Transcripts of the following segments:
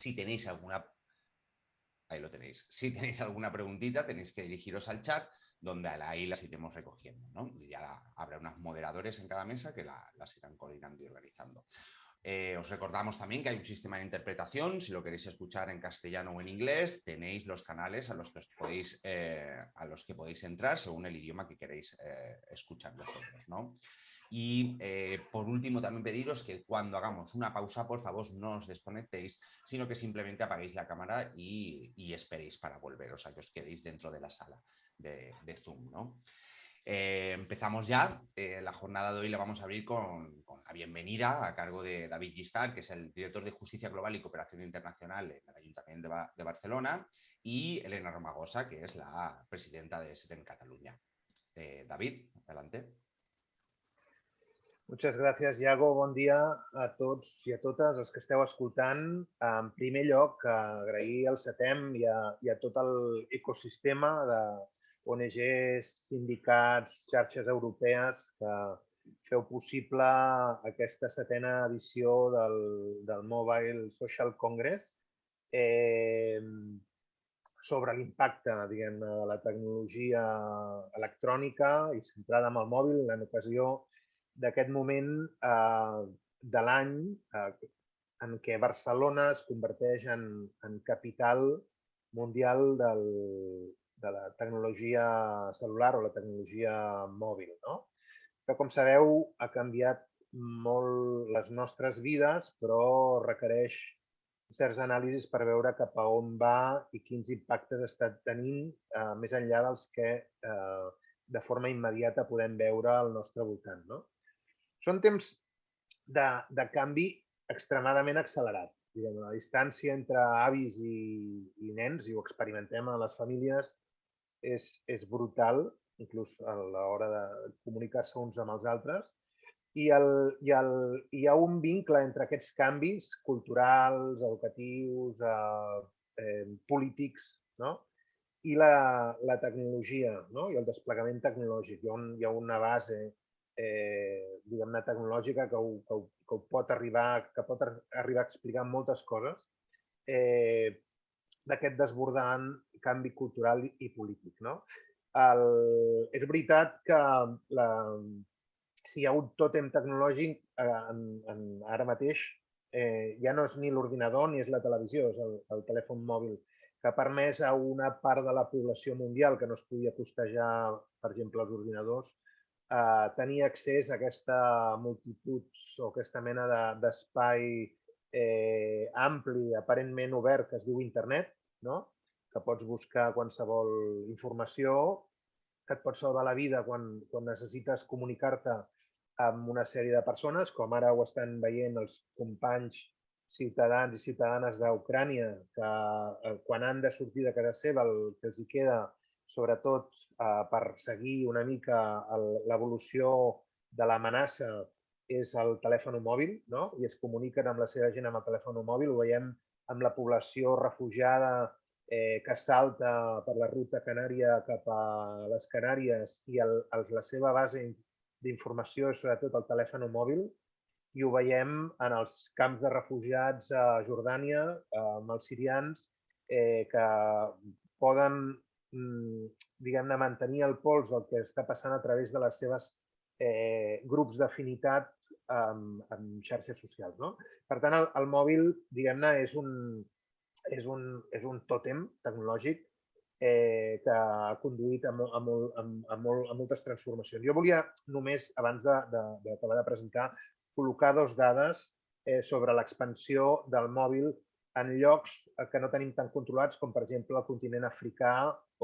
Si tenéis alguna... Ahí lo tenéis. Si tenéis alguna preguntita, tenéis que dirigiros al chat, donde ahí las iremos recogiendo, ¿no? Y ya habrá unos moderadores en cada mesa que las irán coordinando y organizando. Os recordamos también que hay un sistema de interpretación. Si lo queréis escuchar en castellano o en inglés, tenéis los canales a los que podéis entrar según el idioma que queréis escuchar vosotros, ¿no? Y por último también pediros que cuando hagamos una pausa, por favor, no os desconectéis, sino que simplemente apaguéis la cámara y esperéis para volver, o sea, que os quedéis dentro de la sala de Zoom, ¿no? Empezamos ya. La jornada de hoy la vamos a abrir con la bienvenida a cargo de David Llistar, que es el director de Justicia Global y Cooperación Internacional en el Ayuntamiento de Barcelona, y Elena Romagosa, que es la presidenta de SETEM Cataluña. David, adelante. Moltes gràcies, Iago. Bon dia a tots i a totes els que esteu escoltant. En primer lloc, agrair al SETEM i a tot l'ecosistema d'ONGs, sindicats, xarxes europees que feu possible aquesta setena edició del Mobile Social Congress sobre l'impacte, diguem-ne, de la tecnologia electrònica i centrada en el mòbil en ocasió d'aquest moment de l'any en què Barcelona es converteix en capital mundial de la tecnologia celular o la tecnologia mòbil, no? Que, com sabeu, ha canviat molt les nostres vides, però requereix certs anàlisis per veure cap a on va i quins impactes està tenint, més enllà dels que de forma immediata podem veure al nostre voltant, no? Són temps de canvi extremadament accelerat. La distància entre avis i nens, i ho experimentem a les famílies, és brutal, inclús a l'hora de comunicar-se uns amb els altres. I hi ha un vincle entre aquests canvis culturals, educatius, polítics, i la tecnologia i el desplegament tecnològic. Hi ha una base diguem-ne tecnològica que pot arribar a explicar moltes coses d'aquest desbordant canvi cultural i polític. És veritat que si hi ha un tòtem tecnològic ara mateix ja no és ni l'ordinador ni és la televisió, és el telèfon mòbil, que ha permès a una part de la població mundial que no es podia costejar, per exemple, els ordinadors, tenir accés a aquesta multitud o aquesta mena d'espai ampli, aparentment obert, que es diu internet, que pots buscar qualsevol informació, que et pot salvar la vida quan necessites comunicar-te amb una sèrie de persones, com ara ho estan veient els companys ciutadans i ciutadanes d'Ucrània, que quan han de sortir de casa seva el que els queda, sobretot per seguir una mica l'evolució de l'amenaça, és el telèfon mòbil, i es comuniquen amb la seva gent amb el telèfon mòbil. Ho veiem amb la població refugiada que salta per la ruta canària cap a les Canàries i la seva base d'informació és sobretot el telèfon mòbil, i ho veiem en els camps de refugiats a Jordània, amb els sirians, que poden, diguem-ne, mantenir el pols del que està passant a través de les seves grups d'afinitat en xarxes socials. Per tant, el mòbil, diguem-ne, és un tòtem tecnològic que ha conduït a moltes transformacions. Jo volia només, abans d'acabar de presentar, col·locar dues dades sobre l'expansió del mòbil en llocs que no tenim tan controlats com, per exemple, el continent africà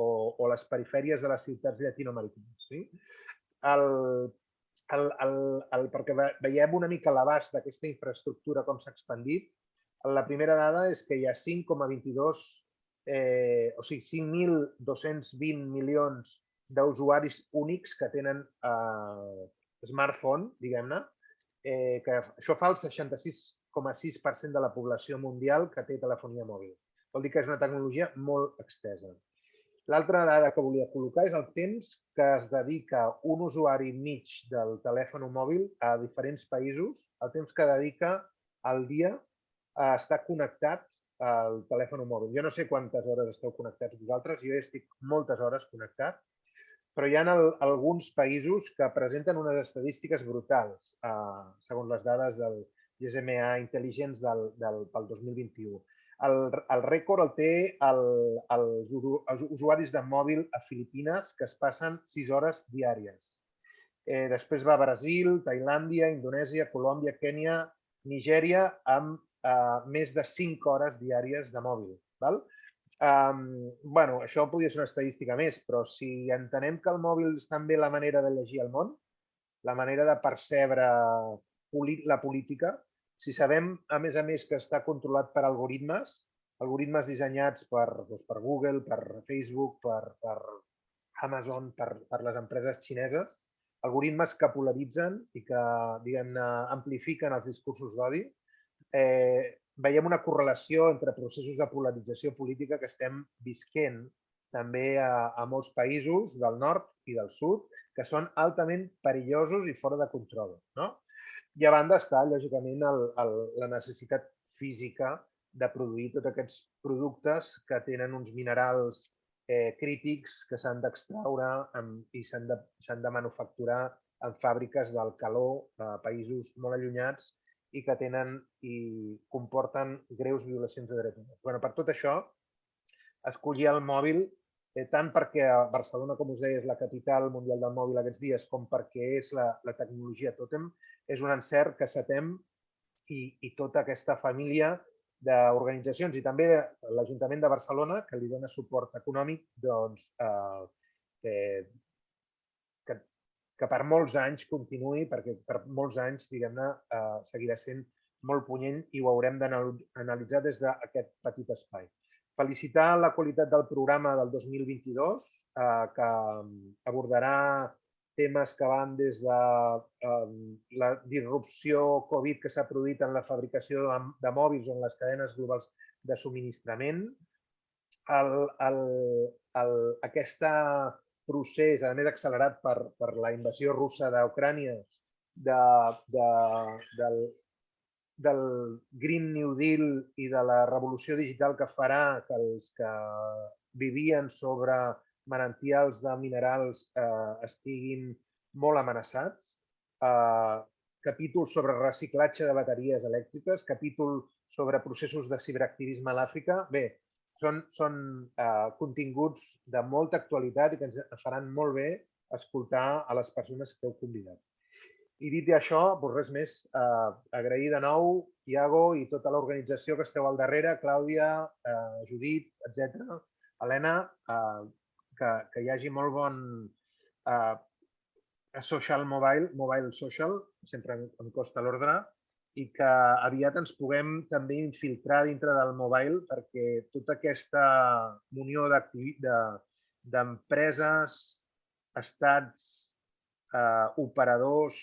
o les perifèries de les ciutats llatinoamericans. Perquè veiem una mica l'abast d'aquesta infraestructura, com s'ha expandit. La primera dada és que hi ha 5.220 milions d'usuaris únics que tenen smartphone, diguem-ne, que això fa el 66,6% de la població mundial que té telefonia mòbil. Vol dir que és una tecnologia molt extesa. L'altra dada que volia col·locar és el temps que es dedica un usuari mig del telèfon mòbil a diferents països, el temps que dedica al dia a estar connectat el telèfon mòbil. Jo no sé quantes hores esteu connectats vosaltres, jo estic moltes hores connectat, però hi ha alguns països que presenten unes estadístiques brutals, segons les dades del GSMA Intelligence pel 2021. El rècord el té els usuaris de mòbil a Filipines, que es passen 6 hores diàries. Després va Brasil, Tailàndia, Indonèsia, Colòmbia, Kènia, Nigèria, amb més de 5 hores diàries de mòbil. Això podria ser una estadística més, però si entenem que el mòbil és també la manera de llegir el món, la manera de percebre la política, si sabem, a més, que està controlat per algoritmes dissenyats per Google, per Facebook, per Amazon, per les empreses xineses, algoritmes que polaritzen i que, diguem-ne, amplifiquen els discursos d'odi, veiem una correlació entre processos de polarització política que estem visquent també a molts països del nord i del sud, que són altament perillosos i fora de control. I a banda està, lògicament, la necessitat física de produir tots aquests productes que tenen uns minerals crítics que s'han d'extraure i s'han de manufacturar en fàbriques del calor a països molt allunyats i que tenen i comporten greus violacions de drets humans. Per tot això, escollir el mòbil, tant perquè Barcelona, com us deia, és la capital mundial del mòbil aquests dies, com perquè és la tecnologia tòtem, és un encert que SETEM i tota aquesta família d'organitzacions i també l'Ajuntament de Barcelona, que li dona suport econòmic, que per molts anys continuï, perquè per molts anys, diguem-ne, seguirà sent molt punyent i ho haurem d'analitzar des d'aquest petit espai. Felicitar la qualitat del programa del 2022, que abordarà temes que van des de la disrupció Covid que s'ha produït en la fabricació de mòbils o en les cadenes globals de subministrament, aquest procés, a més accelerat per la invasió russa d'Ucrània, del Green New Deal i de la revolució digital que farà que els que vivien sobre manantials de minerals estiguin molt amenaçats, capítol sobre reciclatge de bateries elèctriques, capítol sobre processos de ciberactivisme a l'Àfrica. Bé, són continguts de molta actualitat i que ens faran molt bé escoltar a les persones que heu convidat. I dit això, res més, agrair de nou, Iago i tota l'organització que esteu al darrere, Clàudia, Judit, etc. Elena, que hi hagi molt bon social mobile social, sempre em costa l'ordre, i que aviat ens puguem també infiltrar dintre del mobile perquè tota aquesta unió d'empreses, estats, operadors,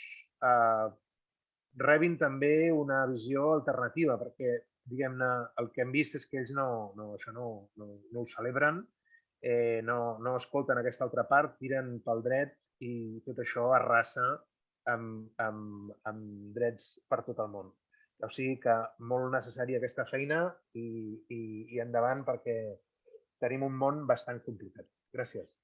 rebin també una visió alternativa, perquè, diguem-ne, el que hem vist és que ells això no ho celebren, no escolten aquesta altra part, tiren pel dret i tot això arrasa amb drets per tot el món. O sigui que molt necessària aquesta feina i endavant perquè tenim un món bastant complicat. Gràcies.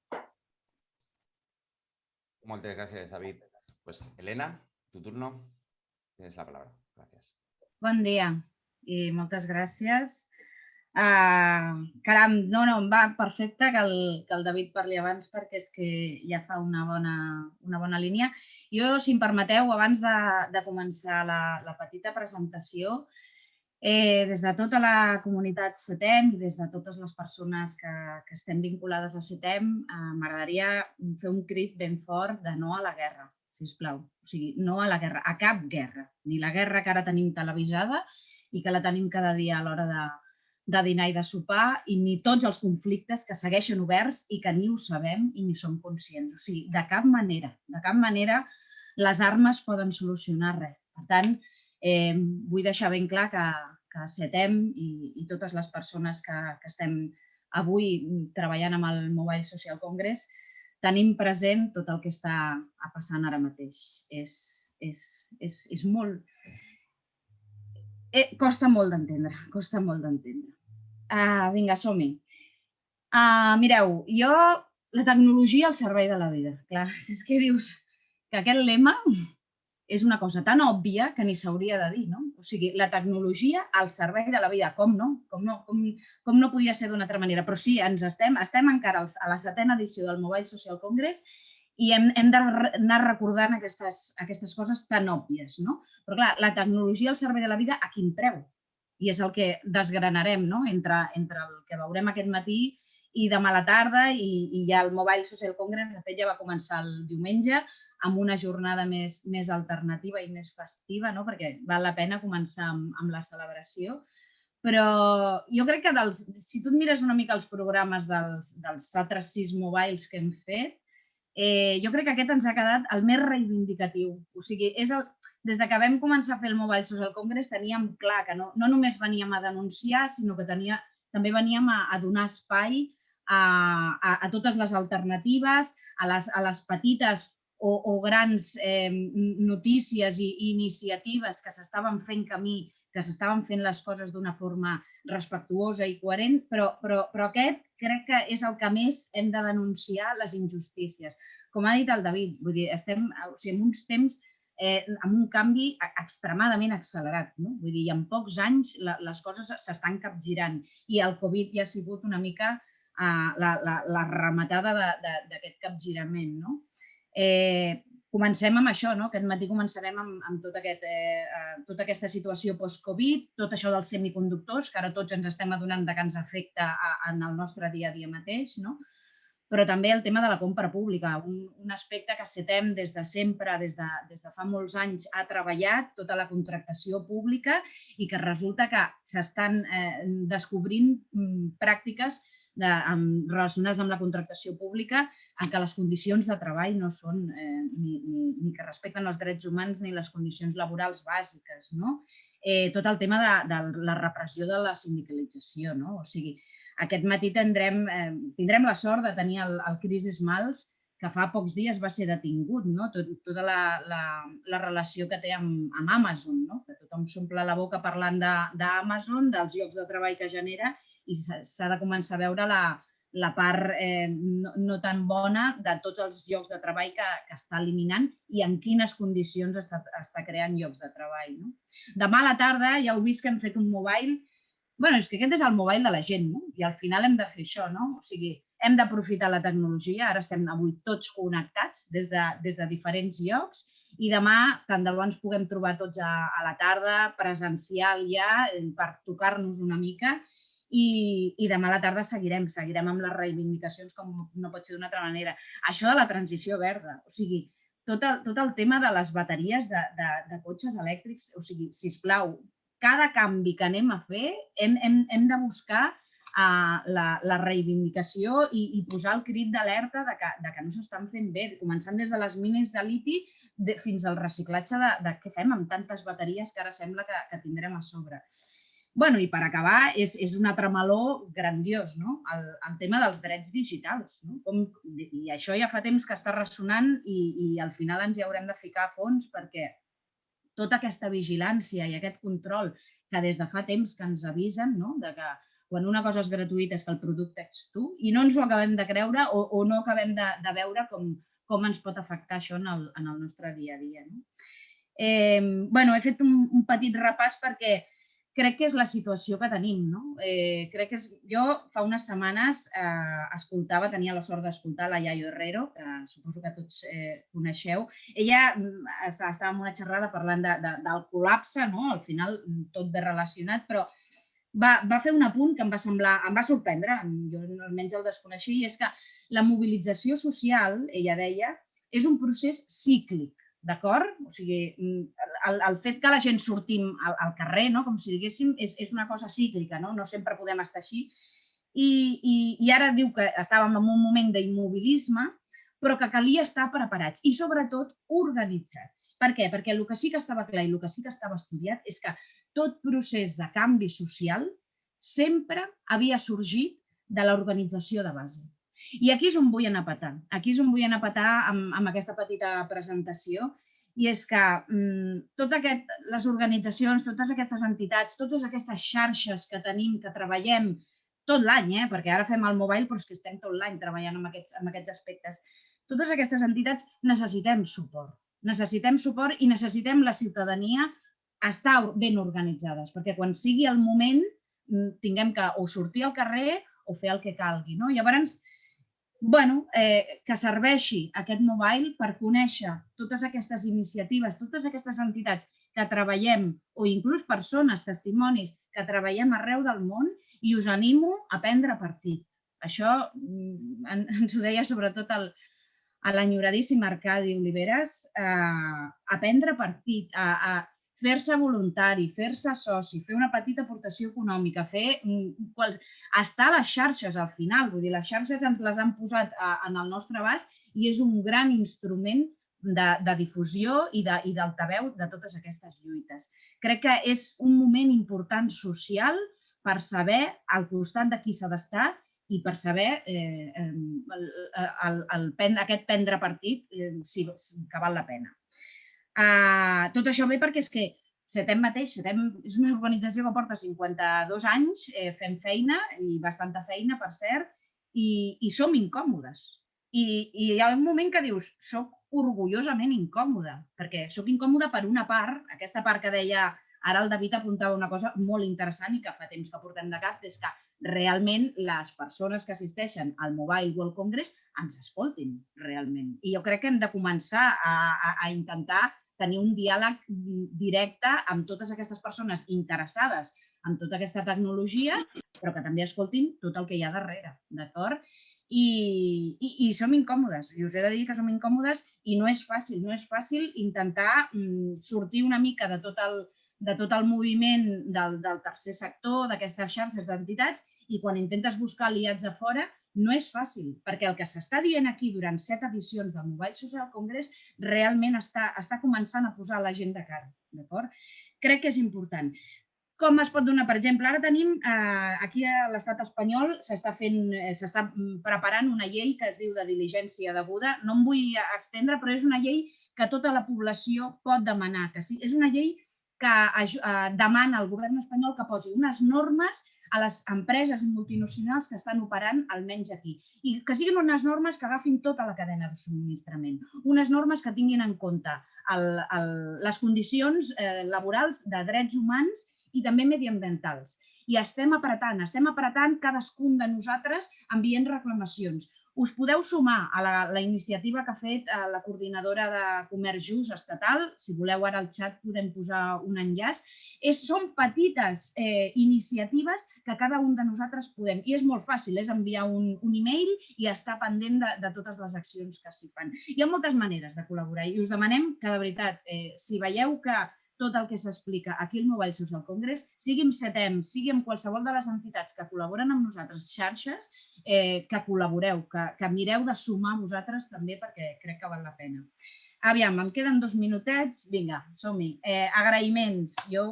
Muchas gracias, David. Pues, Elena, tu turno. Tienes la palabra. Gracias. Bon dia i moltes gràcies. Caram, em va perfecte que el David parli abans perquè és que ja fa una bona línia. Jo, si em permeteu, abans de començar la petita presentació, des de tota la comunitat SETEM i des de totes les persones que estem vinculades a SETEM, m'agradaria fer un crit ben fort de no a la guerra, sisplau. O sigui, no a la guerra, a cap guerra. Ni la guerra que ara tenim televisada i que la tenim cada dia a l'hora de dinar i de sopar, i ni tots els conflictes que segueixen oberts i que ni ho sabem i ni som conscients. O sigui, de cap manera les armes poden solucionar res. Per tant, vull deixar ben clar que SETEM i totes les persones que estem avui treballant amb el Mobile Social Congress tenim present tot el que està passant ara mateix. És molt... Costa molt d'entendre, costa molt d'entendre. Vinga, som-hi. Mireu, jo, la tecnologia al servei de la vida. Clar, és que dius que aquest lema és una cosa tan òbvia que ni s'hauria de dir, no? O sigui, la tecnologia al servei de la vida, com no? Com no podia ser d'una altra manera? Però sí, estem encara a la 7ª edició del Mobile Social Congress i hem d'anar recordant aquestes coses tan òbvies, no? Però clar, la tecnologia al servei de la vida a quin preu? I és el que desgranarem, no? Entre el que veurem aquest matí i demà a la tarda, i ja el Mobile Social Congress, de fet, ja va començar el diumenge, amb una jornada més alternativa i més festiva, perquè val la pena començar amb la celebració. Però jo crec que si tu et mires una mica els programes dels altres 6 mobiles que hem fet, jo crec que aquest ens ha quedat el més reivindicatiu. O sigui, des que vam començar a fer el Mobile Social Congress teníem clar que no només veníem a denunciar, sinó que també veníem a donar espai a totes les alternatives, a les petites o grans notícies i iniciatives que s'estaven fent camí, que s'estaven fent les coses d'una forma respectuosa i coherent, però aquest crec que és el que més hem de denunciar, les injustícies. Com ha dit el David, estem en uns temps amb un canvi extremadament accelerat. Vull dir, en pocs anys les coses s'estan capgirant i el Covid ja ha sigut una mica la rematada d'aquest capgirament. Comencem amb això, aquest matí començarem amb tota aquesta situació post-Covid, tot això dels semiconductors, que ara tots ens estem adonant que ens afecta en el nostre dia a dia mateix, però també el tema de la compra pública, un aspecte que SETEM des de sempre, des de fa molts anys, ha treballat, tota la contractació pública, i que resulta que s'estan descobrint pràctiques relacionades amb la contractació pública en què les condicions de treball no són ni que respecten els drets humans ni les condicions laborals bàsiques. Tot el tema de la repressió de la sindicalització. O sigui, aquest matí tindrem la sort de tenir el Crisis Mals, que fa pocs dies va ser detingut, tota la relació que té amb Amazon, que tothom s'omple la boca parlant d'Amazon, dels llocs de treball que genera, i s'ha de començar a veure la part no tan bona de tots els llocs de treball que està eliminant i en quines condicions està creant llocs de treball. Demà a la tarda ja heu vist que hem fet un mobile. Bé, és que aquest és el mobile de la gent, i al final hem de fer això, o sigui, hem d'aprofitar la tecnologia, ara estem avui tots connectats des de diferents llocs, i demà tant de bo ens puguem trobar tots a la tarda, presencial ja, per tocar-nos una mica, i demà a la tarda seguirem amb les reivindicacions com no pot ser d'una altra manera. Això de la transició verda, o sigui, tot el tema de les bateries de cotxes elèctrics, o sigui, sisplau, cada canvi que anem a fer hem de buscar la reivindicació i posar el crit d'alerta que no s'estan fent bé, començant des de les mines de liti fins al reciclatge de què fem amb tantes bateries que ara sembla que tindrem a sobre. I per acabar, és un altre meló grandiós, el tema dels drets digitals. I això ja fa temps que està ressonant i al final ens hi haurem de ficar a fons perquè tota aquesta vigilància i aquest control que des de fa temps que ens avisen que quan una cosa és gratuïta és que el producte ets tu i no ens ho acabem de creure o no acabem de veure com ens pot afectar això en el nostre dia a dia. He fet un petit repàs perquè crec que és la situació que tenim. Jo fa unes setmanes tenia la sort d'escoltar la Yayo Herrero, que suposo que tots coneixeu. Ella estava en una xerrada parlant del col·lapse, al final tot bé relacionat, però va fer un apunt que em va sorprendre, jo almenys el desconeixia, i és que la mobilització social, ella deia, és un procés cíclic. D'acord? O sigui, el fet que la gent sortim al carrer, com si diguéssim, és una cosa cíclica, no sempre podem estar així. I ara diu que estàvem en un moment d'immobilisme, però que calia estar preparats i, sobretot, organitzats. Per què? Perquè el que sí que estava clar i el que sí que estava estudiat és que tot procés de canvi social sempre havia sorgit de l'organització de base. I aquí és on vull anar a petar. Aquí és on vull anar a petar amb aquesta petita presentació. I és que les organitzacions, totes aquestes entitats, totes aquestes xarxes que tenim, que treballem tot l'any, perquè ara fem el mobile, però és que estem tot l'any treballant en aquests aspectes. Totes aquestes entitats necessitem suport. Necessitem suport i necessitem la ciutadania estar ben organitzades, perquè quan sigui el moment tinguem que o sortir al carrer o fer el que calgui. Llavors, que serveixi aquest mobile per conèixer totes aquestes iniciatives, totes aquestes entitats que treballem, o inclús persones, testimonis, que treballem arreu del món, i us animo a prendre partit. Això ens ho deia sobretot l'enyoradíssim Arcadi Oliveres, a prendre partit, a fer-se voluntari, fer-se soci, fer una petita aportació econòmica, estar a les xarxes al final. Vull dir, les xarxes ens les han posat en el nostre abast i és un gran instrument de difusió i d'altaveu de totes aquestes lluites. Crec que és un moment important social per saber al costat de qui s'ha d'estar i per saber aquest prendre partit que val la pena. Tot això ve perquè és que SETEM mateix, SETEM és una organització que porta 52 anys fent feina, i bastanta feina, per cert, i som incòmodes. I hi ha un moment que dius, soc orgullosament incòmoda, perquè soc incòmoda per una part, aquesta part que deia, ara el David apuntava una cosa molt interessant i que fa temps que portem de cap, és que realment les persones que assisteixen al Mobile World Congress ens escoltin realment. I jo crec que hem de començar a intentar tenir un diàleg directe amb totes aquestes persones interessades en tota aquesta tecnologia, però que també escoltin tot el que hi ha darrere, d'acord? I som incòmodes, i us he de dir que som incòmodes i no és fàcil intentar sortir una mica de tot el moviment del tercer sector, d'aquestes xarxes d'entitats, i quan intentes buscar aliats a fora no és fàcil, perquè el que s'està dient aquí durant 7 edicions del Mobile Social Congress realment està començant a posar la gent de cara, d'acord? Crec que és important. Com es pot donar? Per exemple, ara tenim, aquí a l'estat espanyol, s'està preparant una llei que es diu de diligència deguda. No em vull extendre, però és una llei que tota la població pot demanar. És una llei que demana al govern espanyol que posi unes normes a les empreses multinacionals que estan operant almenys aquí. I que siguin unes normes que agafin tota la cadena de subministrament. Unes normes que tinguin en compte les condicions laborals de drets humans i també mediambientals. I estem apretant cadascun de nosaltres enviant reclamacions. Us podeu sumar a la iniciativa que ha fet la coordinadora de comerç just estatal. Si voleu, ara al xat podem posar un enllaç. Són petites iniciatives que cada un de nosaltres podem. I és molt fàcil, és enviar un e-mail i estar pendent de totes les accions que s'hi fan. Hi ha moltes maneres de col·laborar i us demanem que, de veritat, si veieu que tot el que s'explica aquí al Mobile Social Congress, sigui amb SETEM, sigui amb qualsevol de les entitats que col·laboren amb nosaltres, xarxes, que col·laboreu, que mireu de sumar vosaltres també, perquè crec que val la pena. Aviam, em queden 2 minutets. Vinga, som-hi. Agraïments. Jo,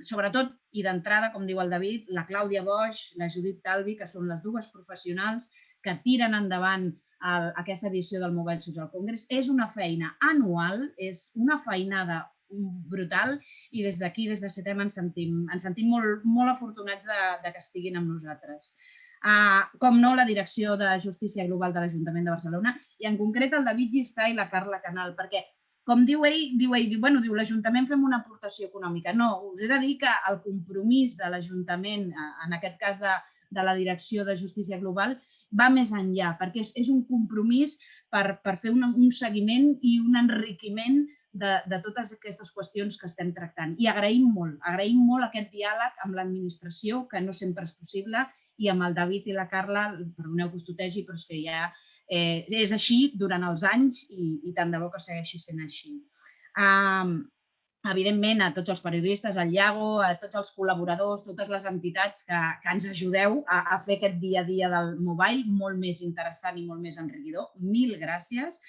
sobretot, i d'entrada, com diu el David, la Clàudia Boix, la Judit Talvi, que són les dues professionals que tiren endavant aquesta edició del Mobile Social Congress. És una feina anual, és una feinada brutal, i des d'aquí, des de SETEM, ens sentim molt afortunats que estiguin amb nosaltres. Com no, la direcció de Justícia Global de l'Ajuntament de Barcelona, i en concret el David Llistar i la Carla Canal, perquè, com diu ell, l'Ajuntament fem una aportació econòmica. No, us he de dir que el compromís de l'Ajuntament, en aquest cas de la direcció de Justícia Global, va més enllà, perquè és un compromís per fer un seguiment i un enriquiment de totes aquestes qüestions que estem tractant. I agraïm molt aquest diàleg amb l'administració, que no sempre és possible, i amb el David i la Carla, perdoneu que us tutegi, però és que ja és així durant els anys i tant de bo que segueixi sent així. Evidentment, a tots els periodistes, al Iago, a tots els col·laboradors, totes les entitats que ens ajudeu a fer aquest dia a dia del mobile molt més interessant i molt més enriquidor. Mil gràcies.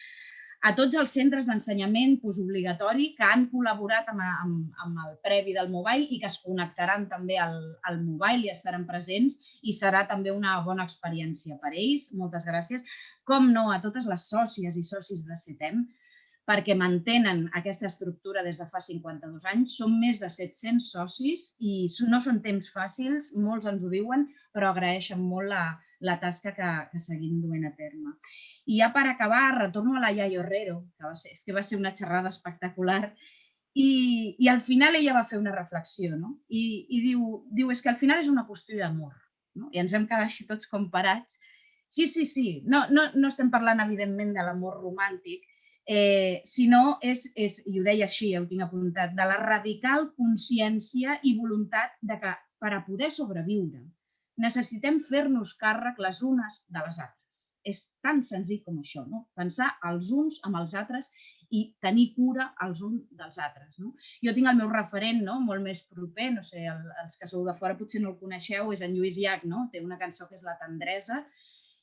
A tots els centres d'ensenyament postobligatori que han col·laborat amb el previ del mobile i que es connectaran també al mobile i estaran presents, i serà també una bona experiència per ells. Moltes gràcies. Com no, a totes les sòcies i socis de SETEM, perquè mantenen aquesta estructura des de fa 52 anys. Són més de 700 socis i no són temps fàcils, molts ens ho diuen, però agraeixen molt la tasca que seguim duent a terme. I ja per acabar, retorno a la Yayo Herrero, que va ser una xerrada espectacular, i al final ella va fer una reflexió, no? I diu, és que al final és una qüestió d'amor. I ens vam quedar així tots com parats. Sí, no estem parlant, evidentment, de l'amor romàntic, sinó és, i ho deia així, ho tinc apuntat, de la radical consciència i voluntat de que per a poder sobreviure necessitem fer-nos càrrec les unes de les altres. És tan senzill com això, no? Pensar els uns amb els altres i tenir cura els uns dels altres. Jo tinc el meu referent molt més proper, no sé, els que sou de fora potser no el coneixeu, és en Lluís Llach, té una cançó que és La tendresa,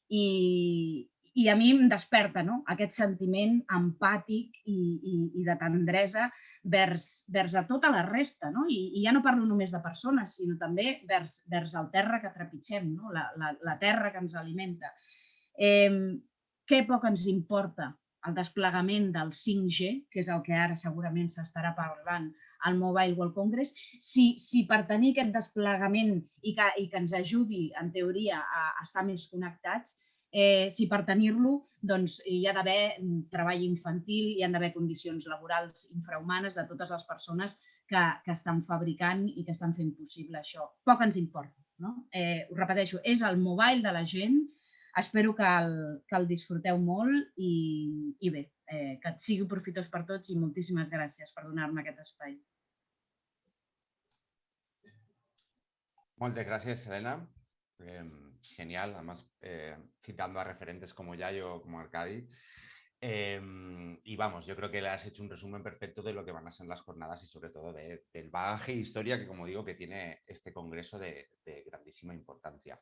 i a mi em desperta aquest sentiment empàtic i de tendresa vers a tota la resta. I ja no parlo només de persones, sinó també vers el terra que trepitgem, la terra que ens alimenta. Què poc ens importa el desplegament del 5G, que és el que ara segurament s'estarà parlant al Mobile World Congress, si per tenir aquest desplegament i que ens ajudi, en teoria, a estar més connectats, si per tenir-lo hi ha d'haver treball infantil, hi ha d'haver condicions laborals infrahumanes de totes les persones que estan fabricant i que estan fent possible això. Poc ens importa. Ho repeteixo, és el mobile de la gent. Espero que el disfruteu molt i bé, que sigui profitós per tots i moltíssimes gràcies per donar-me aquest espai. Moltes gràcies, Elena. Genial, además citando a referentes como Yayo, como Arcadi. Y vamos, yo creo que le has hecho un resumen perfecto de lo que van a ser las jornadas y sobre todo del bagaje e historia que, como digo, que tiene este congreso de grandísima importancia.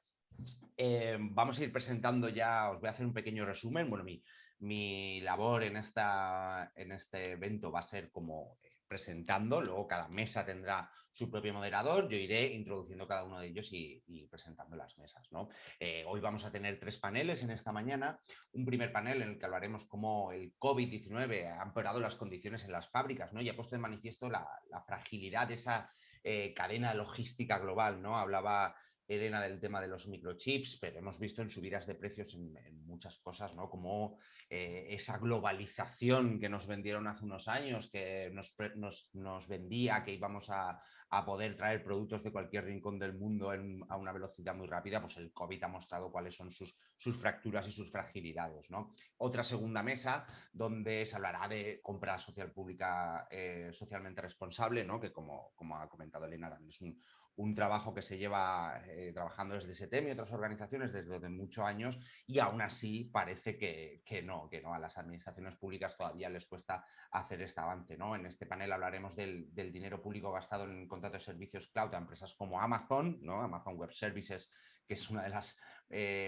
Vamos a ir presentando ya, os voy a hacer un pequeño resumen. Bueno, mi labor en este evento va a ser como presentando, luego cada mesa tendrá su propio moderador, yo iré introduciendo cada uno de ellos y presentando las mesas, ¿no? Hoy vamos a tener 3 paneles en esta mañana. Un primer panel en el que hablaremos cómo el COVID-19 ha empeorado las condiciones en las fábricas, ¿no? Y ha puesto de manifiesto la fragilidad de esa cadena logística global, ¿no? Hablaba Elena del tema de los microchips, pero hemos visto en subidas de precios en muchas cosas, ¿no? Como esa globalización que nos vendieron hace unos años, que nos vendía que íbamos a poder traer productos de cualquier rincón del mundo a una velocidad muy rápida, pues el COVID ha mostrado cuáles son sus fracturas y sus fragilidades, ¿no? Otra segunda mesa donde se hablará de compra social pública socialmente responsable, ¿no? Que como ha comentado Elena, también es un trabajo que se lleva trabajando desde SETEM y otras organizaciones desde muchos años, y aún así parece que no, a las administraciones públicas todavía les cuesta hacer este avance, ¿no? En este panel hablaremos del dinero público gastado en contratos de servicios cloud a empresas como Amazon, ¿no? Amazon Web Services, que es una de las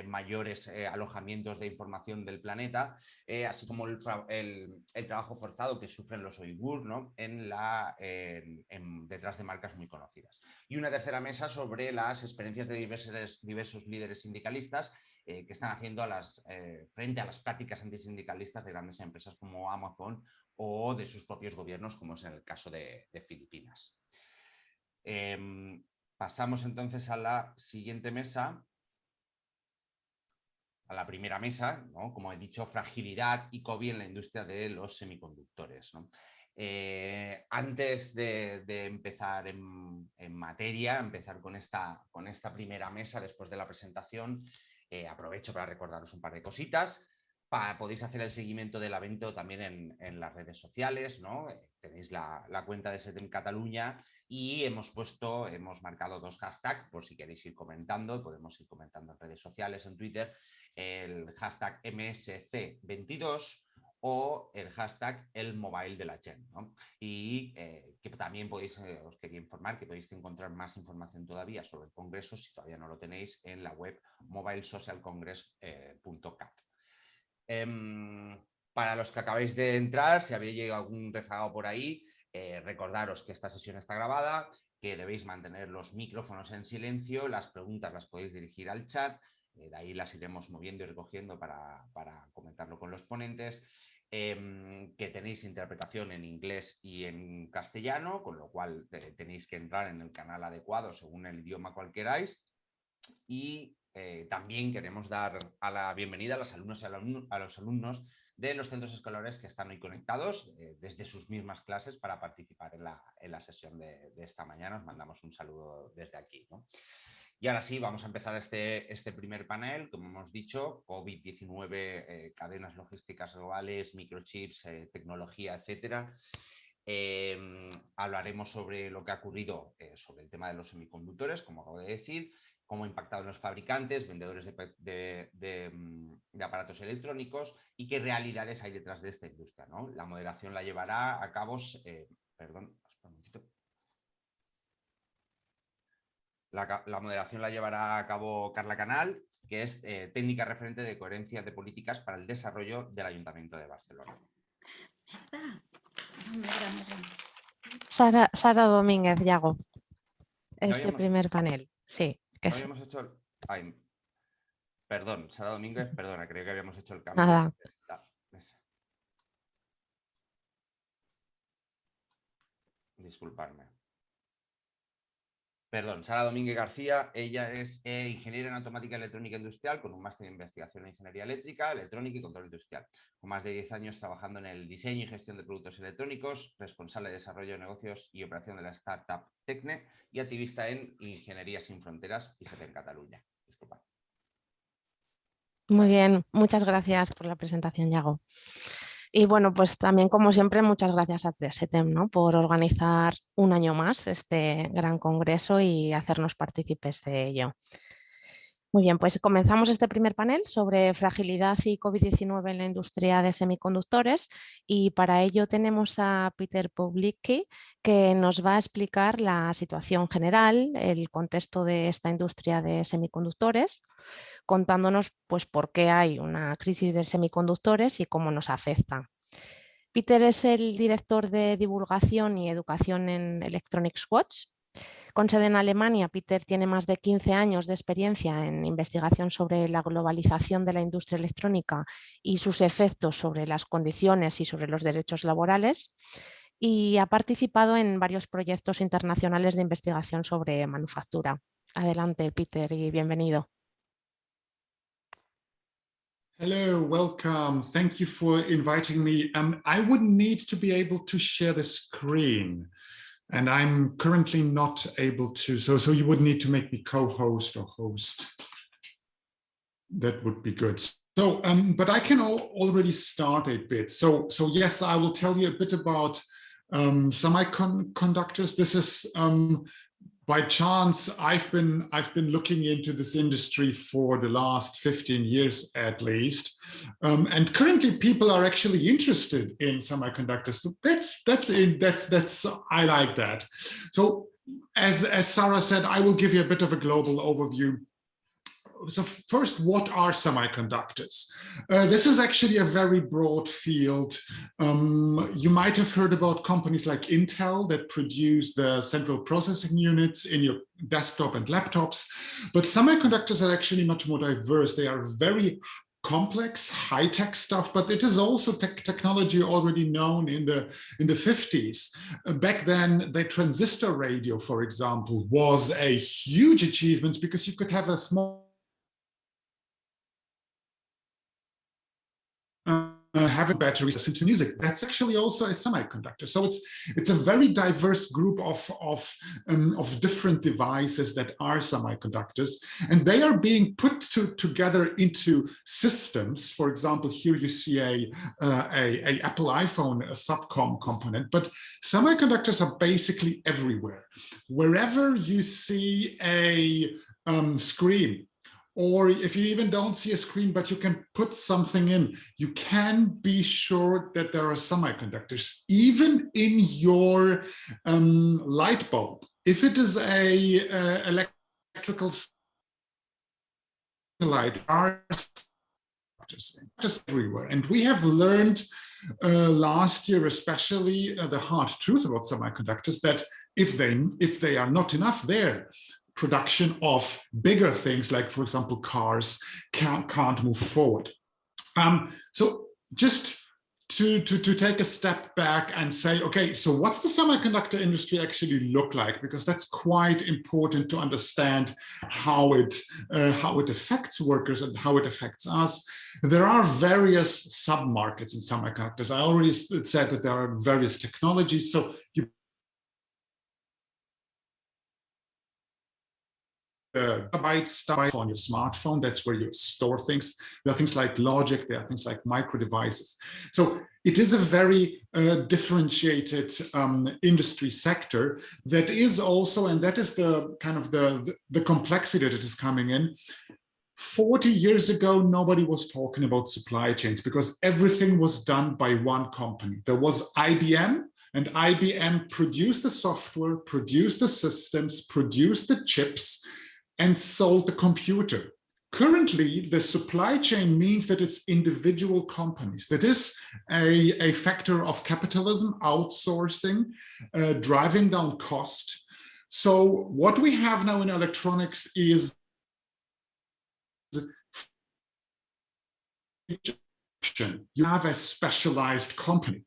mayores alojamientos de información del planeta, así como el trabajo forzado que sufren los Uigur, ¿no? Detrás de marcas muy conocidas. Y una tercera mesa sobre las experiencias de diversos líderes sindicalistas que están haciendo frente a las prácticas antisindicalistas de grandes empresas como Amazon o de sus propios gobiernos, como es en el caso de Filipinas. Pasamos entonces a la siguiente mesa, a la primera mesa, ¿no? Como he dicho, fragilidad y COVID en la industria de los semiconductores, ¿no? Antes de empezar en materia, empezar con esta primera mesa después de la presentación, aprovecho para recordaros un par de cositas. Podéis hacer el seguimiento del evento también en las redes sociales, ¿no? Tenéis la cuenta de SETEM Cataluña y hemos marcado 2 hashtags por si queréis ir comentando, podemos ir comentando en redes sociales, en Twitter, el hashtag MSC22 o el hashtag el mobile de la gent, ¿no? Y que también os quería informar que podéis encontrar más información todavía sobre el congreso, si todavía no lo tenéis, en la web mobilesocialcongress.cat. Para los que acabáis de entrar, si habéis llegado algún rezagado por ahí, recordaros que esta sesión está grabada, que debéis mantener los micrófonos en silencio, las preguntas las podéis dirigir al chat, De ahí las iremos moviendo y recogiendo para comentarlo con los ponentes. Que tenéis interpretación en inglés y en castellano, con lo cual tenéis que entrar en el canal adecuado según el idioma cual queráis. Y también queremos dar la bienvenida a los alumnos y a los alumnos de los centros escolares que están hoy conectados desde sus mismas clases para participar en la sesión de esta mañana. Os mandamos un saludo desde aquí, ¿no? Y ahora sí, vamos a empezar este primer panel. Como hemos dicho, COVID-19, cadenas logísticas globales, microchips, tecnología, etcétera. Hablaremos sobre lo que ha ocurrido sobre el tema de los semiconductores, como acabo de decir, cómo ha impactado en los fabricantes, vendedores de aparatos electrónicos y qué realidades hay detrás de esta industria, ¿no? La moderación la llevará a cabo... perdón, un momentito. La moderación la llevará a cabo Carla Canal, que es técnica referente de coherencia de políticas para el desarrollo del Ayuntamiento de Barcelona. Sara Domínguez, Yago. Primer panel. Sí. No habíamos hecho... Ay, perdón, Sara Domínguez, perdona, creo que habíamos hecho el cambio. Nada. Disculpadme. Perdón, Sara Domínguez García, ella es ingeniera en automática electrónica industrial con un máster en investigación en ingeniería eléctrica, electrónica y control industrial, con más de 10 años trabajando en el diseño y gestión de productos electrónicos, responsable de desarrollo de negocios y operación de la startup Tecne y activista en Ingeniería Sin Fronteras y SETEM Cataluña. Disculpad. Muy bien, muchas gracias por la presentación, Yago. Y bueno, pues también, como siempre, muchas gracias a SETEM, ¿no?, por organizar un año más este gran congreso y hacernos partícipes de ello. Muy bien, pues comenzamos este primer panel sobre fragilidad y COVID-19 en la industria de semiconductores y para ello tenemos a Peter Publicki, que nos va a explicar la situación general, el contexto de esta industria de semiconductores, contándonos pues por qué hay una crisis de semiconductores y cómo nos afecta. Peter es el director de divulgación y educación en Electronics Watch. Con sede en Alemania, Peter tiene más de 15 años de experiencia en investigación sobre la globalización de la industria electrónica y sus efectos sobre las condiciones y sobre los derechos laborales, y ha participado en varios proyectos internacionales de investigación sobre manufactura. Adelante, Peter, y bienvenido. Hello, welcome. Thank you for inviting me. I would need to be able to share the screen. And I'm currently not able to, so you would need to make me co-host or host. That would be good. So, but I can already start a bit. So yes, I will tell you a bit about semiconductors. This is by chance. I've been looking into this industry for the last 15 years at least, and currently people are actually interested in semiconductors. So that's I like that. So as Sarah said, I will give you a bit of a global overview. So first, what are semiconductors? This is actually a very broad field. You might have heard about companies like Intel that produce the central processing units in your desktop and laptops, but semiconductors are actually much more diverse. They are very complex, high-tech stuff, but it is also technology already known in the 50s. Back then, the transistor radio, for example, was a huge achievement because you could have a small have a battery listen to music. That's actually also a semiconductor. So it's a very diverse group of different devices that are semiconductors, and they are being put together into systems. For example, here you see a Apple iPhone, a subcom component, but semiconductors are basically everywhere. Wherever you see a screen, or if you even don't see a screen, but you can put something in, you can be sure that there are semiconductors, even in your light bulb. If it is a electrical light, are just everywhere. And we have learned last year, especially the hard truth about semiconductors, that if they are not enough there, production of bigger things like, for example, cars can't move forward. So just to take a step back and say, okay, so what's the semiconductor industry actually look like? Because that's quite important to understand how it affects workers and how it affects us. There are various sub-markets in semiconductors. I already said that there are various technologies. So you stuff on your smartphone, that's where you store things. There are things like logic, there are things like micro devices. So it is a very differentiated industry sector that is also, and that is the kind of the complexity that is coming in. 40 years ago, nobody was talking about supply chains because everything was done by one company. There was IBM, and IBM produced the software, produced the systems, produced the chips, and sold the computer. Currently, the supply chain means that it's individual companies. That is a factor of capitalism, outsourcing, driving down cost. So what we have now in electronics is you have a specialized company.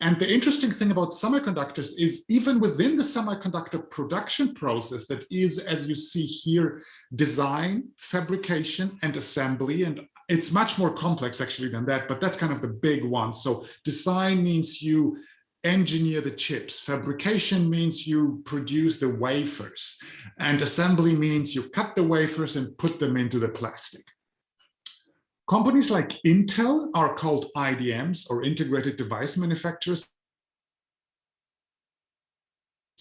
And the interesting thing about semiconductors is even within the semiconductor production process that is, as you see here, design, fabrication, and assembly. And it's much more complex actually than that, but that's kind of the big one. So design means you engineer the chips. Fabrication means you produce the wafers. And assembly means you cut the wafers and put them into the plastic. Companies like Intel are called IDMs, or integrated device manufacturers.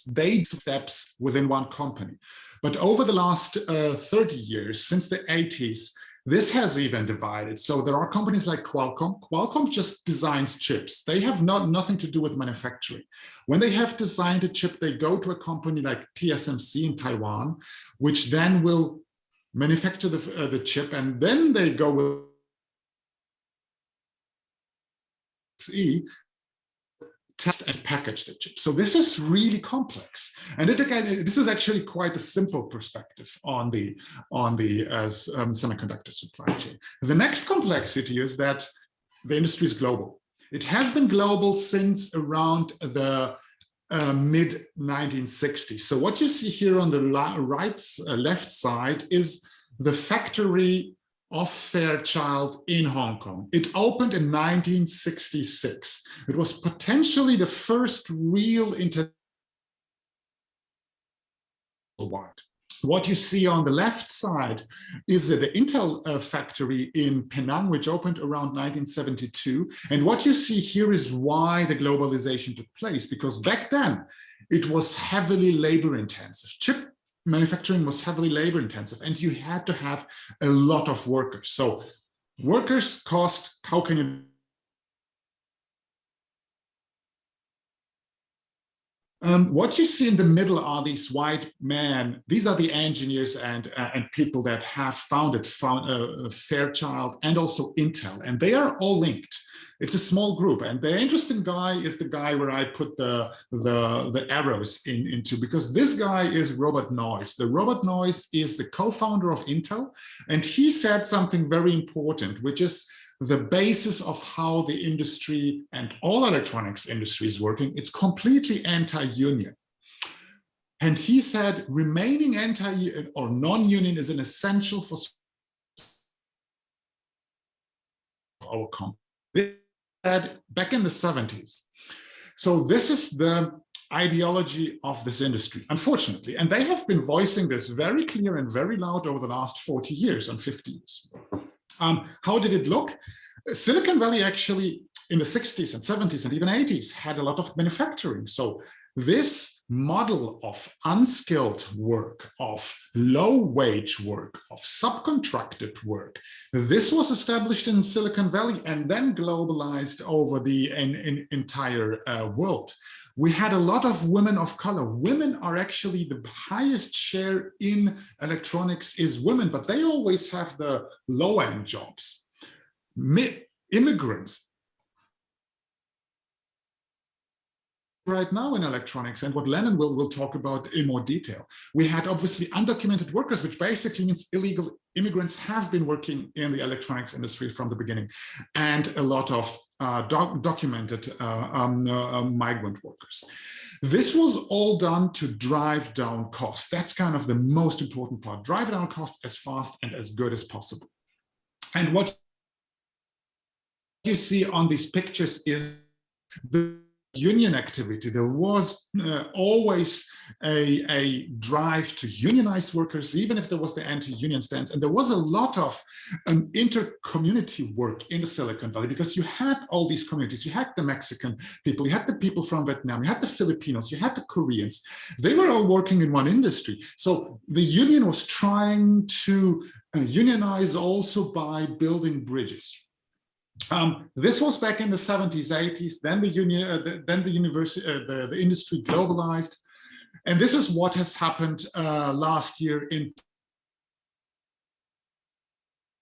They do steps within one company. But over the last 30 years, since the 80s, this has even divided. So there are companies like Qualcomm. Qualcomm just designs chips. They have nothing to do with manufacturing. When they have designed a chip, they go to a company like TSMC in Taiwan, which then will manufacture the chip, and then they go with test and package the chip. So this is really complex, and this is actually quite a simple perspective on the semiconductor supply chain. The next complexity is that the industry is global. It has been global since around the mid 1960s. So what you see here on the left side is the factory of Fairchild in Hong Kong. It opened in 1966. It was potentially the first real international one. What you see on the left side is the Intel factory in Penang, which opened around 1972. And what you see here is why the globalization took place, because back then it was heavily labor intensive. Chip manufacturing was heavily labor intensive, and you had to have a lot of workers. So workers cost, how can you what you see in the middle are these white men. These are the engineers and people that have founded Fairchild and also Intel, and they are all linked. It's a small group, and the interesting guy is the guy where I put the arrows into, because this guy is Robert Noyce. The Robert Noyce is the co-founder of Intel, and he said something very important, which is the basis of how the industry and all electronics industry is working. It's completely anti-union. And he said remaining anti- or non-union is an essential for our company. This said back in the 70s. So this is the ideology of this industry, unfortunately. And they have been voicing this very clear and very loud over the last 40 years and 50 years. How did it look? Silicon Valley actually in the 60s and 70s and even 80s had a lot of manufacturing. So this model of unskilled work, of low wage work, of subcontracted work, this was established in Silicon Valley and then globalized over the entire world. We had a lot of women of color. Women are actually the highest share in electronics is women, but they always have the low-end jobs. Immigrants right now in electronics, and what Lennon will talk about in more detail. We had obviously undocumented workers, which basically means illegal immigrants have been working in the electronics industry from the beginning, and a lot of documented migrant workers. This was all done to drive down costs. That's kind of the most important part. Drive down costs as fast and as good as possible. And what you see on these pictures is the union activity. There was always a drive to unionize workers, even if there was the anti-union stance. And there was a lot of inter-community work in the Silicon Valley, because you had all these communities. You had the Mexican people, you had the people from Vietnam, you had the Filipinos, you had the Koreans. They were all working in one industry. So the union was trying to unionize also by building bridges. This was back in the 70s, 80s. Then the industry globalized, and this is what has happened last year in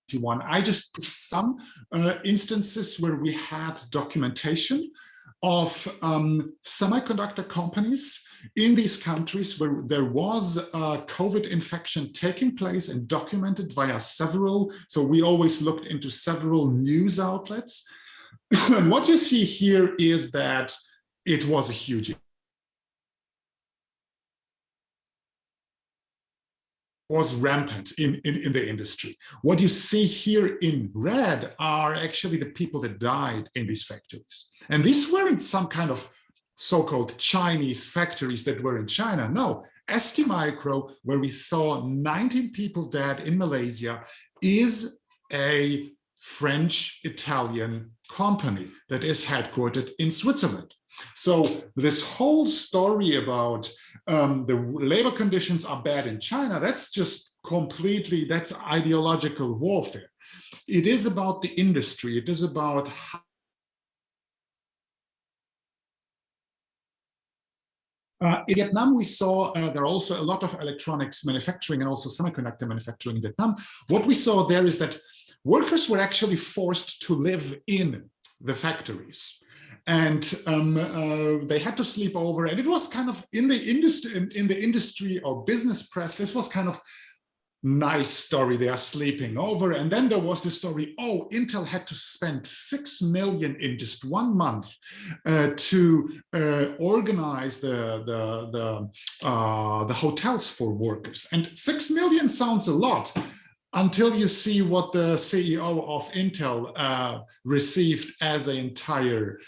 2021. I just put some instances where we had documentation of semiconductor companies in these countries where there was a COVID infection taking place and documented via several. So we always looked into several news outlets. And what you see here is that it was a huge was rampant in the industry. What you see here in red are actually the people that died in these factories. And these weren't some kind of so-called Chinese factories that were in China. No, STMicro, where we saw 19 people dead in Malaysia, is a French-Italian company that is headquartered in Switzerland. So this whole story about the labor conditions are bad in China, that's just completely, that's ideological warfare. It is about the industry. It is about how in Vietnam, we saw there are also a lot of electronics manufacturing and also semiconductor manufacturing in Vietnam. What we saw there is that workers were actually forced to live in the factories. And they had to sleep over, and it was kind of in the industry or business press, this was kind of nice story. They are sleeping over. And then there was the story, oh, Intel had to spend 6 million in just 1 month to organize the hotels for workers. And 6 million sounds a lot, until you see what the CEO of Intel received as an entire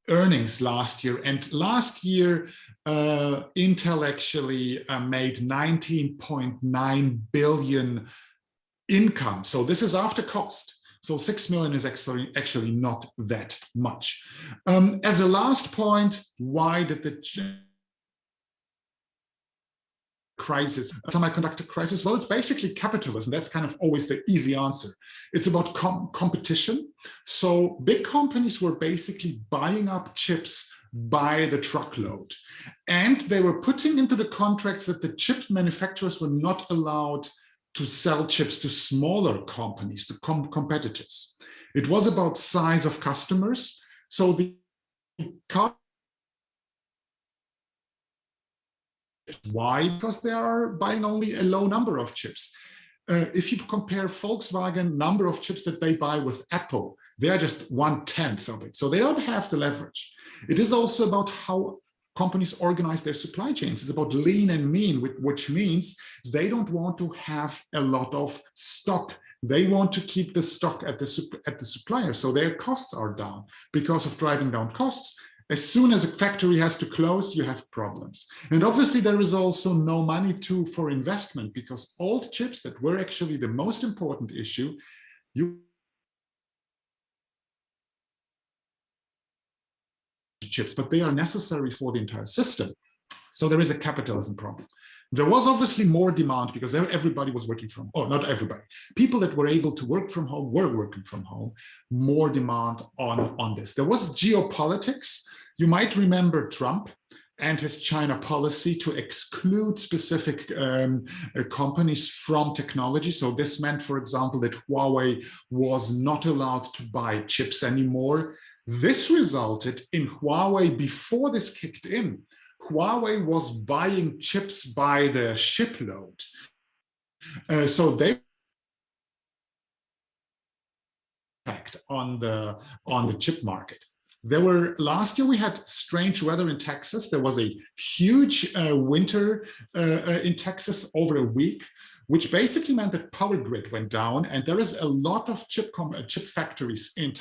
earnings last year. And last year, Intel actually made 19.9 billion income. So this is after cost. So 6 million is actually not that much. As a last point, why did the crisis, semiconductor crisis? Well, it's basically capitalism. That's kind of always the easy answer. It's about competition. So big companies were basically buying up chips by the truckload. And they were putting into the contracts that the chip manufacturers were not allowed to sell chips to smaller companies, to competitors. It was about size of customers. So the why? Because they are buying only a low number of chips. If you compare Volkswagen number of chips that they buy with Apple, they are just 1/10 of it. So they don't have the leverage. It is also about how companies organize their supply chains. It's about lean and mean, which means they don't want to have a lot of stock. They want to keep the stock at the supplier, so their costs are down. Because of driving down costs, as soon as a factory has to close, you have problems. And obviously there is also no money for investment, because old chips that were actually the most important issue, chips, but they are necessary for the entire system. So there is a capitalism problem. There was obviously more demand because everybody was working from home, not everybody. People that were able to work from home were working from home, more demand on this. There was geopolitics. You might remember Trump. anti-China policy to exclude specific companies from technology. So this meant, for example, that Huawei was not allowed to buy chips anymore. This resulted in Huawei, before this kicked in, Huawei was buying chips by the shipload. So they impact on the chip market. Last year we had strange weather in Texas. There was a huge winter in Texas over a week, which basically meant that power grid went down, and there is a lot of chip factories in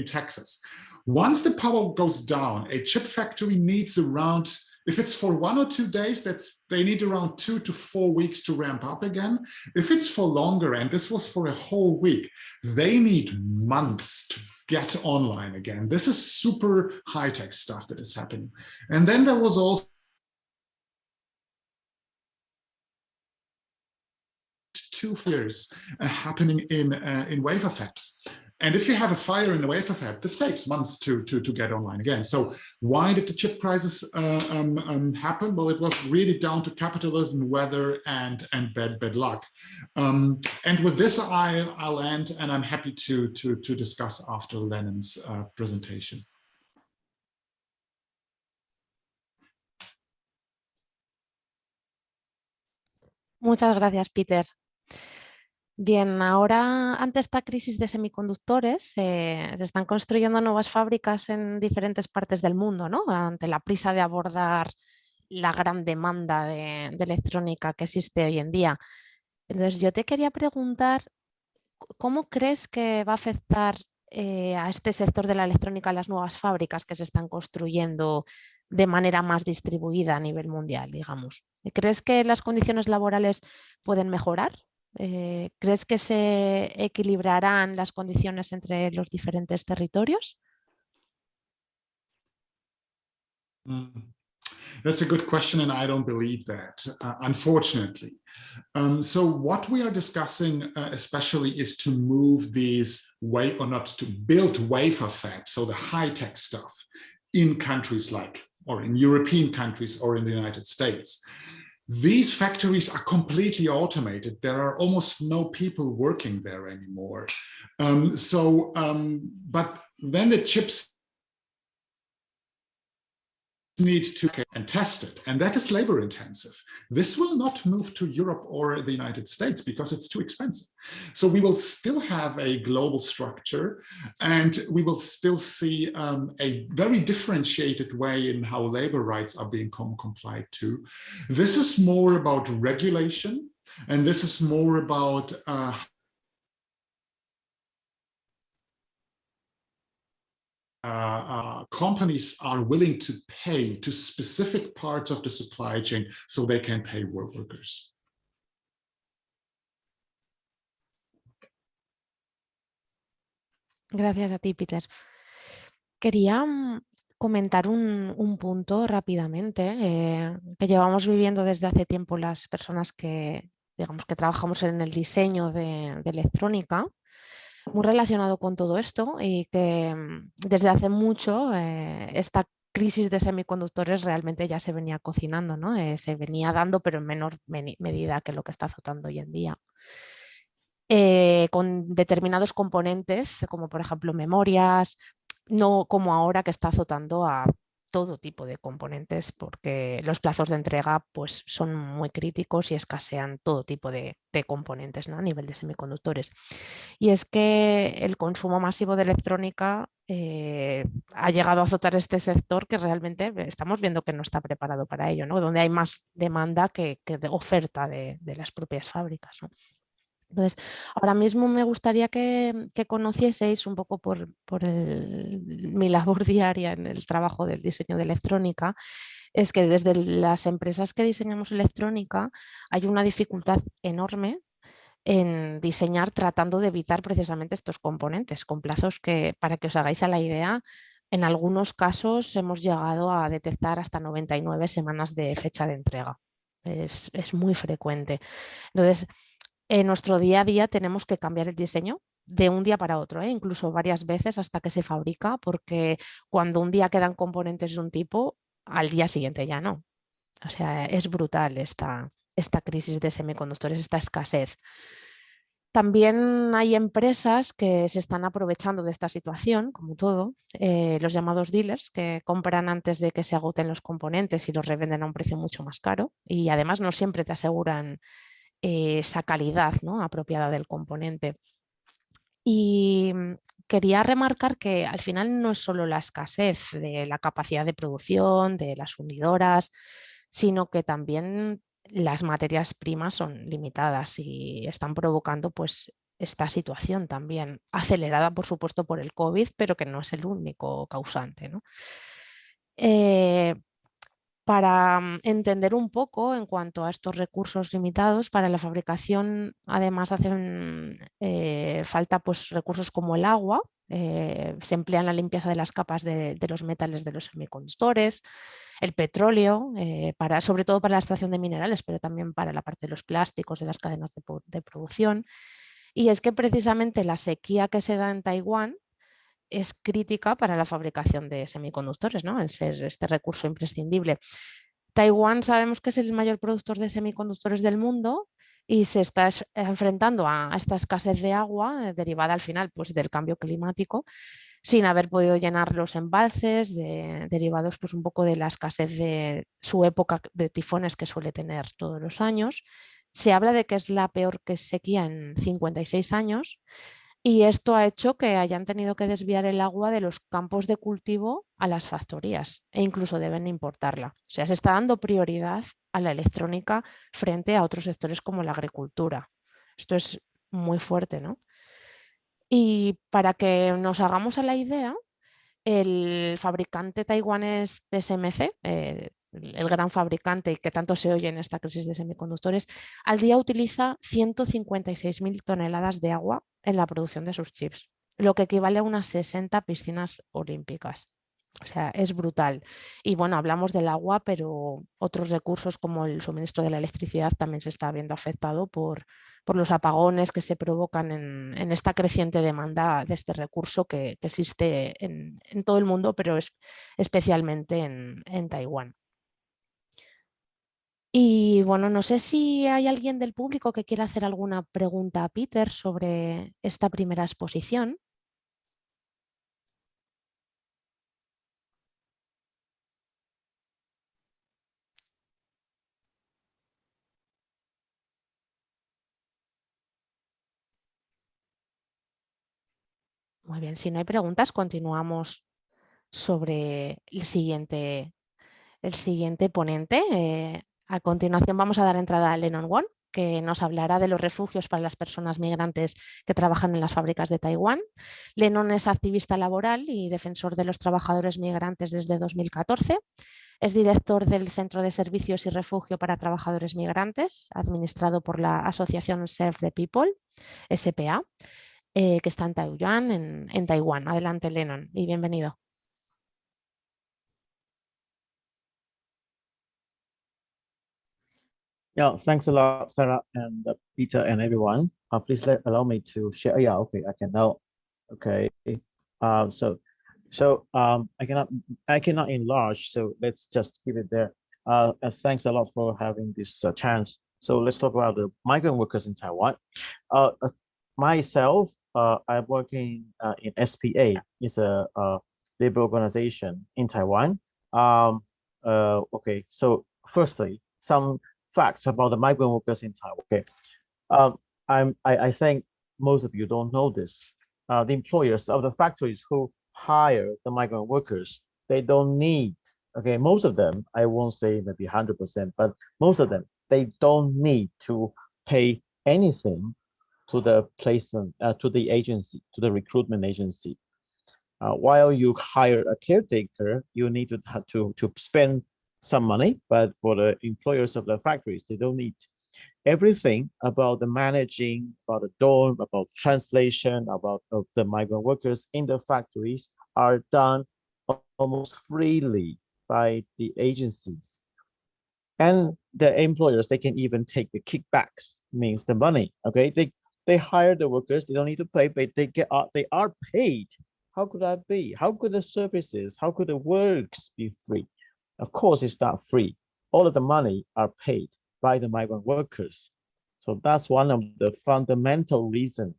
Texas. Once the power goes down, a chip factory needs around, if it's for 1 or 2 days, they need around 2 to 4 weeks to ramp up again. If it's for longer, and this was for a whole week, they need months to get online again. This is super high-tech stuff that is happening. And then there was also 2 fires happening in wafer fabs. And if you have a fire in the wafer fab, this takes months to get online again. So why did the chip crisis happen? Well, it was really down to capitalism, weather, and bad luck. And with this, I'll end, and I'm happy to discuss after Lennon's presentation. Muchas gracias, Peter. Bien, ahora ante esta crisis de semiconductores se están construyendo nuevas fábricas en diferentes partes del mundo, ¿no? Ante la prisa de abordar la gran demanda de electrónica que existe hoy en día. Entonces, yo te quería preguntar, ¿cómo crees que va a afectar a este sector de la electrónica las nuevas fábricas que se están construyendo de manera más distribuida a nivel mundial, digamos? ¿Crees que las condiciones laborales pueden mejorar? ¿Crees que se equilibrarán las condiciones entre los diferentes territorios? That's a good question, and I don't believe that, unfortunately. So what we are discussing especially is to move these or not to build wafer fabs, so the high-tech stuff, in countries like, or in European countries or in the United States. These factories are completely automated. There are almost no people working there anymore. But then the chips need to and test it, and that is labor intensive. This will not move to Europe or the United States because it's too expensive. So we will still have a global structure, and we will still see a very differentiated way in how labor rights are being complied to. This is more about regulation, and this is more about companies are willing to pay to specific parts of the supply chain so they can pay workers. Gracias a ti, Peter. Quería comentar un punto rápidamente que llevamos viviendo desde hace tiempo las personas que, digamos, que trabajamos en el diseño de electrónica, muy relacionado con todo esto, y que desde hace mucho esta crisis de semiconductores realmente ya se venía cocinando, ¿no? Se venía dando, pero en menor medida que lo que está azotando hoy en día. Con determinados componentes, como por ejemplo memorias, no como ahora que está azotando a todo tipo de componentes, porque los plazos de entrega pues, son muy críticos y escasean todo tipo de componentes, ¿no? A nivel de semiconductores. Y es que el consumo masivo de electrónica ha llegado a azotar este sector que realmente estamos viendo que no está preparado para ello, ¿no? Donde hay más demanda que de oferta de las propias fábricas, ¿no? Entonces, ahora mismo me gustaría que conocieseis un poco por mi labor diaria en el trabajo del diseño de electrónica, es que desde las empresas que diseñamos electrónica hay una dificultad enorme en diseñar tratando de evitar precisamente estos componentes, con plazos que, para que os hagáis a la idea, en algunos casos hemos llegado a detectar hasta 99 semanas de fecha de entrega. Es muy frecuente. Entonces, en nuestro día a día tenemos que cambiar el diseño de un día para otro, incluso varias veces hasta que se fabrica, porque cuando un día quedan componentes de un tipo, al día siguiente ya no. O sea, es brutal esta crisis de semiconductores, esta escasez. También hay empresas que se están aprovechando de esta situación, como todo, los llamados dealers, que compran antes de que se agoten los componentes y los revenden a un precio mucho más caro, y además no siempre te aseguran esa calidad, ¿no?, apropiada del componente. Y quería remarcar que al final no es solo la escasez de la capacidad de producción, de las fundidoras, sino que también las materias primas son limitadas y están provocando pues esta situación también, acelerada por supuesto por el COVID, pero que no es el único causante, ¿no? Para entender un poco en cuanto a estos recursos limitados, para la fabricación además hacen falta pues, recursos como el agua, se emplea en la limpieza de las capas de los metales de los semiconductores, el petróleo, sobre todo para la extracción de minerales, pero también para la parte de los plásticos, de las cadenas de producción. Y es que precisamente la sequía que se da en Taiwán es crítica para la fabricación de semiconductores, ¿no?, el ser este recurso imprescindible. Taiwán sabemos que es el mayor productor de semiconductores del mundo y se está enfrentando a esta escasez de agua derivada al final pues, del cambio climático, sin haber podido llenar los embalses, derivados pues, un poco de la escasez de su época de tifones que suele tener todos los años. Se habla de que es la peor sequía en 56 años. Y esto ha hecho que hayan tenido que desviar el agua de los campos de cultivo a las factorías e incluso deben importarla. O sea, se está dando prioridad a la electrónica frente a otros sectores como la agricultura. Esto es muy fuerte, ¿no? Y para que nos hagamos a la idea, el fabricante taiwanés TSMC, el gran fabricante y que tanto se oye en esta crisis de semiconductores, al día utiliza 156.000 toneladas de agua en la producción de sus chips, lo que equivale a unas 60 piscinas olímpicas. O sea, es brutal. Y bueno, hablamos del agua, pero otros recursos como el suministro de la electricidad también se está viendo afectado por los apagones que se provocan en esta creciente demanda de este recurso que existe en todo el mundo, pero especialmente en Taiwán. Y bueno, no sé si hay alguien del público que quiera hacer alguna pregunta a Peter sobre esta primera exposición. Muy bien, si no hay preguntas, continuamos sobre el siguiente ponente. A continuación vamos a dar entrada a Lennon Won, que nos hablará de los refugios para las personas migrantes que trabajan en las fábricas de Taiwán. Lennon es activista laboral y defensor de los trabajadores migrantes desde 2014. Es director del Centro de Servicios y Refugio para Trabajadores Migrantes, administrado por la Asociación Serve the People, SPA, que está en Taoyuan, en Taiwán. Adelante, Lennon, y bienvenido. Yeah, thanks a lot, Sarah and Peter and everyone. Please allow me to share. Yeah, okay, I can now. Okay, I cannot enlarge, so let's just keep it there. Thanks a lot for having this chance. So let's talk about the migrant workers in Taiwan. Myself, I'm working in SPA. It's a labor organization in Taiwan. Okay, so firstly, some facts about the migrant workers in Taiwan. Okay, I think most of you don't know this. The employers of the factories who hire the migrant workers, they don't need. Okay, most of them, I won't say maybe 100%, but most of them, they don't need to pay anything to the placement, to the agency, to the recruitment agency. While you hire a caretaker, you need to spend some money, but for the employers of the factories, they don't need. Everything about the managing, about the dorm, about translation, about the migrant workers in the factories are done almost freely by the agencies. And the employers, they can even take the kickbacks, means the money. Okay, they hire the workers, they don't need to pay, but they are paid. How could that be? How could the services, how could the works be free? Of course, it's not free. All of the money are paid by the migrant workers. So that's one of the fundamental reasons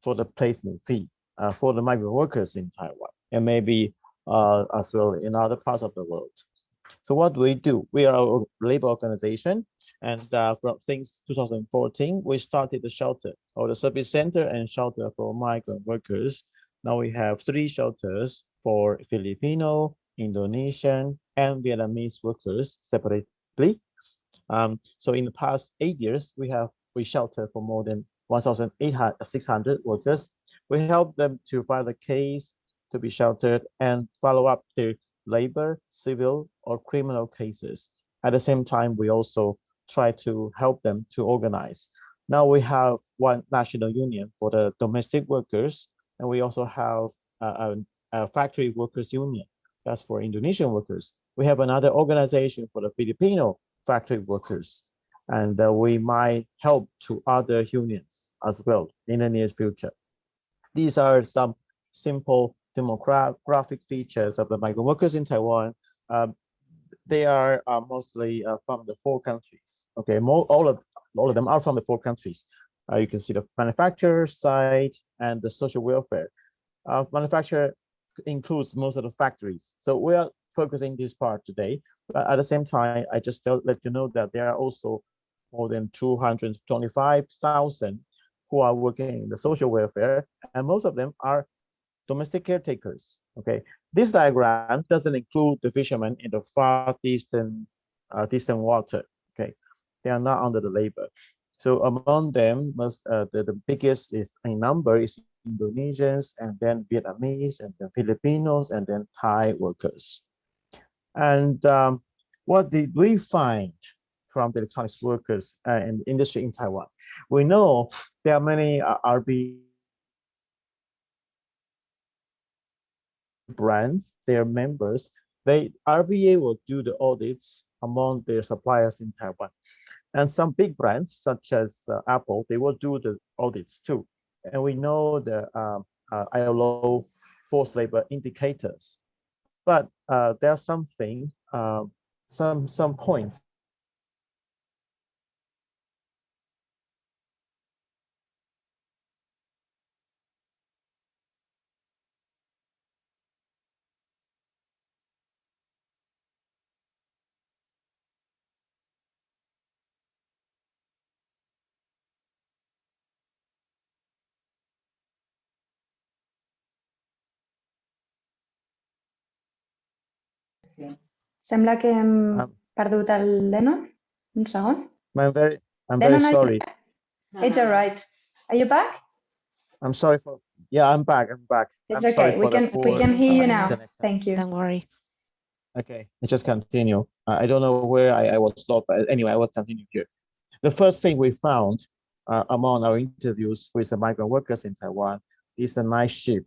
for the placement fee for the migrant workers in Taiwan, and maybe as well in other parts of the world. So what do? We are a labor organization, and since 2014, we started the shelter or the service center and shelter for migrant workers. Now we have 3 shelters for Filipino, Indonesian, and Vietnamese workers separately. So in the past 8 years, we shelter for more than 1,600 workers. We help them to file a case, to be sheltered, and follow up their labor, civil, or criminal cases. At the same time, we also try to help them to organize. Now we have one national union for the domestic workers, and we also have a factory workers union. That's for Indonesian workers. We have another organization for the Filipino factory workers, and we might help to other unions as well in the near future. These are some simple demographic features of the migrant workers in Taiwan. They are mostly from the 4 countries. Okay, all of them are from the 4 countries. You can see the manufacturer side and the social welfare. Manufacturer includes most of the factories. So we are focusing this part today. But at the same time, I just let you know that there are also more than 225,000 who are working in the social welfare, and most of them are domestic caretakers. Okay, this diagram doesn't include the fishermen in the far distant water. Okay, they are not under the labor. So among them, the biggest is in number is Indonesians, and then Vietnamese, and then Filipinos, and then Thai workers. And what did we find from the electronics workers and industry in Taiwan? We know there are many RB brands, their members, RBA will do the audits among their suppliers in Taiwan. And some big brands such as Apple, they will do the audits too. And we know the ILO forced labor indicators. But there are some points Sembla que hem perdut el Lennon. Un segon. I'm very Lennon, sorry. It's all right. Are you back? I'm sorry for. Yeah, I'm back. It's I'm okay. sorry We can hear you now. internet. Thank you. Don't worry. Okay, let's just continue. I don't know where I was stopped, but anyway, I will continue here. The first thing we found among our interviews with the migrant workers in Taiwan is the night shift.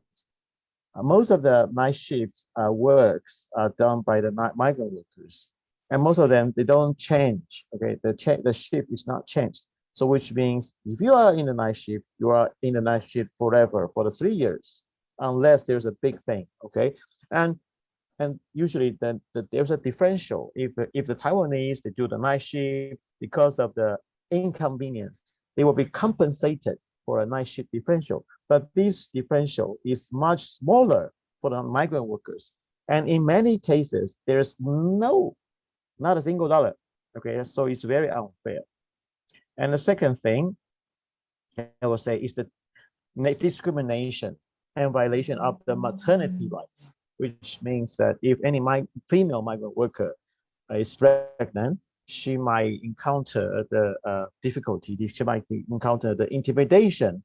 Most of the night shift works are done by the migrant workers, and most of them, they don't change. Okay, the shift is not changed. So which means if you are in the night shift, you are in the night shift forever for the 3 years, unless there's a big thing. Okay, and usually then there's a differential. If the Taiwanese, they do the night shift because of the inconvenience, they will be compensated for a night shift differential. But this differential is much smaller for the migrant workers. And in many cases, there's not a single dollar. Okay, so it's very unfair. And the second thing I will say is the discrimination and violation of the maternity rights, which means that if any female migrant worker is pregnant, she might encounter the difficulty, she might encounter the intimidation,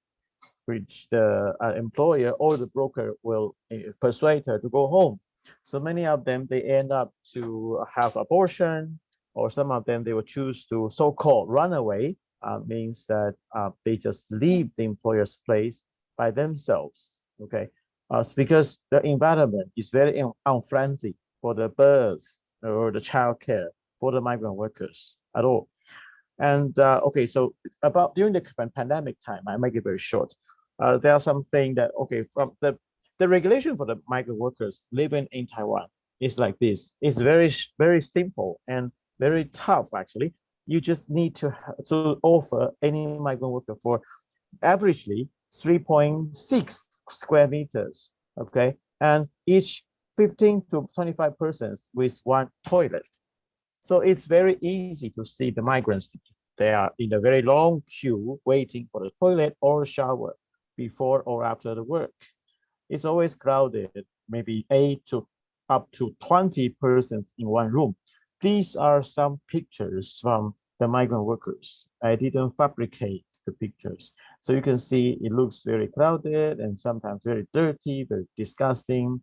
which the employer or the broker will persuade her to go home. So many of them, they end up to have abortion, or some of them, they will choose to so-called run away, means that they just leave the employer's place by themselves, okay? Because the environment is very unfriendly for the birth or the child care for the migrant workers at all. And okay, so about during the pandemic time, I make it very short. There are something that, okay, from the regulation for the migrant workers living in Taiwan, is like this. It's very, very simple and very tough, actually. You just need to offer any migrant worker for averagely 3.6 square meters, okay? And each 15 to 25 persons with one toilet. So it's very easy to see the migrants. They are in a very long queue waiting for the toilet or shower before or after the work. It's always crowded, maybe 8 to up to 20 persons in one room. These are some pictures from the migrant workers. I didn't fabricate the pictures. So you can see it looks very crowded and sometimes very dirty, very disgusting,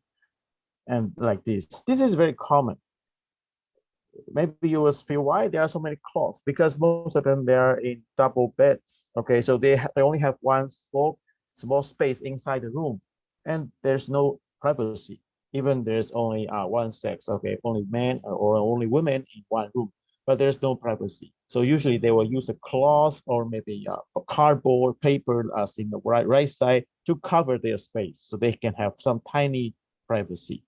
and like this. This is very common. Maybe you will feel why there are so many cloths, because most of them, they are in double beds. Okay, so they only have one small space inside the room, and there's no privacy. Even there's only one sex, okay, only men or only women in one room, but there's no privacy. So usually they will use a cloth or maybe a cardboard paper as in the right side to cover their space, so they can have some tiny privacy.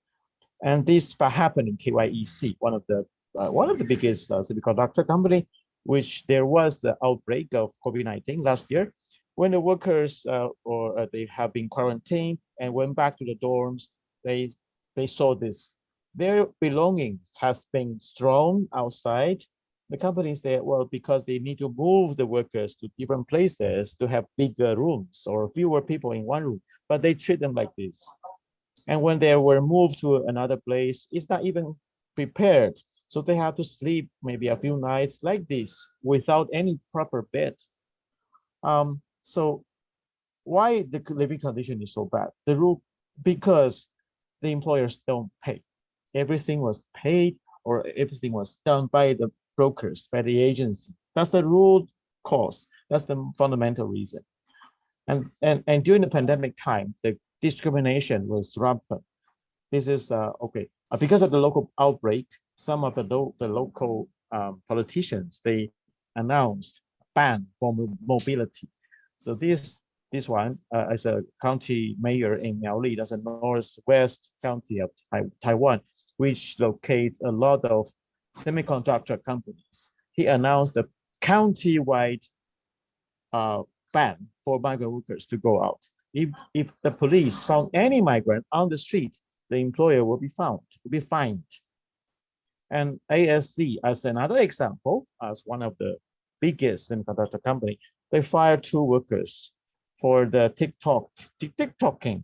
And this happened in KYEC, one of the biggest semiconductor company, which there was the outbreak of COVID-19 last year, when the workers they have been quarantined and went back to the dorms. They saw this. Their belongings has been thrown outside. The company said, well, because they need to move the workers to different places to have bigger rooms or fewer people in one room, but they treat them like this. And when they were moved to another place, it's not even prepared. So they have to sleep maybe a few nights like this without any proper bed. So why the living condition is so bad? Because the employers don't pay. Everything was paid or everything was done by the brokers, by the agency. That's the root cause. That's the fundamental reason. And during the pandemic time, the discrimination was rampant. This is okay. Because of the local outbreak, some of the local politicians, they announced a ban for mobility. So this one, as a county mayor in Miaoli, that's a northwest county of Taiwan, which locates a lot of semiconductor companies. He announced a county-wide ban for migrant workers to go out. If the police found any migrant on the street, the employer will be fined. And ASC, as another example, as one of the biggest semiconductor company, they fired 2 workers for the TikToking.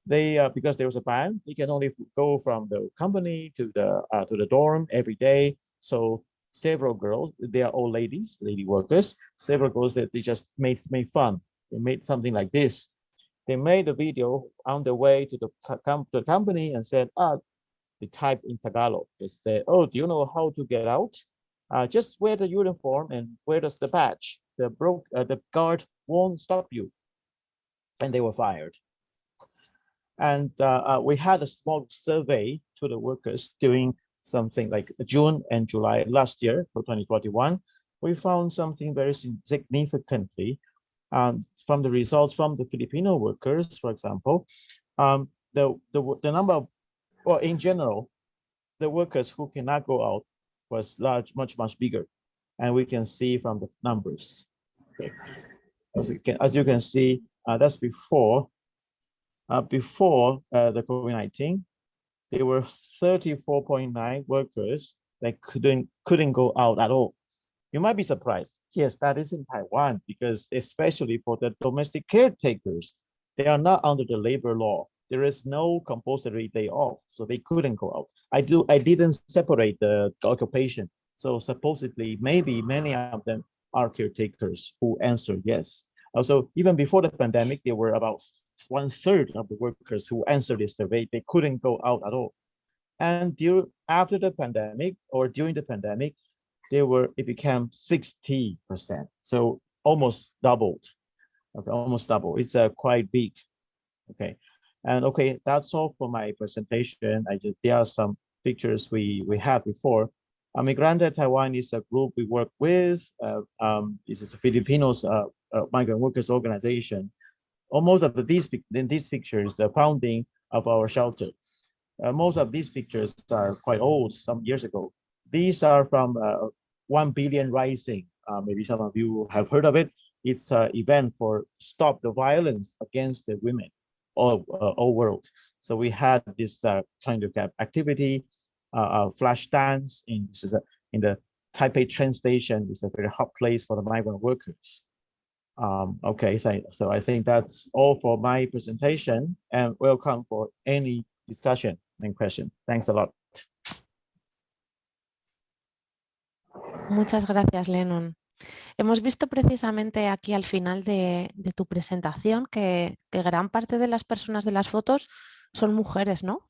They because there was a ban, they can only go from the company to the dorm every day. So several girls, they are all lady workers. Several girls that they just made fun. They made something like this. They made a video on the way to the company and said, they typed in Tagalog. They said, oh, do you know how to get out? Just wear the uniform and wear the badge. The guard won't stop you. And they were fired. And we had a small survey to the workers during something like June and July last year for 2021. We found something very significantly from the results from the Filipino workers, for example. The number of, well, in general, the workers who cannot go out was much bigger. And we can see from the numbers. Okay. As you can see, that's before the COVID-19, there were 34.9 workers that couldn't go out at all. You might be surprised. Yes, that is in Taiwan, because especially for the domestic caretakers, they are not under the labor law. There is no compulsory day off, so they couldn't go out. I didn't separate the occupation. So supposedly, maybe many of them are caretakers who answered yes. Also, even before the pandemic, there were about 1/3 of the workers who answered this survey. They couldn't go out at all. And after the pandemic or during the pandemic, it became 60%. So almost doubled. Okay, almost double. It's quite big. Okay, and okay, that's all for my presentation. There are some pictures we had before. Migrante Taiwan is a group we work with. This is a Filipinos migrant workers organization. Almost of these pictures, the founding of our shelter. most of these pictures are quite old, some years ago. These are from 1 Billion Rising. Maybe some of you have heard of it. It's an event for stop the violence against the women all world. So we had this kind of activity, flash dance in the Taipei train station. It's a very hot place for the migrant workers. Okay, so I think that's all for my presentation, and welcome for any discussion and question. Thanks a lot. Muchas gracias, Lennon. Hemos visto precisamente aquí al final de tu presentación que gran parte de las personas de las fotos son mujeres, ¿no?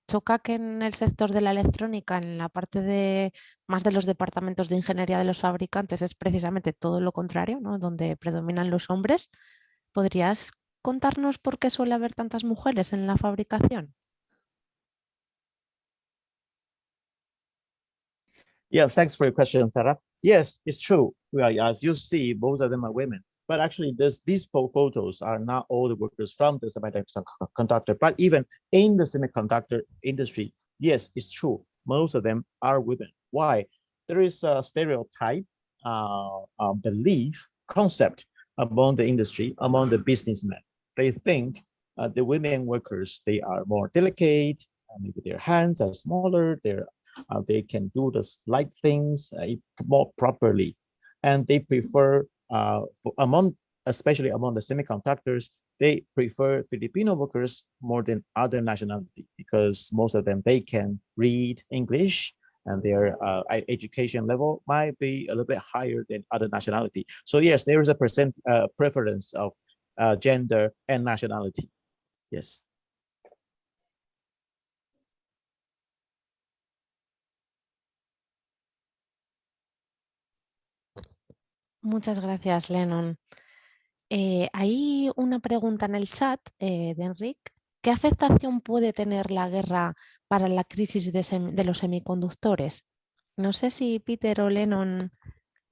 Choca que en el sector de la electrónica, en la parte de más de los departamentos de ingeniería de los fabricantes, es precisamente todo lo contrario, ¿no? Donde predominan los hombres. ¿Podrías contarnos por qué suele haber tantas mujeres en la fabricación? Yeah, thanks for your question, Sarah. Yes, it's true. Well, as you see, both of them are women. But actually, these photos are not all the workers from the semiconductor, but even in the semiconductor industry, yes, it's true. Most of them are women. Why? There is a stereotype, belief, concept among the industry, among the businessmen. They think the women workers, they are more delicate, maybe their hands are smaller, they can do the slight things more properly, and they prefer especially among the semiconductors, they prefer Filipino workers more than other nationality, because most of them, they can read English, and their education level might be a little bit higher than other nationality. So yes, there is a preference of gender and nationality. Yes. Muchas gracias, Lennon. Hay una pregunta en el chat de Enrique. ¿Qué afectación puede tener la guerra para la crisis de los semiconductores? No sé si Peter o Lennon,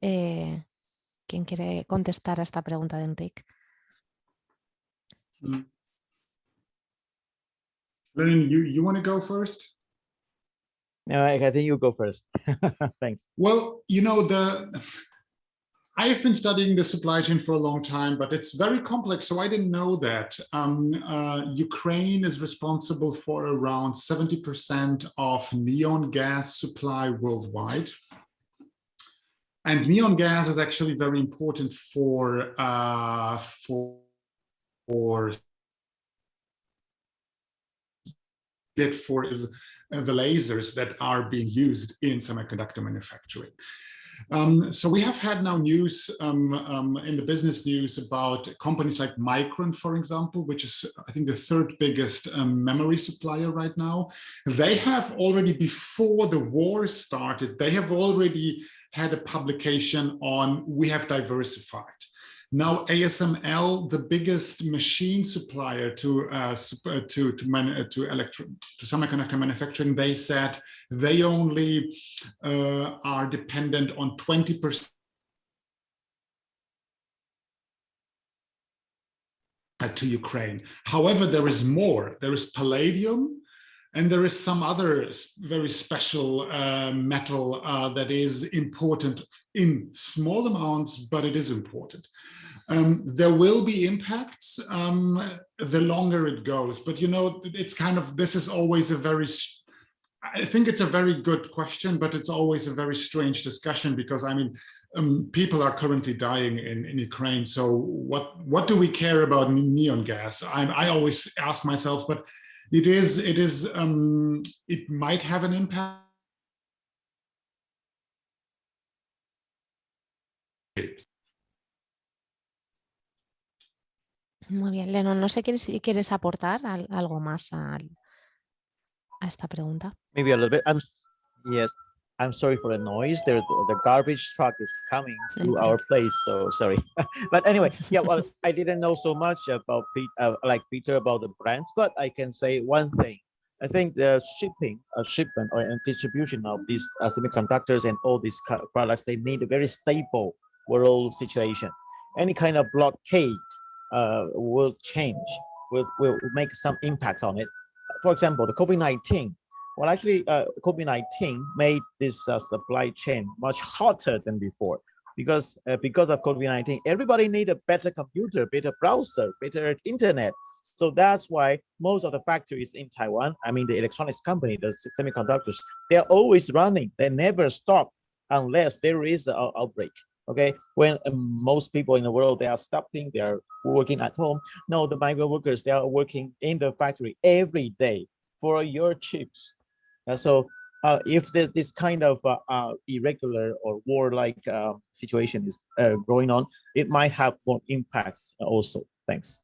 ¿quién quiere contestar a esta pregunta de Enrique? Lennon, you want to go first? No, I think you go first. Thanks. Well, you know, I've been studying the supply chain for a long time, but it's very complex, so I didn't know that. Ukraine is responsible for around 70% of neon gas supply worldwide. And neon gas is actually very important for the lasers that are being used in semiconductor manufacturing. So we have had now news in the business news about companies like Micron, for example, which is, I think, the third biggest memory supplier right now. They have already, before the war started, they have already had a publication on "We have diversified." Now, ASML, the biggest machine supplier to semiconductor manufacturing, they said they only are dependent on 20% to Ukraine. However, there is more. There is palladium, and there is some other very special metal that is important in small amounts, but it is important. There will be impacts the longer it goes, but you know, it's kind of, this is always a very, I think it's a very good question, but it's always a very strange discussion, because I mean, people are currently dying in Ukraine. So what do we care about neon gas? I always ask myself, but it might have an impact. Muy bien, Lennon, no sé si quieres aportar algo más a esta pregunta. Maybe a little bit. Yes, I'm sorry for the noise. The garbage truck is coming through our place, so sorry. But anyway, yeah, well, I didn't know so much about Peter about the brands, but I can say one thing. I think the shipment and distribution of these semiconductors and all these products, they need a very stable world situation. Any kind of blockade will change, will make some impacts on it. for example, the COVID-19. Well, actually, COVID-19 made this supply chain much hotter than before because of COVID-19. Everybody need a better computer, better browser, better internet. So that's why most of the factories in Taiwan, I mean, the electronics company, the semiconductors, they're always running. They never stop unless there is an outbreak. Okay, when most people in the world, they are stopping, they are working at home. No, the migrant workers, they are working in the factory every day for your chips. So if this kind of irregular or war-like situation is going on, it might have more impacts also. Thanks.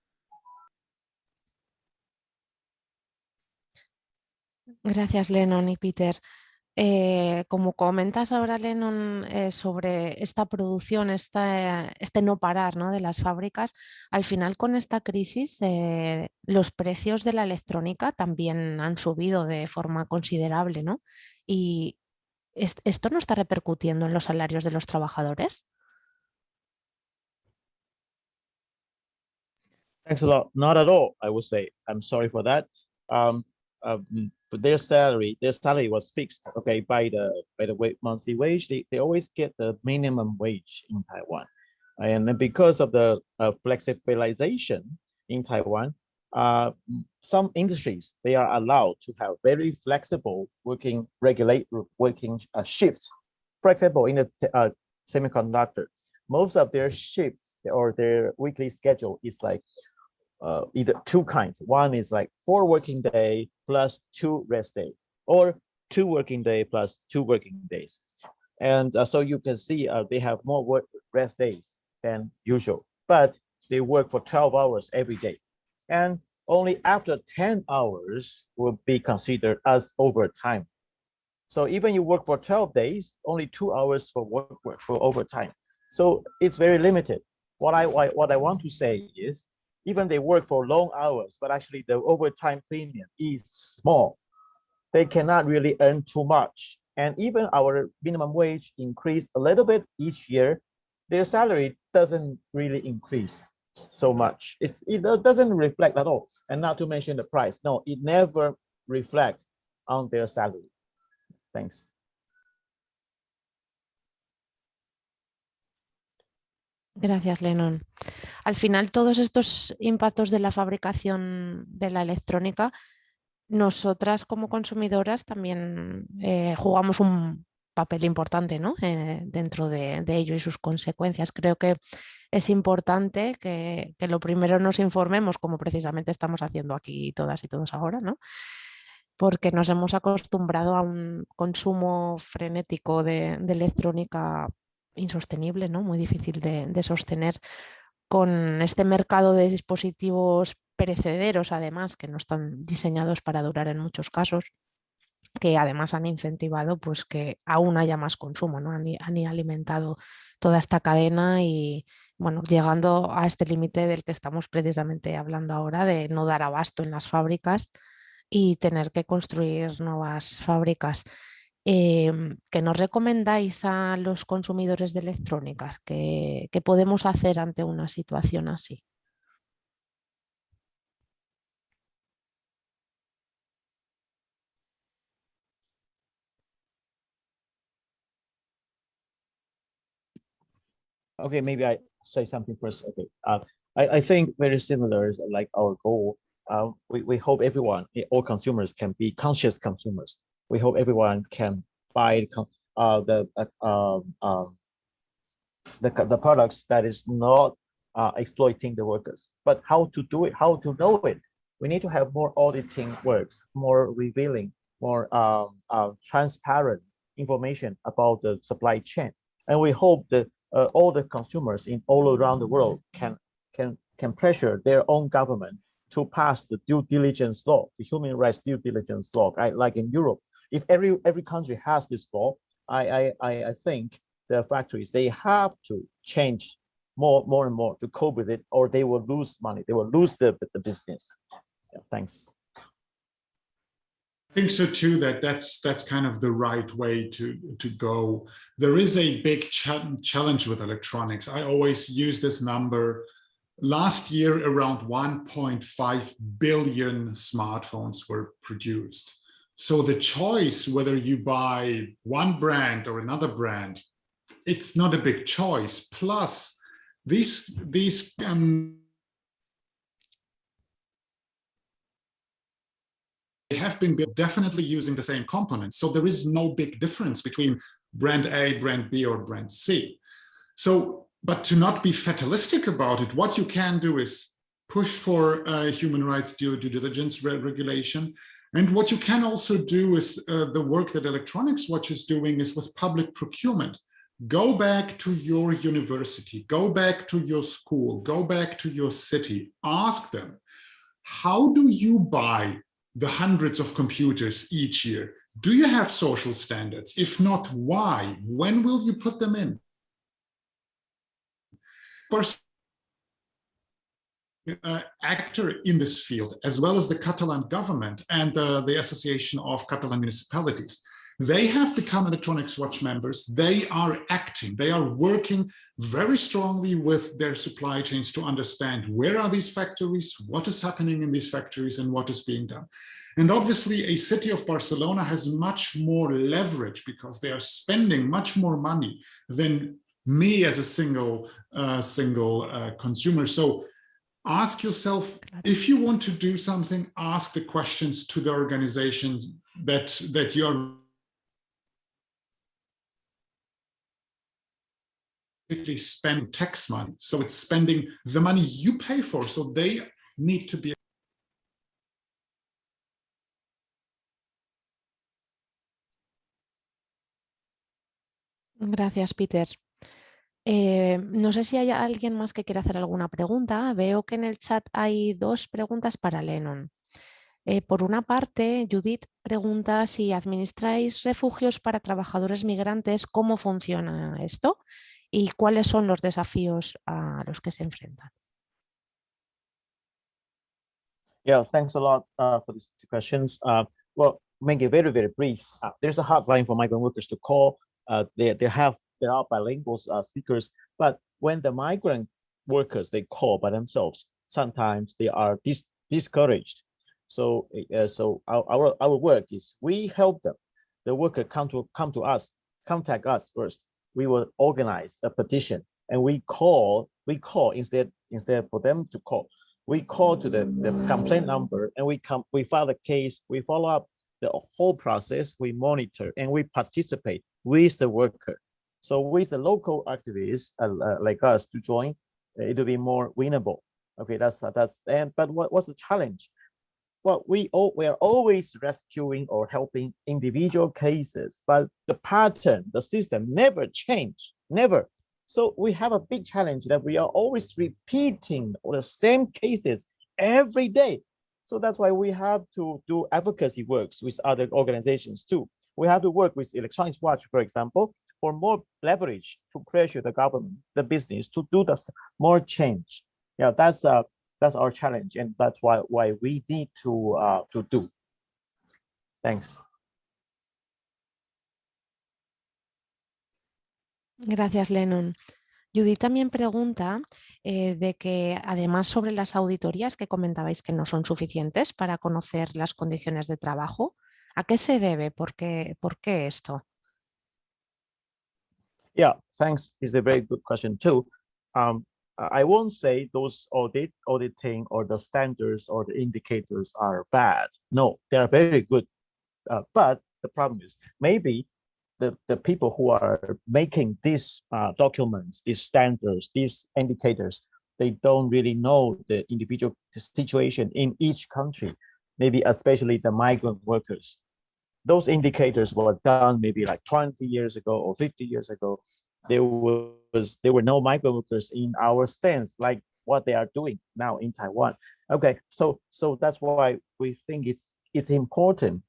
Gracias, Lennon y Peter. Como comentas ahora, Lennon, sobre esta producción, este no parar, ¿no?, de las fábricas, al final con esta crisis los precios de la electrónica también han subido de forma considerable, ¿no? Y ¿esto no está repercutiendo en los salarios de los trabajadores? Thanks a lot. Not at all, I would say. I'm sorry for that. But their salary was fixed, okay, by the monthly wage. They always get the minimum wage in Taiwan, and because of the flexibilization in Taiwan, some industries, they are allowed to have very flexible working shifts. For example, in the semiconductor, most of their shifts or their weekly schedule is like either two kinds. One is like 4 working day plus 2 rest day, or 2 working day plus 2 working days. And so you can see they have more rest days than usual, but they work for 12 hours every day. And only after 10 hours will be considered as overtime. So even you work for 12 days, only 2 hours for work for overtime. So it's very limited. What I want to say is, even they work for long hours, but actually the overtime premium is small. They cannot really earn too much. And even our minimum wage increased a little bit each year, their salary doesn't really increase so much. It doesn't reflect at all. And not to mention the price. No, it never reflects on their salary. Thanks. Gracias, Lennon. Al final, todos estos impactos de la fabricación de la electrónica, nosotras como consumidoras también jugamos un papel importante, ¿no?, dentro de ello y sus consecuencias. Creo que es importante que lo primero nos informemos, como precisamente estamos haciendo aquí todas y todos ahora, ¿no?, porque nos hemos acostumbrado a un consumo frenético de electrónica insostenible, ¿no?, muy difícil de sostener, con este mercado de dispositivos perecederos, además, que no están diseñados para durar en muchos casos, que además han incentivado pues que aún haya más consumo, ¿no? Han alimentado toda esta cadena y, bueno, llegando a este límite del que estamos precisamente hablando ahora, de no dar abasto en las fábricas y tener que construir nuevas fábricas. ¿Qué nos recomendáis a los consumidores de electrónicas? ¿Qué podemos hacer ante una situación así? Okay, maybe I say something first. Okay, I think very similar, like our goal. We hope everyone, all consumers, can be conscious consumers. We hope everyone can buy the products that is not exploiting the workers. But how to do it? How to know it? We need to have more auditing works, more revealing, more transparent information about the supply chain. And we hope that all the consumers in all around the world can pressure their own government to pass the due diligence law, the human rights due diligence law, right? Like in Europe. If every country has this law, I think the factories, they have to change more and more to cope with it, or they will lose money. They will lose the business. Yeah, thanks. I think so too, that's kind of the right way to go. There is a big challenge with electronics. I always use this number. last year, around 1.5 billion smartphones were produced. So the choice whether you buy one brand or another brand, it's not a big choice. Plus, these they have been built definitely using the same components. So there is no big difference between brand A, brand B, or brand C. So, but to not be fatalistic about it, what you can do is push for human rights due diligence regulation. And what you can also do is the work that Electronics Watch is doing is with public procurement. Go back to your university, go back to your school, go back to your city, ask them, how do you buy the hundreds of computers each year? Do you have social standards? If not, why? When will you put them in? Of course, actor in this field, as well as the Catalan government and the Association of Catalan Municipalities. They have become Electronics Watch members. They are acting. They are working very strongly with their supply chains to understand where are these factories, what is happening in these factories, and what is being done. And obviously, a city of Barcelona has much more leverage because they are spending much more money than me as a single consumer. So ask yourself, if you want to do something, ask the questions to the organizations that you're spending tax money. So it's spending the money you pay for. So they need to be. Gracias, Peter. No sé si hay alguien más que quiera hacer alguna pregunta. Veo que en el chat hay dos preguntas para Lennon. Por una parte, Judith pregunta si administráis refugios para trabajadores migrantes, ¿cómo funciona esto? ¿Y cuáles son los desafíos a los que se enfrentan? Yeah, thanks a lot for these two questions. Well, make it very, very brief. There's a hotline for migrant workers to call. There are bilingual speakers, but when the migrant workers, they call by themselves, sometimes they are discouraged. So, our work is we help them. The worker come to us, contact us first. We will organize a petition, and we call instead for them to call. We call to the complaint number, and we file a case. We follow up the whole process. We monitor and we participate with the worker. So with the local activists like us to join, it will be more winnable. Okay, but what's the challenge? Well, we are always rescuing or helping individual cases, but the pattern, the system never change, never. So we have a big challenge that we are always repeating the same cases every day. So that's why we have to do advocacy works with other organizations too. We have to work with Electronics Watch, for example, for more leverage to pressure the government, the business to do the more change. Yeah, that's our challenge, and that's why we need to do. Thanks. Gracias, Lennon. Judith también pregunta de que además sobre las auditorías que comentabais que no son suficientes para conocer las condiciones de trabajo, ¿a qué se debe? ¿Por qué esto? Yeah, thanks. It's a very good question too. I won't say those auditing or the standards or the indicators are bad. No, they are very good. But the problem is maybe the people who are making these documents, these standards, these indicators, they don't really know the individual situation in each country, maybe especially the migrant workers. Those indicators were done maybe like 20 years ago or 50 years ago. There were no migrant workers in our sense, like what they are doing now in Taiwan. Okay, so that's why we think it's important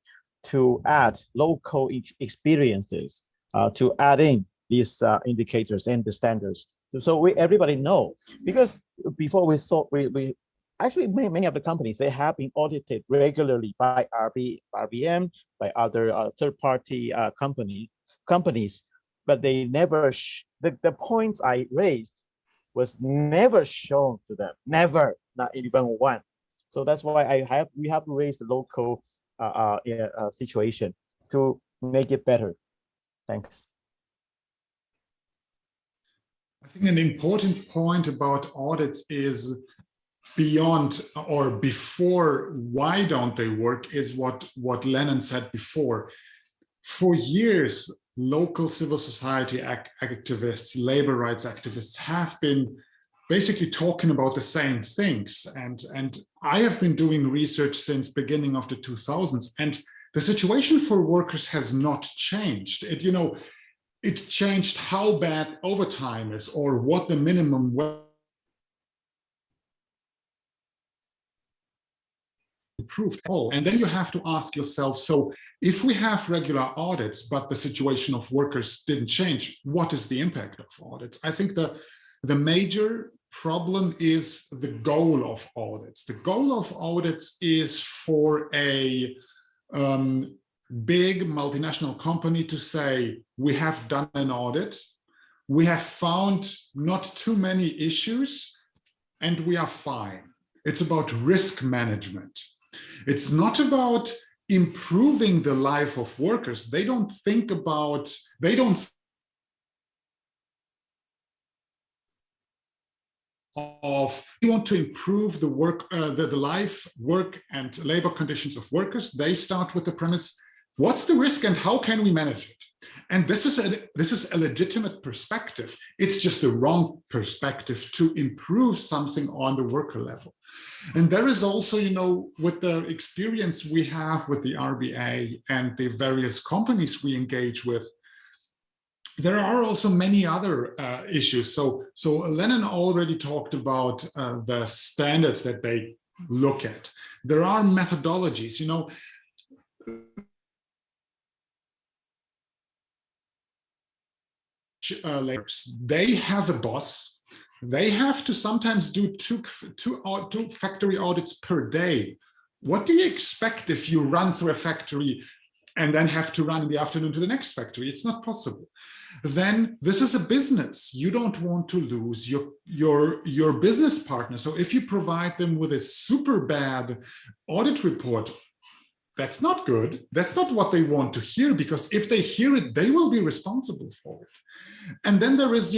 to add local experiences to add in these indicators and the standards. So everybody know, because before we actually many of the companies, they have been audited regularly by RBM, by other third-party companies, but they never, the points I raised, was never shown to them, never, not even one. So that's why we have to raise the local situation to make it better. Thanks. I think an important point about audits is beyond or before why don't they work is what Lennon said before. For years, local civil society activists, labor rights activists have been basically talking about the same things. And I have been doing research since beginning of the 2000s, and the situation for workers has not changed. It changed how bad overtime is or what the minimum wage improved all. And then you have to ask yourself, so if we have regular audits, but the situation of workers didn't change, what is the impact of audits? I think the major problem is the goal of audits. The goal of audits is for a big multinational company to say, we have done an audit, we have found not too many issues, and we are fine. It's about risk management. It's not about improving the life of workers. They don't think about, they don't you want to improve the work, the life, work, and labor conditions of workers. They start with the premise, what's the risk and how can we manage it? And this is a legitimate perspective. It's just the wrong perspective to improve something on the worker level. And there is also, with the experience we have with the RBA and the various companies we engage with, there are also many other issues. So Lennon already talked about the standards that they look at. There are methodologies, they have a boss. They have to sometimes do two factory audits per day. What do you expect if you run through a factory and then have to run in the afternoon to the next factory? It's not possible. Then this is a business. You don't want to lose your business partner. So if you provide them with a super bad audit report, that's not good. That's not what they want to hear, because if they hear it, they will be responsible for it. And then there is,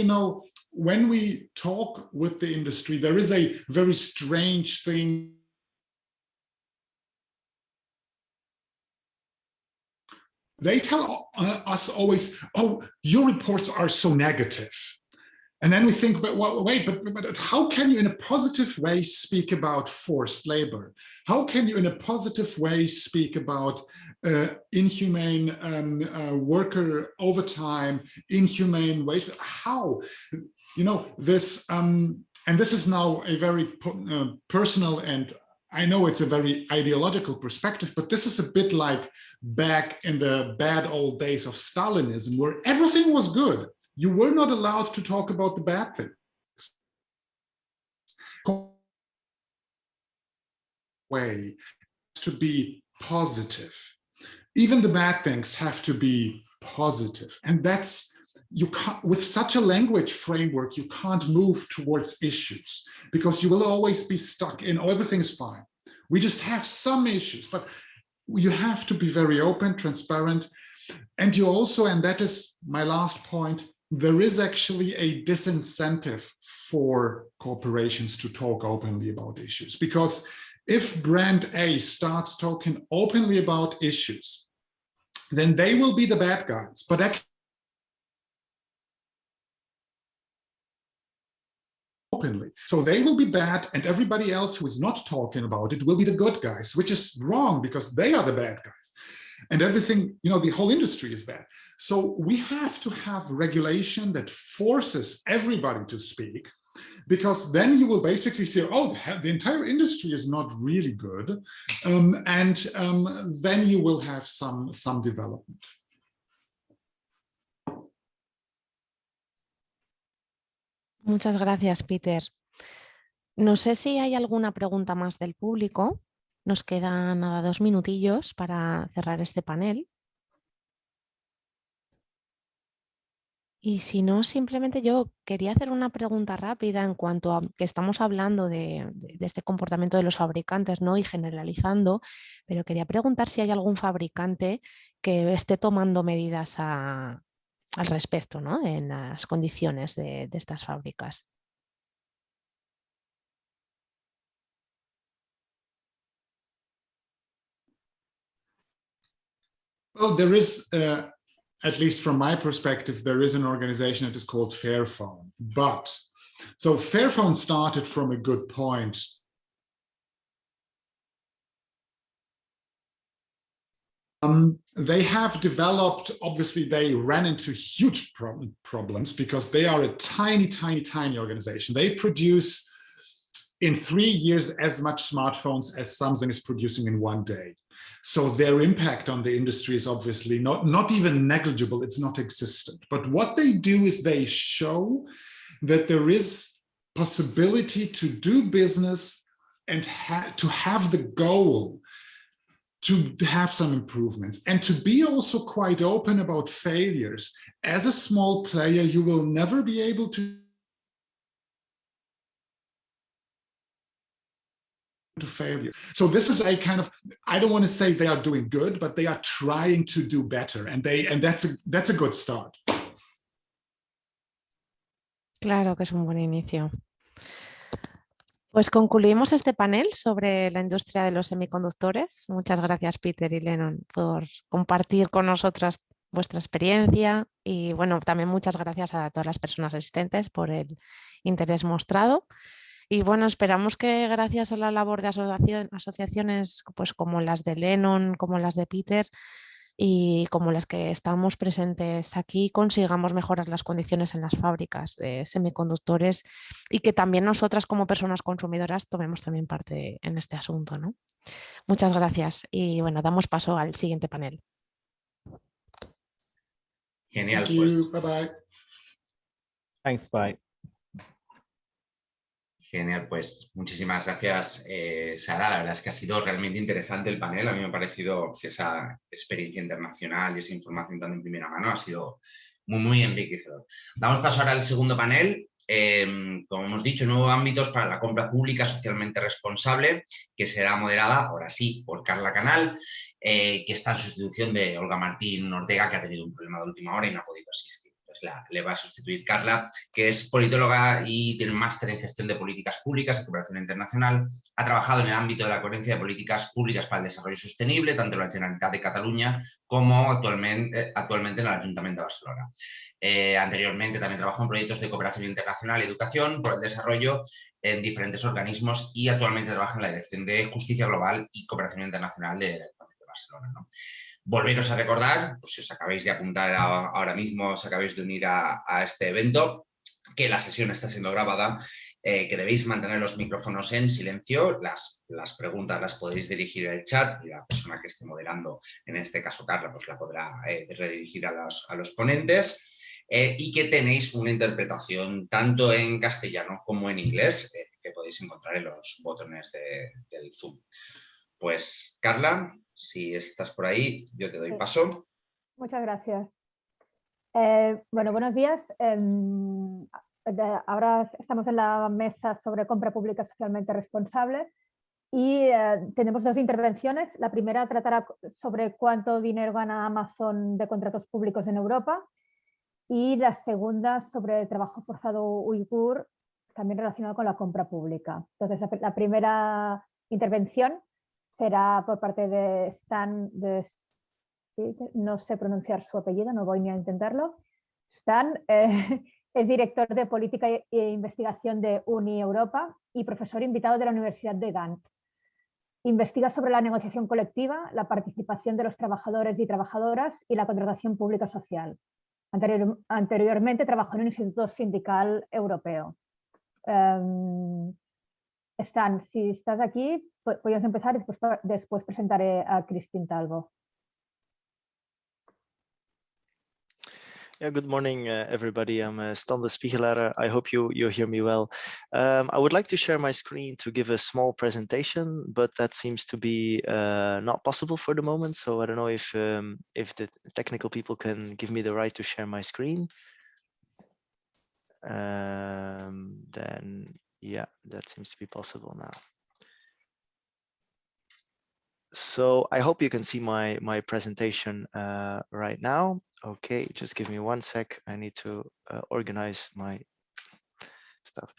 when we talk with the industry, there is a very strange thing. They tell us always, oh, your reports are so negative. And then we think, but wait, but how can you in a positive way speak about forced labor? How can you in a positive way speak about inhumane worker overtime, inhumane wage? How? This, and this is now a very personal, and I know it's a very ideological perspective, but this is a bit like back in the bad old days of Stalinism, where everything was good. You were not allowed to talk about the bad things. Way to be positive. Even the bad things have to be positive. And that's, you can't, with such a language framework, you can't move towards issues because you will always be stuck in, oh, everything's fine. We just have some issues, but you have to be very open, transparent. And you also, and that is my last point, there is actually a disincentive for corporations to talk openly about issues, because if brand A starts talking openly about issues, then they will be the bad guys. But actually, openly. So they will be bad, and everybody else who is not talking about it will be the good guys, which is wrong because they are the bad guys. And everything, the whole industry is bad. So we have to have regulation that forces everybody to speak, because then you will basically say, oh, the entire industry is not really good. And then you will have some development. Muchas gracias, Peter. No sé si hay alguna pregunta más del público. Nos quedan nada 2 minutillos para cerrar este panel. Y si no, simplemente yo quería hacer una pregunta rápida en cuanto a que estamos hablando de este comportamiento de los fabricantes, ¿no? Y generalizando, pero quería preguntar si hay algún fabricante que esté tomando medidas al respecto, ¿no? En las condiciones de estas fábricas. Well, there is, at least from my perspective, there is an organization that is called Fairphone. So Fairphone started from a good point. They have developed, obviously they ran into huge problems because they are a tiny organization. They produce in 3 years as much smartphones as Samsung is producing in 1 day. So their impact on the industry is obviously not even negligible, it's not existent. But what they do is they show that there is possibility to do business and to have the goal to have some improvements and to be also quite open about failures. As a small player, you will never be able to failure. So this is a kind of, I don't want to say they are doing good, but they are trying to do better, and that's a good start. Claro que es un buen inicio. Pues concluimos este panel sobre la industria de los semiconductores. Muchas gracias, Peter y Lennon, por compartir con nosotras vuestra experiencia y bueno, también muchas gracias a todas las personas asistentes por el interés mostrado. Y bueno, esperamos que gracias a la labor de asociaciones pues como las de Lennon, como las de Peter y como las que estamos presentes aquí, consigamos mejorar las condiciones en las fábricas de semiconductores y que también nosotras como personas consumidoras tomemos también parte en este asunto, ¿no? Muchas gracias y bueno, damos paso al siguiente panel. Genial, Thank you. pues. Bye bye. Thanks, bye. Genial, pues muchísimas gracias, Sara. La verdad es que ha sido realmente interesante el panel. A mí me ha parecido que esa experiencia internacional y esa información tan de primera mano ha sido muy enriquecedor. Damos paso ahora al segundo panel. Como hemos dicho, nuevos ámbitos para la compra pública socialmente responsable, que será moderada, ahora sí, por Carla Canal, que está en sustitución de Olga Martín Ortega, que ha tenido un problema de última hora y no ha podido asistir. Le va a sustituir Carla, que es politóloga y tiene un máster en gestión de políticas públicas y cooperación internacional. Ha trabajado en el ámbito de la coherencia de políticas públicas para el desarrollo sostenible, tanto en la Generalitat de Cataluña como actualmente en el Ayuntamiento de Barcelona. Anteriormente también trabajó en proyectos de cooperación internacional y educación por el desarrollo en diferentes organismos y actualmente trabaja en la Dirección de Justicia Global y Cooperación Internacional del Ayuntamiento de Barcelona, ¿no? Volveros a recordar, pues si os acabáis de apuntar ahora mismo, os acabáis de unir a este evento, que la sesión está siendo grabada, que debéis mantener los micrófonos en silencio, las preguntas las podéis dirigir en el chat y la persona que esté moderando, en este caso Carla, pues la podrá redirigir a los ponentes, y que tenéis una interpretación tanto en castellano como en inglés, que podéis encontrar en los botones del Zoom. Pues Carla, si estás por ahí, yo te doy paso. Muchas gracias. Bueno, buenos días. Ahora estamos en la mesa sobre compra pública socialmente responsable y tenemos dos intervenciones. La primera tratará sobre cuánto dinero gana Amazon de contratos públicos en Europa y la segunda sobre el trabajo forzado Uigur, también relacionado con la compra pública. Entonces, la primera intervención será por parte de Stan, sí, no sé pronunciar su apellido, no voy ni a intentarlo. Stan es director de Política e Investigación de Uni Europa y profesor invitado de la Universidad de Gant. Investiga sobre la negociación colectiva, la participación de los trabajadores y trabajadoras y la contratación pública social. Anteriormente trabajó en un instituto sindical europeo. Stan, si estás aquí, podemos empezar y después presentaré a Christine Talbo. Yeah, good morning, everybody. I'm Stan de Spiegelaar. I hope you hear me well. I would like to share my screen to give a small presentation, but that seems to be not possible for the moment. So I don't know if the technical people can give me the right to share my screen. Then yeah, that seems to be possible now. So I hope you can see my presentation right now. Okay, just give me 1 sec. I need to organize my stuff.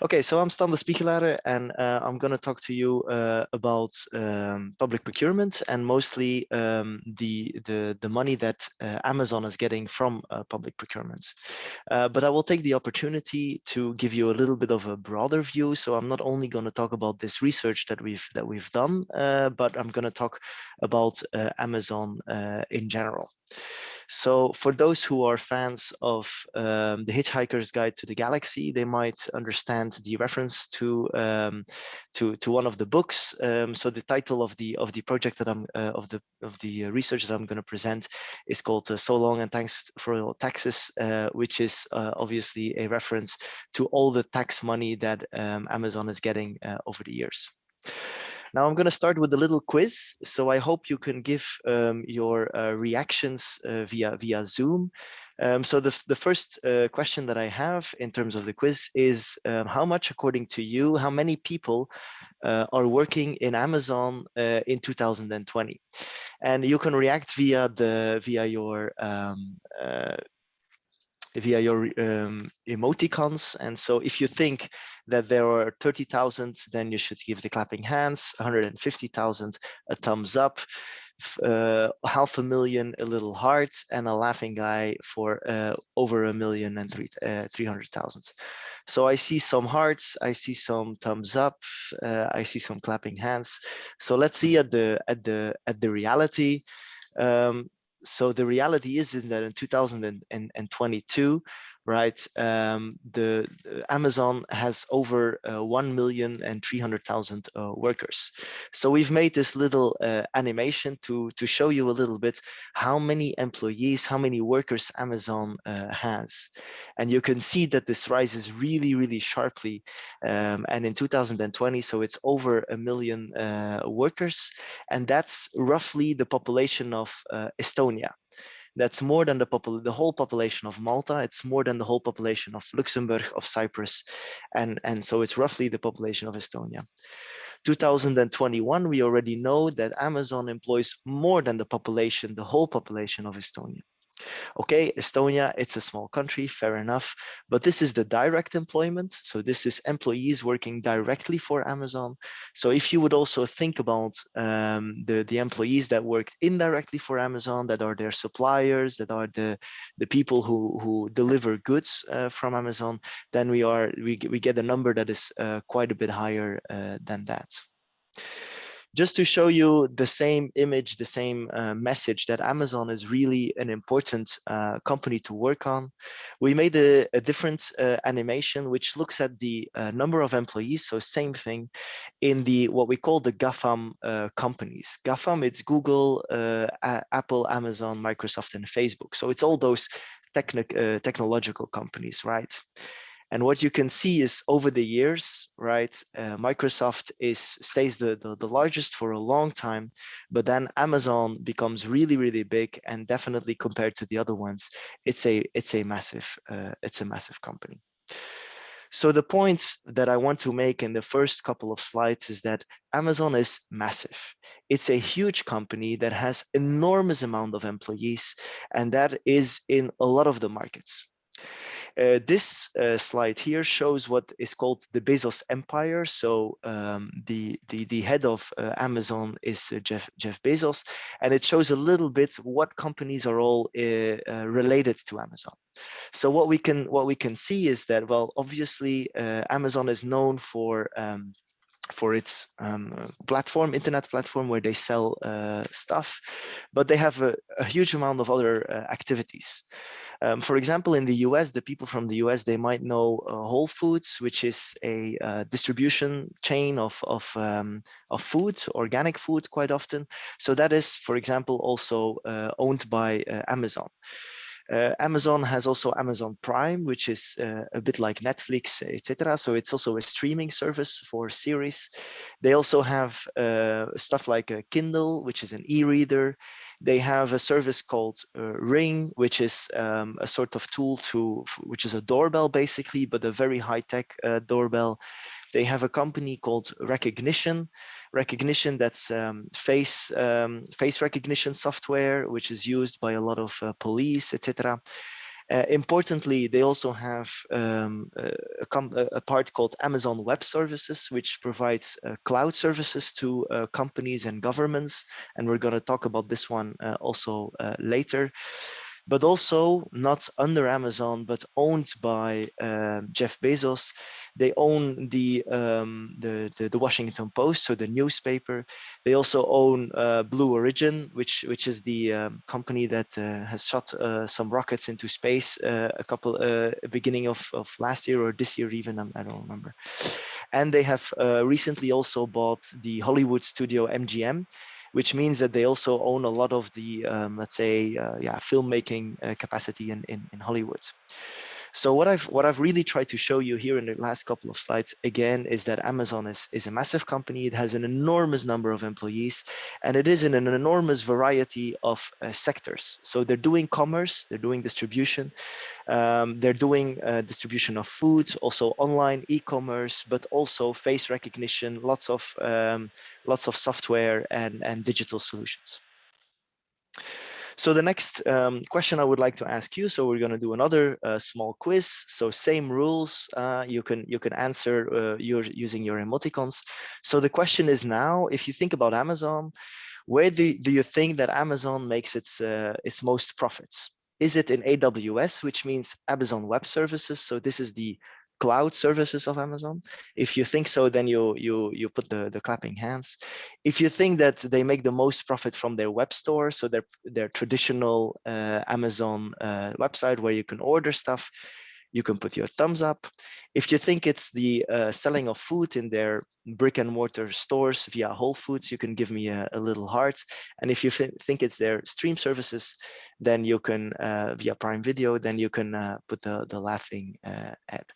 Okay, so I'm Stan de Spiegelaar, and I'm going to talk to you about public procurement, and mostly the money that Amazon is getting from public procurement. But I will take the opportunity to give you a little bit of a broader view. So I'm not only going to talk about this research that we've done, but I'm going to talk about Amazon in general. So for those who are fans of The Hitchhiker's Guide to the Galaxy, they might understand the reference to one of the books. So the title of the project that I'm of the research that I'm going to present is called "So Long and Thanks for Your Taxes," which is obviously a reference to all the tax money that Amazon is getting over the years. Now I'm going to start with a little quiz. So I hope you can give your reactions via Zoom. So the first question that I have in terms of the quiz is how much, according to you, how many people are working in Amazon in 2020? And you can react via your emoticons. And so if you think that there are 30,000, then you should give the clapping hands, 150,000 a thumbs up, 500,000 a little heart, and a laughing guy for over 1,300,000. So I see some hearts, I see some thumbs up, I see some clapping hands. So let's see at the reality. So the reality is that in 2022, right, the Amazon has over 1,300,000 workers. So we've made this little animation to show you a little bit how many employees, how many workers Amazon has. And you can see that this rises really, really sharply. And in 2020, so it's over 1 million workers, and that's roughly the population of Estonia. That's more than the whole population of Malta. It's more than the whole population of Luxembourg, of Cyprus. And so it's roughly the population of Estonia. 2021, we already know that Amazon employs more than the population, the whole population of Estonia. Okay, Estonia, it's a small country, fair enough, but this is the direct employment. So this is employees working directly for Amazon. So if you would also think about the employees that work indirectly for Amazon, that are their suppliers, that are the people who deliver goods from Amazon, then we get a number that is quite a bit higher than that. Just to show you the same image, the same message that Amazon is really an important company to work on, we made a different animation which looks at the number of employees, so same thing, in what we call the GAFAM companies. GAFAM, it's Google, Apple, Amazon, Microsoft, and Facebook. So it's all those technological companies, right? And what you can see is over the years, right, Microsoft stays the largest for a long time, but then Amazon becomes really, really big, and definitely compared to the other ones, it's a massive company. So the point that I want to make in the first couple of slides is that Amazon is massive. It's a huge company that has enormous amount of employees, and that is in a lot of the markets. This slide here shows what is called the Bezos empire. So the head of Amazon is Jeff Bezos, and it shows a little bit what companies are all related to Amazon. So what we can see is that, well, obviously Amazon is known for its internet platform, where they sell stuff, but they have a huge amount of other activities. For example, in the US, the people from the US, they might know Whole Foods, which is a distribution chain of food, organic food, quite often. So that is, for example, also owned by Amazon. Amazon has also Amazon Prime, which is a bit like Netflix, etc. So it's also a streaming service for series. They also have stuff like a Kindle, which is an e-reader. They have a service called Ring, which is a sort of tool which is a doorbell basically, but a very high-tech doorbell. They have a company called Recognition that's face recognition software, which is used by a lot of police, etc. Importantly, they also have a part called Amazon Web Services, which provides cloud services to companies and governments. And we're going to talk about this one also later. But also not under Amazon, but owned by Jeff Bezos. They own the Washington Post, so the newspaper. They also own Blue Origin, which is the company that has shot some rockets into space beginning of last year or this year even, I don't remember. And they have recently also bought the Hollywood studio MGM, which means that they also own a lot of the, let's say, filmmaking capacity in Hollywood. So what I've really tried to show you here in the last couple of slides, again, is that Amazon is a massive company. It has an enormous number of employees, and it is in an enormous variety of sectors. So they're doing commerce, they're doing distribution, they're doing distribution of food, also online e-commerce, but also face recognition, lots of software and digital solutions. So the next question I would like to ask you, so we're going to do another small quiz. So same rules, you can answer using your emoticons. So the question is now, if you think about Amazon, where do you think that Amazon makes its most profits? Is it in AWS, which means Amazon Web Services? So this is the cloud services of Amazon. If you think so, then you put the clapping hands. If you think that they make the most profit from their web store, so their traditional Amazon website where you can order stuff, you can put your thumbs up. If you think it's the selling of food in their brick and mortar stores via Whole Foods, you can give me a little heart. And if you think it's their stream services, then you can, via Prime Video, then you can put the laughing ad.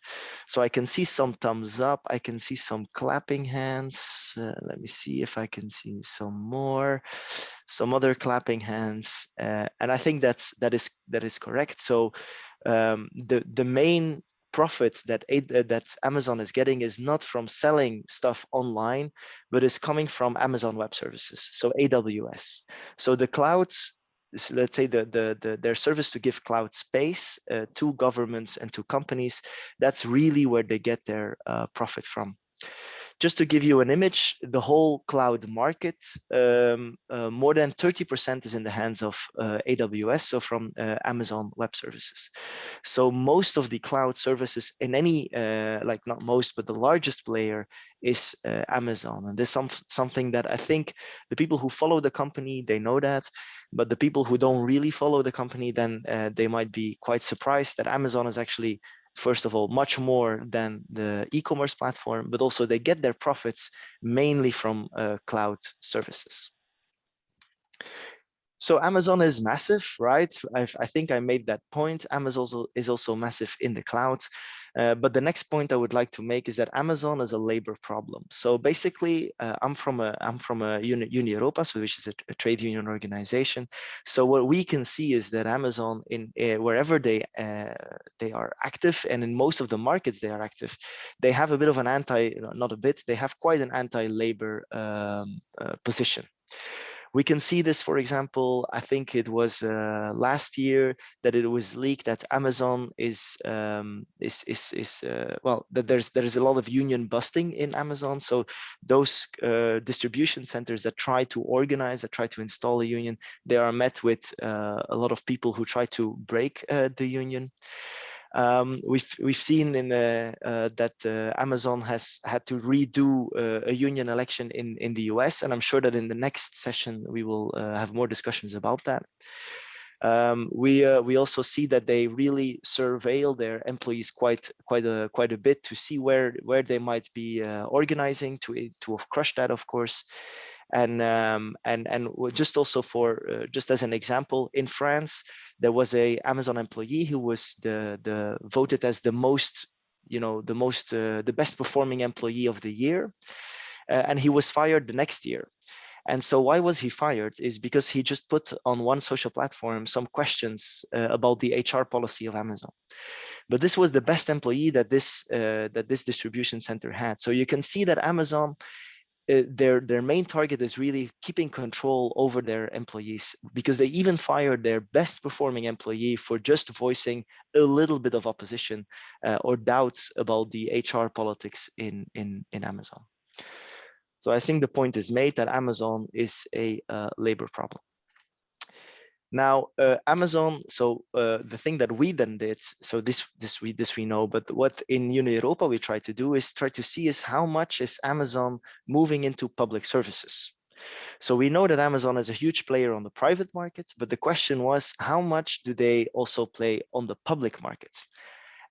So I can see some thumbs up. I can see some clapping hands. Let me see if I can see some more. Some other clapping hands. And I think that is correct. So the main profits that Amazon is getting is not from selling stuff online, but is coming from Amazon Web Services, so AWS. So the clouds, let's say their service to give cloud space to governments and to companies, that's really where they get their profit from. Just to give you an image, the whole cloud market, more than 30% is in the hands of AWS, so from Amazon Web Services. So most of the cloud services in any, like not most, but the largest player is Amazon. And this is something that I think the people who follow the company, they know that, but the people who don't really follow the company, then they might be quite surprised that Amazon is actually, first of all, much more than the e-commerce platform, but also they get their profits mainly from cloud services. So Amazon is massive, right? I think I made that point. Amazon is also massive in the cloud. But the next point I would like to make is that Amazon is a labor problem. So basically, I'm from a Uni Europa, so which is a trade union organization. So what we can see is that Amazon, in wherever they are active, and in most of the markets they are active, they have a bit of an they have quite an anti-labor position. We can see this, for example, I think it was last year that it was leaked that Amazon well, that there's a lot of union busting in Amazon. So those distribution centers that try to organize, that try to install a union, they are met with a lot of people who try to break the union. We've seen in that Amazon has had to redo a union election in the US, and I'm sure that in the next session we will have more discussions about that. We also see that they really surveil their employees quite a bit to see where they might be organizing to have crushed that, of course. And just also for just as an example, in France, there was a Amazon employee who was voted as the most, the best performing employee of the year, and he was fired the next year. And so why was he fired is because he just put on one social platform some questions about the HR policy of Amazon. But this was the best employee that this distribution center had. So you can see that Amazon, their main target is really keeping control over their employees, because they even fired their best performing employee for just voicing a little bit of opposition or doubts about the HR politics in Amazon. So I think the point is made that Amazon is a labor problem. Now, Amazon, so the thing that we then did, so this we know, but what in Uni Europa we try to do is try to see is how much is Amazon moving into public services. So we know that Amazon is a huge player on the private market, but the question was, how much do they also play on the public market?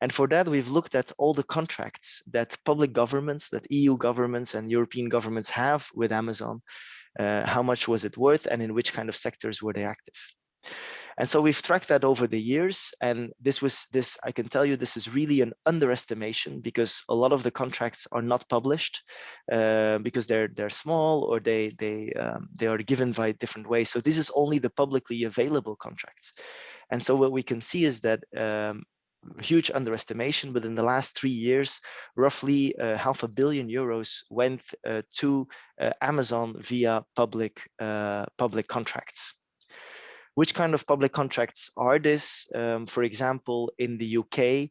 And for that, we've looked at all the contracts that public governments, that EU governments and European governments have with Amazon. How much was it worth, and in which kind of sectors were they active? And so we've tracked that over the years, and I can tell you, this is really an underestimation, because a lot of the contracts are not published because they're small, or they are given by different ways. So this is only the publicly available contracts. And so what we can see is that huge underestimation, but in the last 3 years, roughly €500 million went to Amazon via public contracts. Which kind of public contracts are this? For example, in the UK,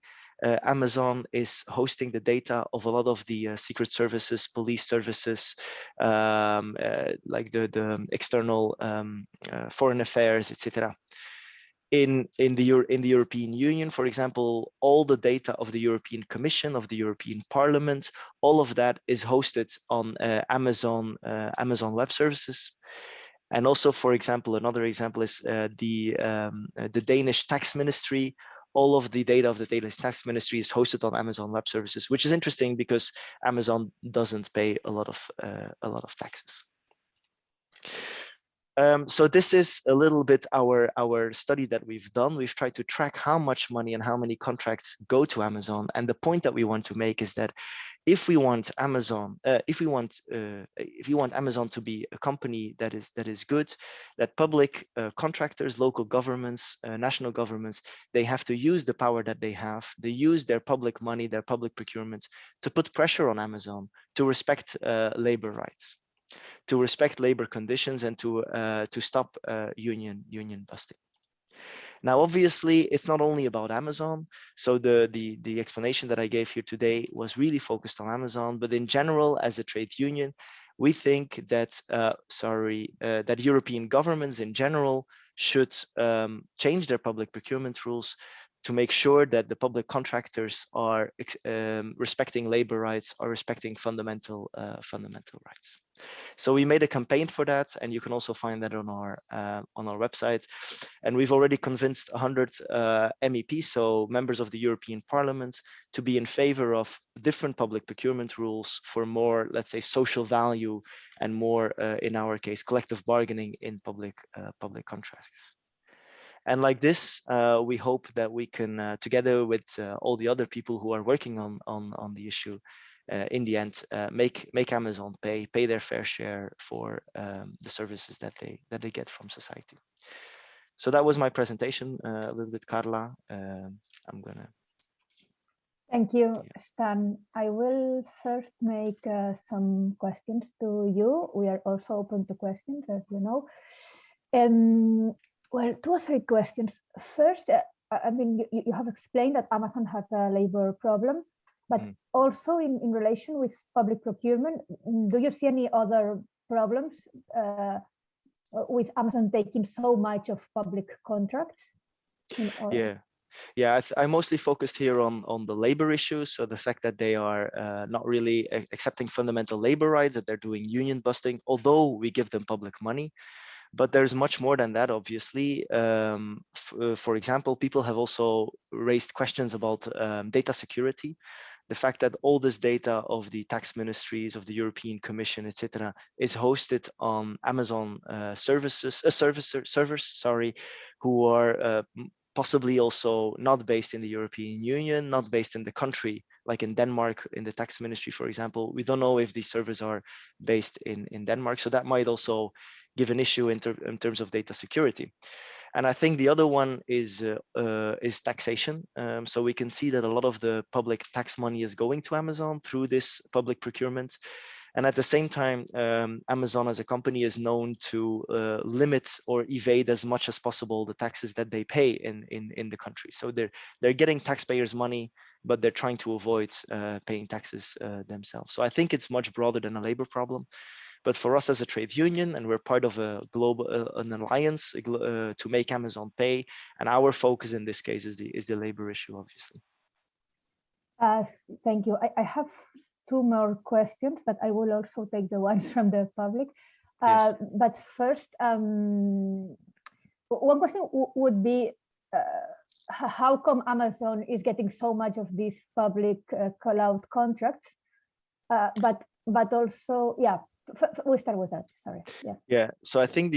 Amazon is hosting the data of a lot of the secret services, police services, like the external foreign affairs, etc. In the European Union, for example, all the data of the European Commission, of the European Parliament, all of that is hosted on Amazon Web Services. And also, for example, another example is the Danish Tax Ministry. All of the data of the Danish Tax Ministry is hosted on Amazon Web Services, which is interesting because Amazon doesn't pay a lot of taxes. So this is a little bit our study that we've done. We've tried to track how much money and how many contracts go to Amazon. And the point that we want to make is that if we want Amazon, if you want Amazon to be a company that is good, that public contractors, local governments, national governments, they have to use the power that they have. They use their public money, their public procurement, to put pressure on Amazon to respect labor rights, to respect labor conditions, and to stop union busting. Now, obviously, it's not only about Amazon. So the explanation that I gave here today was really focused on Amazon, but in general, as a trade union, we think that that European governments in general should change their public procurement rules to make sure that the public contractors are respecting labor rights, are respecting fundamental rights. So we made a campaign for that, and you can also find that on our website. And we've already convinced 100 MEPs, so members of the European Parliament, to be in favor of different public procurement rules for more, let's say, social value and more, in our case, collective bargaining in public contracts. And like this, we hope that we can, together with all the other people who are working on the issue, in the end, make Amazon pay their fair share for the services that they get from society. So that was my presentation, a little bit, Carla. I'm gonna. Thank you, Stan. I will first make some questions to you. We are also open to questions, as you know. Well, 2 or 3 questions. First, I mean, you have explained that Amazon has a labor problem, but also in relation with public procurement, do you see any other problems with Amazon taking so much of public contracts? Yeah, I mostly focused here on the labor issues. So the fact that they are not really accepting fundamental labor rights, that they're doing union busting, although we give them public money. But there's much more than that, obviously. For example, people have also raised questions about data security. the fact that all this data of the tax ministries, of the European Commission, etc., is hosted on Amazon servers, who are possibly also not based in the European Union, not based in the country, like in Denmark, in the tax ministry, for example. We don't know if these servers are based in Denmark, so that might also give an issue in terms of data security. And I think the other one is taxation. So we can see that a lot of the public tax money is going to Amazon through this public procurement. And at the same time, Amazon as a company is known to limit or evade as much as possible the taxes that they pay in the country. So they're getting taxpayers' money, but they're trying to avoid paying taxes themselves. So I think it's much broader than a labor problem. But for us as a trade union, and we're part of a global an alliance to make Amazon pay, and our focus in this case is the labor issue, obviously. Thank you. I have two more questions, but I will also take the ones from the public. Yes. But first, one question would be, how come Amazon is getting so much of these public cloud contracts? But also, yeah. We'll start with that. Sorry. Yeah. So I think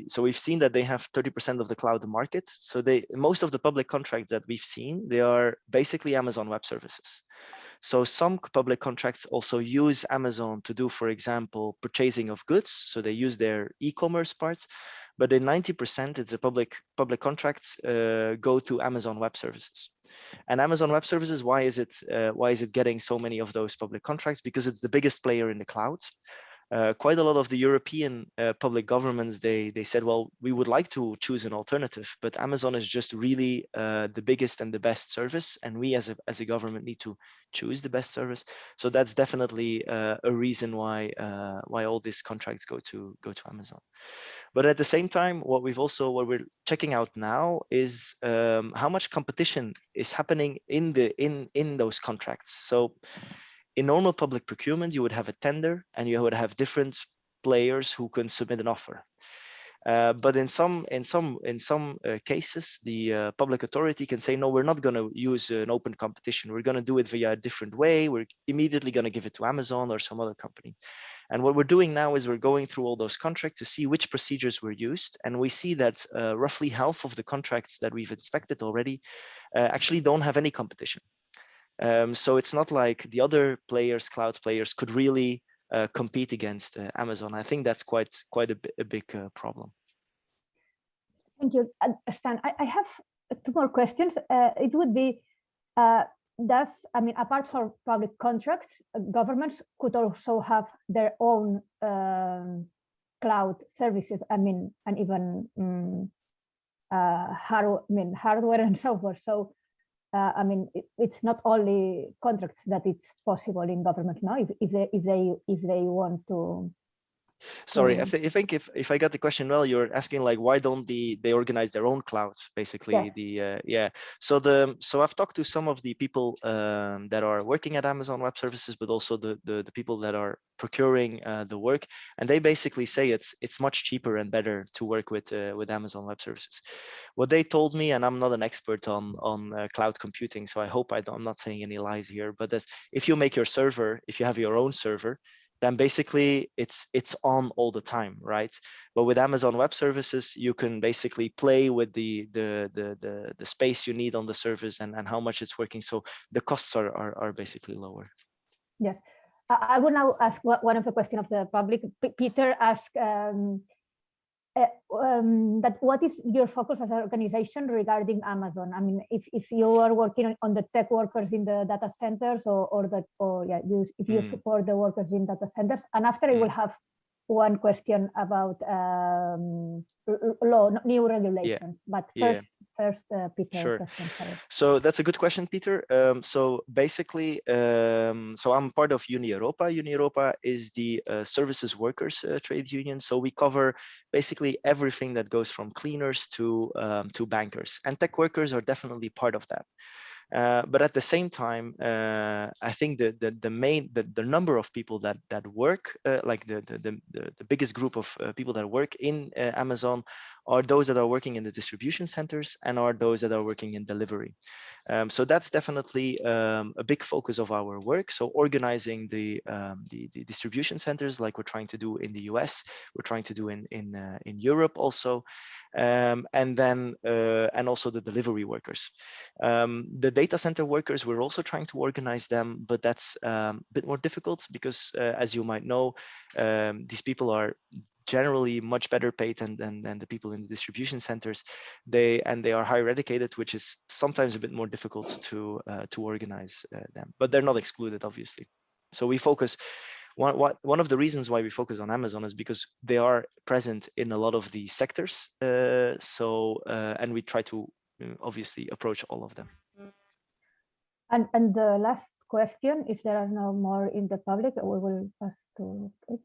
so we've seen that they have 30% of the cloud market. So most of the public contracts that we've seen, they are basically Amazon Web Services. So some public contracts also use Amazon to do, for example, purchasing of goods. So they use their e-commerce parts, but in 90%, it's a public contracts go to Amazon Web Services. And Amazon Web Services, why is it getting so many of those public contracts? Because it's the biggest player in the cloud. Quite a lot of the European public governments, they said, well, we would like to choose an alternative, but Amazon is just really the biggest and the best service, and we as a government need to choose the best service. So that's definitely a reason why all these contracts go to Amazon. But at the same time, what we're checking out now is how much competition is happening in those contracts. So in normal public procurement, you would have a tender and you would have different players who can submit an offer. But in some cases, the public authority can say, no, we're not going to use an open competition. We're going to do it via a different way. We're immediately going to give it to Amazon or some other company. And what we're doing now is we're going through all those contracts to see which procedures were used. And we see that roughly half of the contracts that we've inspected already actually don't have any competition. So it's not like the other players, cloud players, could really compete against Amazon. I think that's quite a big problem. Thank you, Stan. I have two more questions. It would be, apart from public contracts, governments could also have their own cloud services. And even hardware and software. So. It's not only contracts that it's possible in government now. If they want to. Sorry, I think if I got the question well, you're asking like why don't they organize their own clouds, basically. Yes. So I've talked to some of the people that are working at Amazon Web Services, but also the people that are procuring the work, and they basically say it's much cheaper and better to work with Amazon Web Services. What they told me, and I'm not an expert on cloud computing, so I hope I'm not saying any lies here, but that if you make your server, if you have your own server, then basically it's on all the time, right? But with Amazon Web Services, you can basically play with the space you need on the servers and how much it's working. So the costs are basically lower. Yes, I will now ask one of the questions of the public. Peter asked that what is your focus as an organization regarding Amazon? If you are working on the tech workers in the data centers if you support the workers in data centers. And after I will have one question about new regulation. But first, Peter. Sure. Question, sorry. So that's a good question, Peter. So basically, so I'm part of Uni Europa. Uni Europa is the services workers trade union. So we cover basically everything that goes from cleaners to bankers, and tech workers are definitely part of that. But at the same time, I think the number of people that work, like the biggest group of people that work in Amazon are those that are working in the distribution centers and are those that are working in delivery. So that's definitely a big focus of our work. So organizing the distribution centers, like we're trying to do in the US, we're trying to do in Europe also, and also the delivery workers. The data center workers, we're also trying to organize them, but that's a bit more difficult because, as you might know, these people are generally much better paid than the people in the distribution centers. They are higher educated, which is sometimes a bit more difficult to organize them, but they're not excluded, obviously. So we focus. One of the reasons why we focus on Amazon is because they are present in a lot of the sectors. And we try to obviously approach all of them. And the last question, if there are no more in the public, we will pass to it.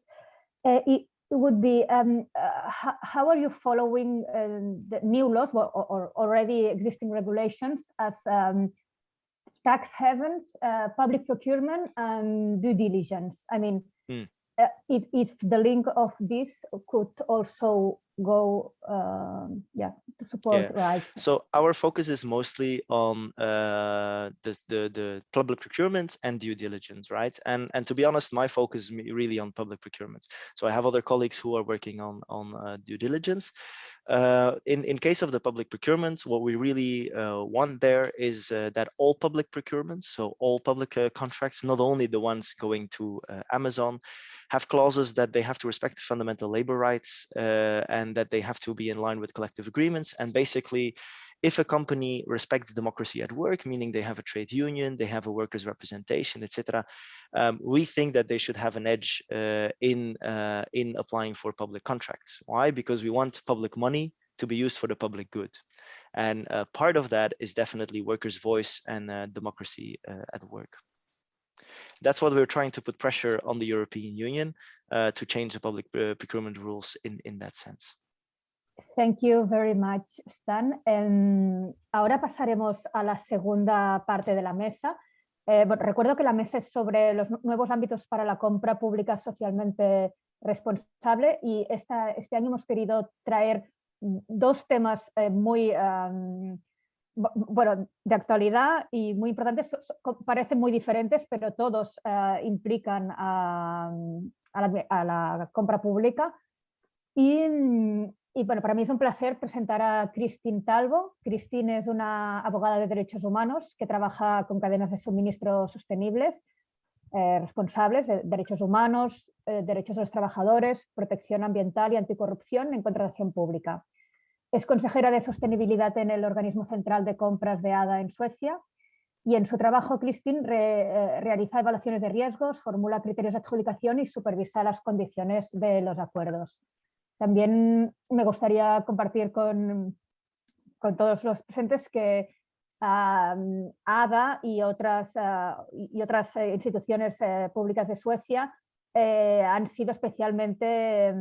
It would be, how are you following the new laws or already existing regulations as tax havens, public procurement, and due diligence? I mean, if the link of this could also go, to support, right? So our focus is mostly on the public procurement and due diligence, right? And to be honest, my focus is really on public procurement. So I have other colleagues who are working on due diligence. In case of the public procurement, what we really want there is that all public procurement, so all public contracts, not only the ones going to Amazon, have clauses that they have to respect fundamental labor rights and that they have to be in line with collective agreements. And basically, if a company respects democracy at work, meaning they have a trade union, they have a workers' representation, etc., we think that they should have an edge in applying for public contracts. Why? Because we want public money to be used for the public good. And part of that is definitely workers' voice and democracy at work. That's what we're trying to put pressure on the European Union to change the public procurement rules in that sense. Thank you very much, Stan. Ahora pasaremos a la segunda parte de la mesa. Bueno, recuerdo que la mesa es sobre los nuevos ámbitos para la compra pública socialmente responsable y este año hemos querido traer dos temas muy bueno, de actualidad y muy importantes, parecen muy diferentes, pero todos implican a la compra pública. Y bueno, para mí es un placer presentar a Christine Talbo. Christine es una abogada de derechos humanos que trabaja con cadenas de suministro sostenibles, responsables de derechos humanos, derechos de los trabajadores, protección ambiental y anticorrupción en contratación pública. Es consejera de sostenibilidad en el Organismo Central de Compras de ADA en Suecia y en su trabajo Christine realiza evaluaciones de riesgos, formula criterios de adjudicación y supervisa las condiciones de los acuerdos. También me gustaría compartir con todos los presentes que ADA y otras instituciones públicas de Suecia han sido especialmente...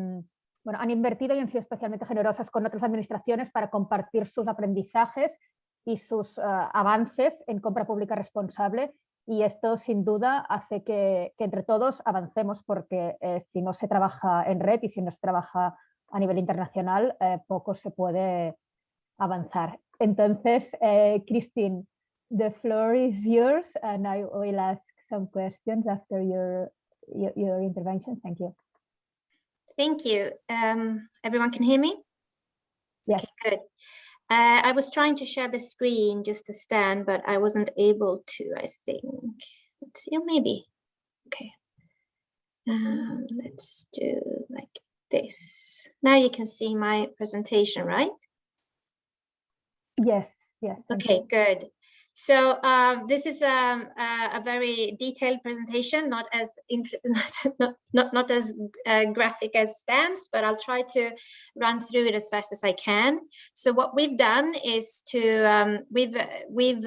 Bueno, han invertido y han sido especialmente generosas con otras administraciones para compartir sus aprendizajes y sus avances en compra pública responsable, y esto sin duda hace que entre todos avancemos, porque si no se trabaja en red y si no se trabaja a nivel internacional, poco se puede avanzar. Entonces, Christine, the floor is yours and I will ask some questions after your intervention. Thank you. Thank you. Everyone can hear me? Yes. Okay, good. I was trying to share the screen just to stand, but I wasn't able to, I think. Let's see, or maybe. Okay. Let's do like this. Now you can see my presentation, right? Yes, yes. Okay, good. So this is a very detailed presentation, not as graphic as Stan's, but I'll try to run through it as fast as I can. So what we've done is to we've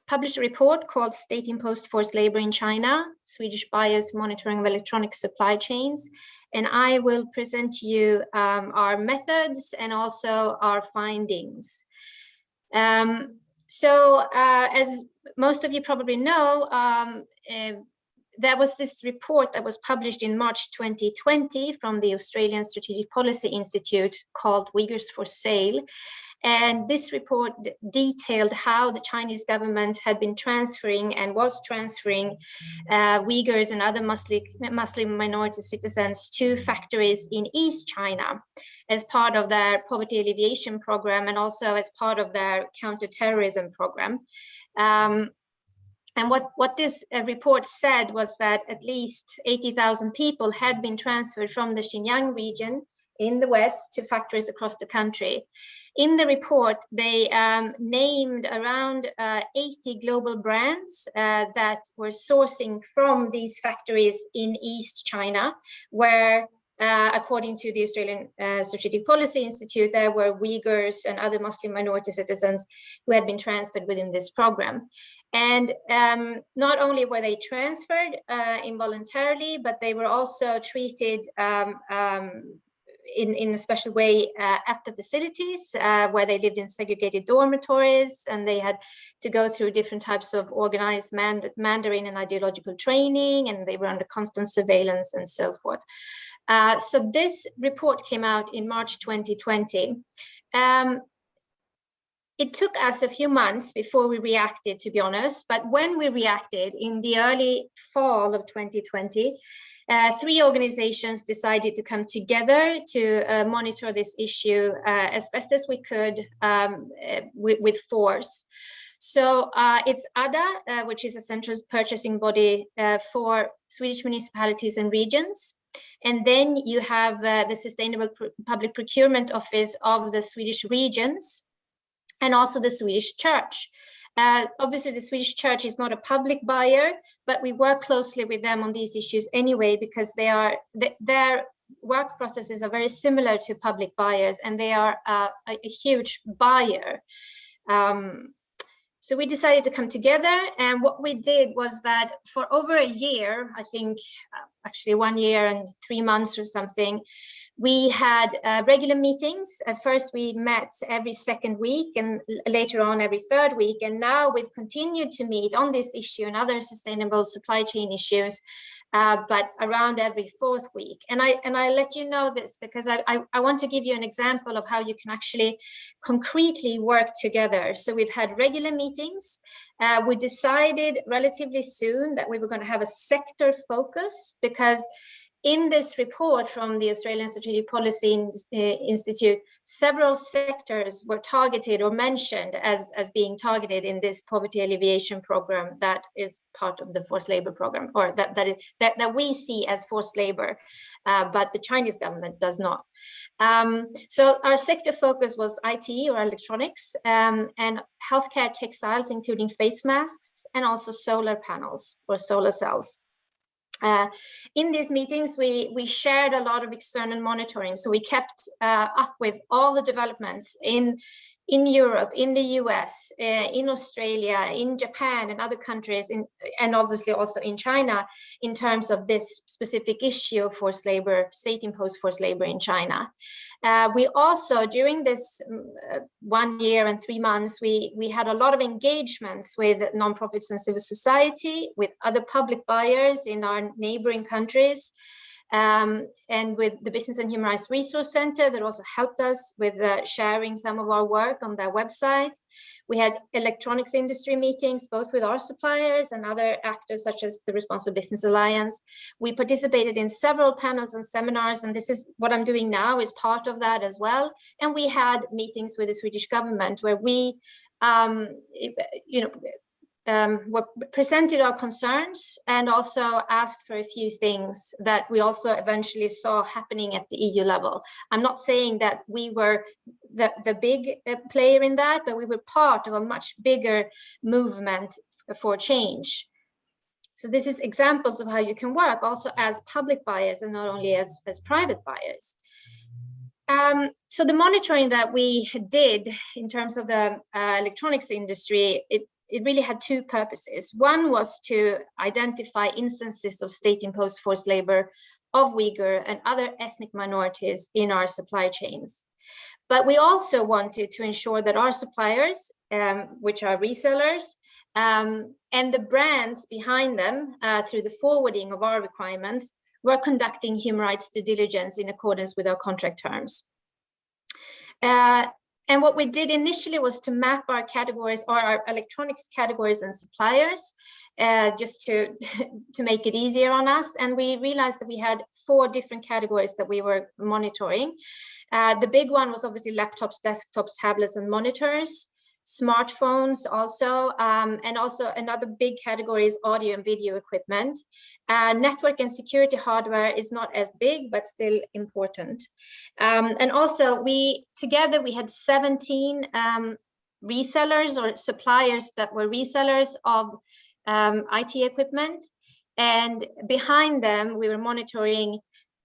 published a report called State-Imposed Forced Labor in China, Swedish Buyers Monitoring of Electronic Supply Chains. And I will present to you our methods and also our findings. So as most of you probably know, there was this report that was published in March 2020 from the Australian Strategic Policy Institute called Uyghurs for Sale. And this report detailed how the Chinese government had been transferring and was transferring Uyghurs and other Muslim minority citizens to factories in East China as part of their poverty alleviation program and also as part of their counterterrorism program. And what this report said was that at least 80,000 people had been transferred from the Xinjiang region in the west to factories across the country. In the report, they named around 80 global brands that were sourcing from these factories in East China, where, according to the Australian Strategic Policy Institute, there were Uyghurs and other Muslim minority citizens who had been transferred within this program. And not only were they transferred involuntarily, but they were also treated in a special way at the facilities where they lived in segregated dormitories, and they had to go through different types of organized Mandarin and ideological training, and they were under constant surveillance and so forth. So this report came out in March 2020. It took us a few months before we reacted, to be honest, but when we reacted in the early fall of 2020, 3 organizations decided to come together to monitor this issue as best as we could with force. So it's ADA, which is a central purchasing body for Swedish municipalities and regions. And then you have the Sustainable Public Procurement Office of the Swedish regions, and also the Swedish Church. Obviously, the Swedish Church is not a public buyer, but we work closely with them on these issues anyway, because their work processes are very similar to public buyers, and they are a huge buyer. So we decided to come together, and what we did was that for over a year, I think actually 1 year and 3 months or something, we had regular meetings. At first we met every second week and later on every third week. And now we've continued to meet on this issue and other sustainable supply chain issues, but around every fourth week. And I let you know this because I want to give you an example of how you can actually concretely work together. So we've had regular meetings. We decided relatively soon that we were going to have a sector focus, because in this report from the Australian Strategic Policy Institute, several sectors were targeted or mentioned as being targeted in this poverty alleviation program that is part of the forced labor program, or that we see as forced labor, but the Chinese government does not. So our sector focus was IT or electronics, and healthcare textiles, including face masks, and also solar panels or solar cells. In these meetings, we shared a lot of external monitoring. So we kept up with all the developments in Europe, in the US, in Australia, in Japan and other countries, and obviously also in China, in terms of this specific issue of forced labor, state-imposed forced labor in China. We also, during this 1 year and 3 months, we had a lot of engagements with nonprofits and civil society, with other public buyers in our neighboring countries, and with the Business and Human Rights Resource Center that also helped us with sharing some of our work on their website. We had electronics industry meetings, both with our suppliers and other actors such as the Responsible Business Alliance. We participated in several panels and seminars, and this is what I'm doing now is part of that as well. And we had meetings with the Swedish government where we, presented our concerns and also asked for a few things that we also eventually saw happening at the EU level. I'm not saying that we were the big player in that, but we were part of a much bigger movement for change. So this is examples of how you can work also as public buyers and not only as private buyers. So the monitoring that we did in terms of the electronics industry, it really had 2 purposes. One was to identify instances of state-imposed forced labor of Uyghur and other ethnic minorities in our supply chains. But we also wanted to ensure that our suppliers, which are resellers, And the brands behind them, through the forwarding of our requirements, were conducting human rights due diligence in accordance with our contract terms. And what we did initially was to map our categories, or our electronics categories and suppliers, just to make it easier on us. And we realized that we had 4 different categories that we were monitoring. The big one was obviously laptops, desktops, tablets, and monitors. Smartphones also, and also another big category is audio and video equipment. Network and security hardware is not as big, but still important. And also we had 17 resellers or suppliers that were resellers of IT equipment. And behind them, we were monitoring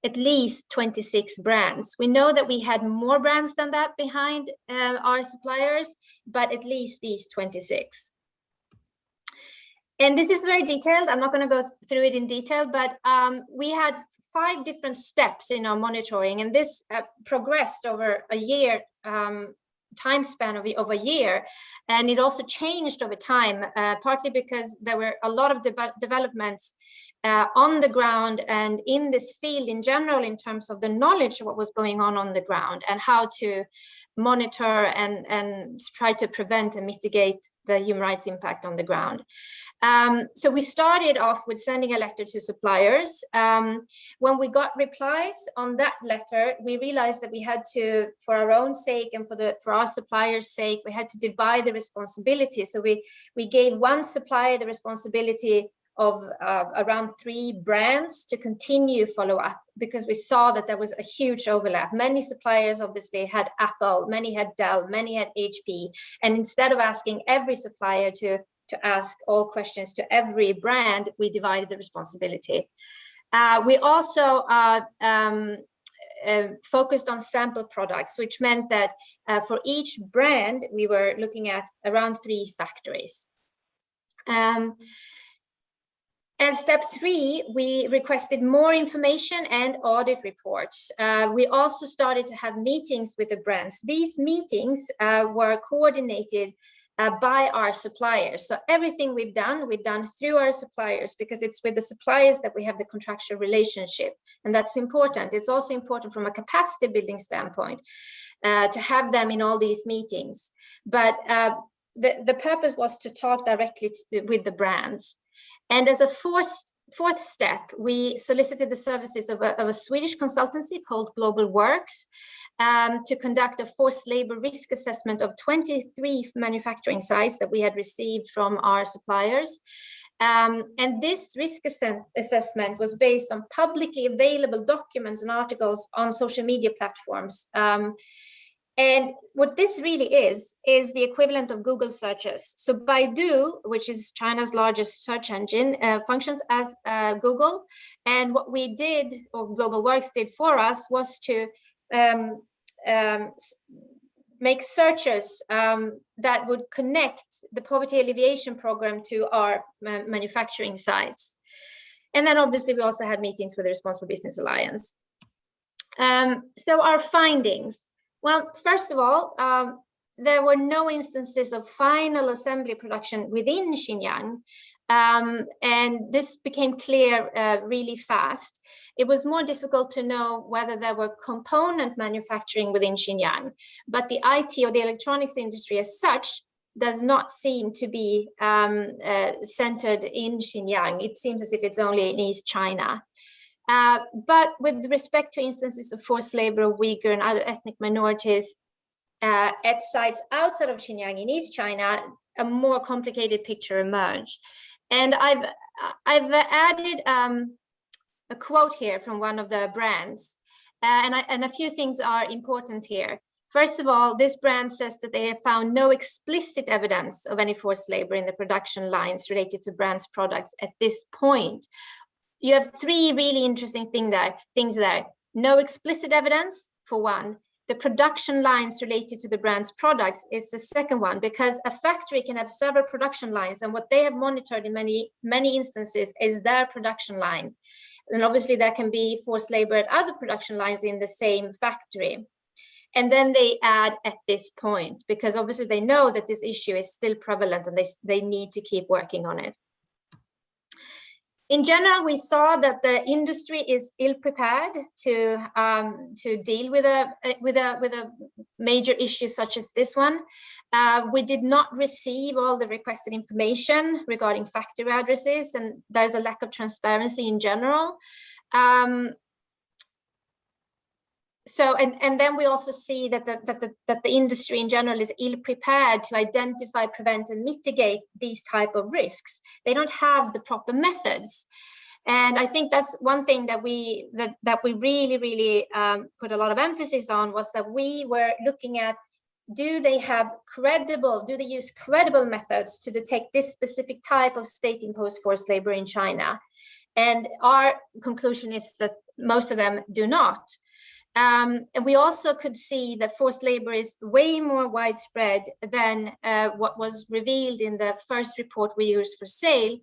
at least 26 brands. We know that we had more brands than that behind our suppliers, but at least these 26. And this is very detailed. I'm not going to go through it in detail, but we had 5 different steps in our monitoring, and this progressed over a year, time span of a year, and it also changed over time, partly because there were a lot of developments on the ground and in this field in general, in terms of the knowledge of what was going on the ground and how to monitor and try to prevent and mitigate the human rights impact on the ground. So we started off with sending a letter to suppliers. When we got replies on that letter, we realized that we had to, for our own sake and for our suppliers' sake, we had to divide the responsibility. So we gave one supplier the responsibility of around 3 brands to continue follow up, because we saw that there was a huge overlap. Many suppliers obviously had Apple, many had Dell, many had HP. And instead of asking every supplier to ask all questions to every brand, we divided the responsibility. We also focused on sample products, which meant that for each brand, we were looking at around 3 factories. As step 3, we requested more information and audit reports. We also started to have meetings with the brands. These meetings were coordinated by our suppliers. So everything we've done through our suppliers, because it's with the suppliers that we have the contractual relationship. And that's important. It's also important from a capacity building standpoint to have them in all these meetings. But the purpose was to talk directly with the brands. And as a fourth step, we solicited the services of a Swedish consultancy called Global Works to conduct a forced labor risk assessment of 23 manufacturing sites that we had received from our suppliers. And this risk assessment was based on publicly available documents and articles on social media platforms. And what this really is the equivalent of Google searches. So Baidu, which is China's largest search engine, functions as Google. And what we did, or Global Works did for us, was to make searches that would connect the poverty alleviation program to our manufacturing sites. And then obviously we also had meetings with the Responsible Business Alliance. So our findings. Well, first of all, there were no instances of final assembly production within Xinjiang, and this became clear really fast. It was more difficult to know whether there were component manufacturing within Xinjiang, but the IT or the electronics industry as such does not seem to be centered in Xinjiang. It seems as if it's only in East China. But with respect to instances of forced labor of Uigur and other ethnic minorities at sites outside of Xinjiang in East China, a more complicated picture emerged. And I've added a quote here from one of the brands, and a few things are important here. First of all, this brand says that they have found no explicit evidence of any forced labor in the production lines related to brand's products at this point. You have 3 really interesting things there. No explicit evidence, for one. The production lines related to the brand's products is the second one, because a factory can have several production lines, and what they have monitored in many instances is their production line. And obviously there can be forced labor at other production lines in the same factory. And then they add at this point, because obviously they know that this issue is still prevalent and they need to keep working on it. In general, we saw that the industry is ill-prepared to deal with a major issue such as this one. We did not receive all the requested information regarding factory addresses, and there's a lack of transparency in general. And then we also see that the industry in general is ill-prepared to identify, prevent, and mitigate these type of risks. They don't have the proper methods. And I think that's one thing that we really put a lot of emphasis on, was that we were looking at, do they use credible methods to detect this specific type of state-imposed forced labor in China? And our conclusion is that most of them do not. And we also could see that forced labor is way more widespread than what was revealed in the first report, Uyghurs for Sale.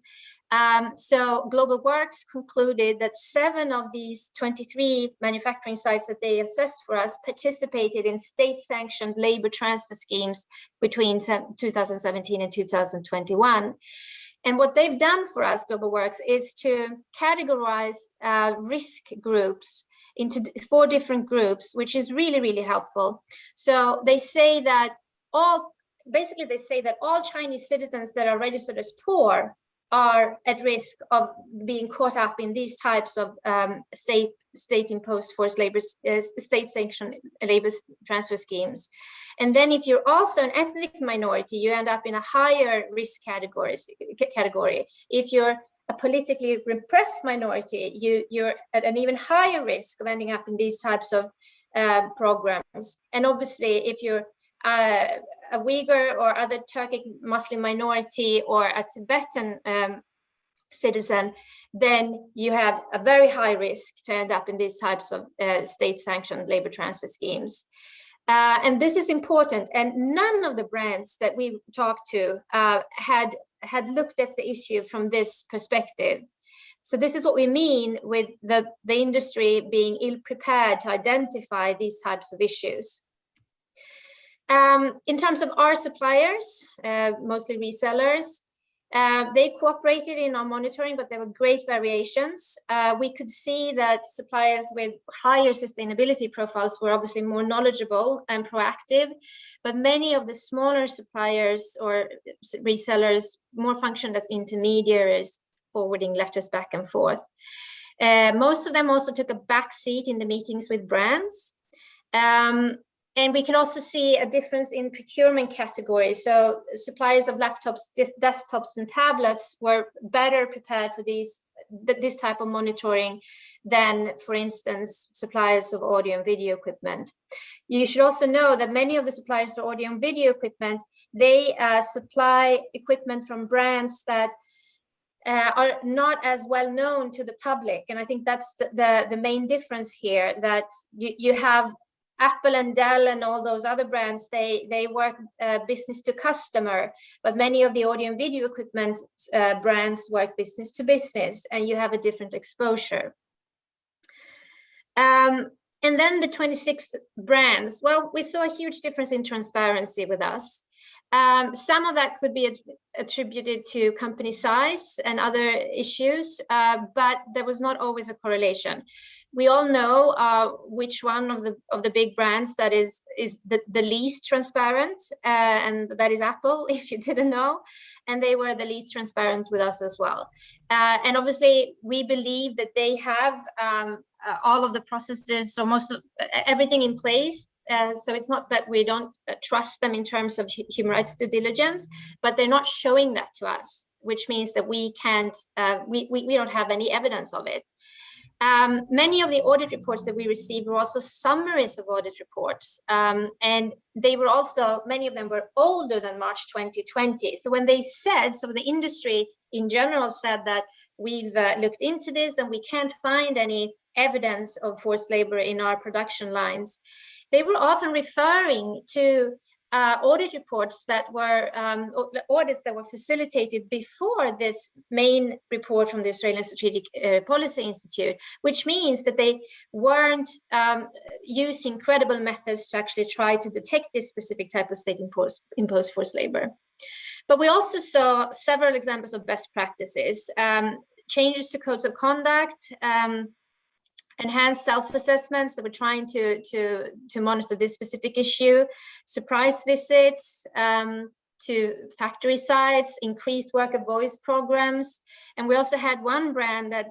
So Global Works concluded that 7 of these 23 manufacturing sites that they assessed for us participated in state-sanctioned labor transfer schemes between 2017 and 2021. And what they've done for us, Global Works, is to categorize risk groups into 4 different groups, which is really, really helpful. So they say that all Chinese citizens that are registered as poor are at risk of being caught up in these types of state-imposed forced labor, state-sanctioned labor transfer schemes. And then if you're also an ethnic minority, you end up in a higher risk category. If you're a politically repressed minority, you're at an even higher risk of ending up in these types of programs. And obviously, if you're a Uyghur or other Turkic Muslim minority or a Tibetan citizen, then you have a very high risk to end up in these types of state-sanctioned labor transfer schemes. And this is important. And none of the brands that we talked to had looked at the issue from this perspective. So this is what we mean with the industry being ill-prepared to identify these types of issues. In terms of our suppliers, mostly resellers, they cooperated in our monitoring, but there were great variations. We could see that suppliers with higher sustainability profiles were obviously more knowledgeable and proactive, but many of the smaller suppliers or resellers more functioned as intermediaries, forwarding letters back and forth. Most of them also took a back seat in the meetings with brands. And we can also see a difference in procurement categories. So suppliers of laptops, desktops, and tablets were better prepared for this type of monitoring than, for instance, suppliers of audio and video equipment. You should also know that many of the suppliers for audio and video equipment, they supply equipment from brands that are not as well known to the public. And I think that's the main difference here, that you have Apple and Dell and all those other brands, they work business to customer, but many of the audio and video equipment brands work business to business, and you have a different exposure. And then the 26 brands, well, we saw a huge difference in transparency with us. Some of that could be attributed to company size and other issues, but there was not always a correlation. We all know which one of the big brands that is the least transparent, and that is Apple, if you didn't know, and they were the least transparent with us as well. And obviously, we believe that they have all of the processes, so most of everything in place. So it's not that we don't trust them in terms of human rights due diligence, but they're not showing that to us, which means that we can't, we don't have any evidence of it. Many of the audit reports that we received were also summaries of audit reports, and they were also, many of them were older than March 2020. So when they said, so the industry in general said that we've looked into this and we can't find any evidence of forced labor in our production lines, they were often referring to audit reports that were audits that were facilitated before this main report from the Australian Strategic Policy Institute, which means that they weren't using credible methods to actually try to detect this specific type of state-imposed forced labor. But we also saw several examples of best practices, changes to codes of conduct, enhanced self-assessments that were trying to monitor this specific issue, surprise visits to factory sites, increased worker voice programs. And we also had one brand that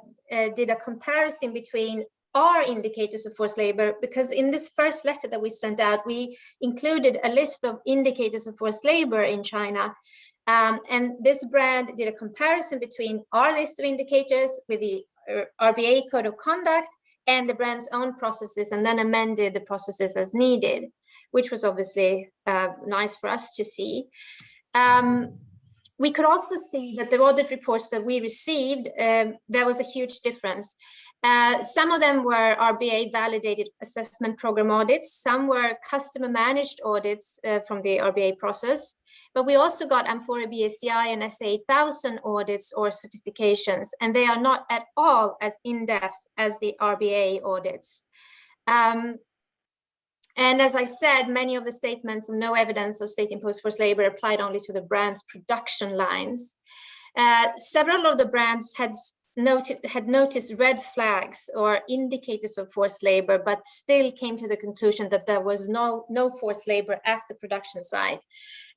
did a comparison between our indicators of forced labor, because in this first letter that we sent out, we included a list of indicators of forced labor in China. And this brand did a comparison between our list of indicators with the RBA code of conduct and the brand's own processes, and then amended the processes as needed, which was obviously nice for us to see. We could also see that the audit reports that we received, there was a huge difference. Some of them were RBA validated assessment program audits, some were customer managed audits from the RBA process, but we also got Amphora BSCI and SA1000 audits or certifications, and they are not at all as in-depth as the RBA audits. And as I said, many of the statements of no evidence of state-imposed forced labor applied only to the brand's production lines. Several of the brands had noticed red flags or indicators of forced labor, but still came to the conclusion that there was no forced labor at the production site.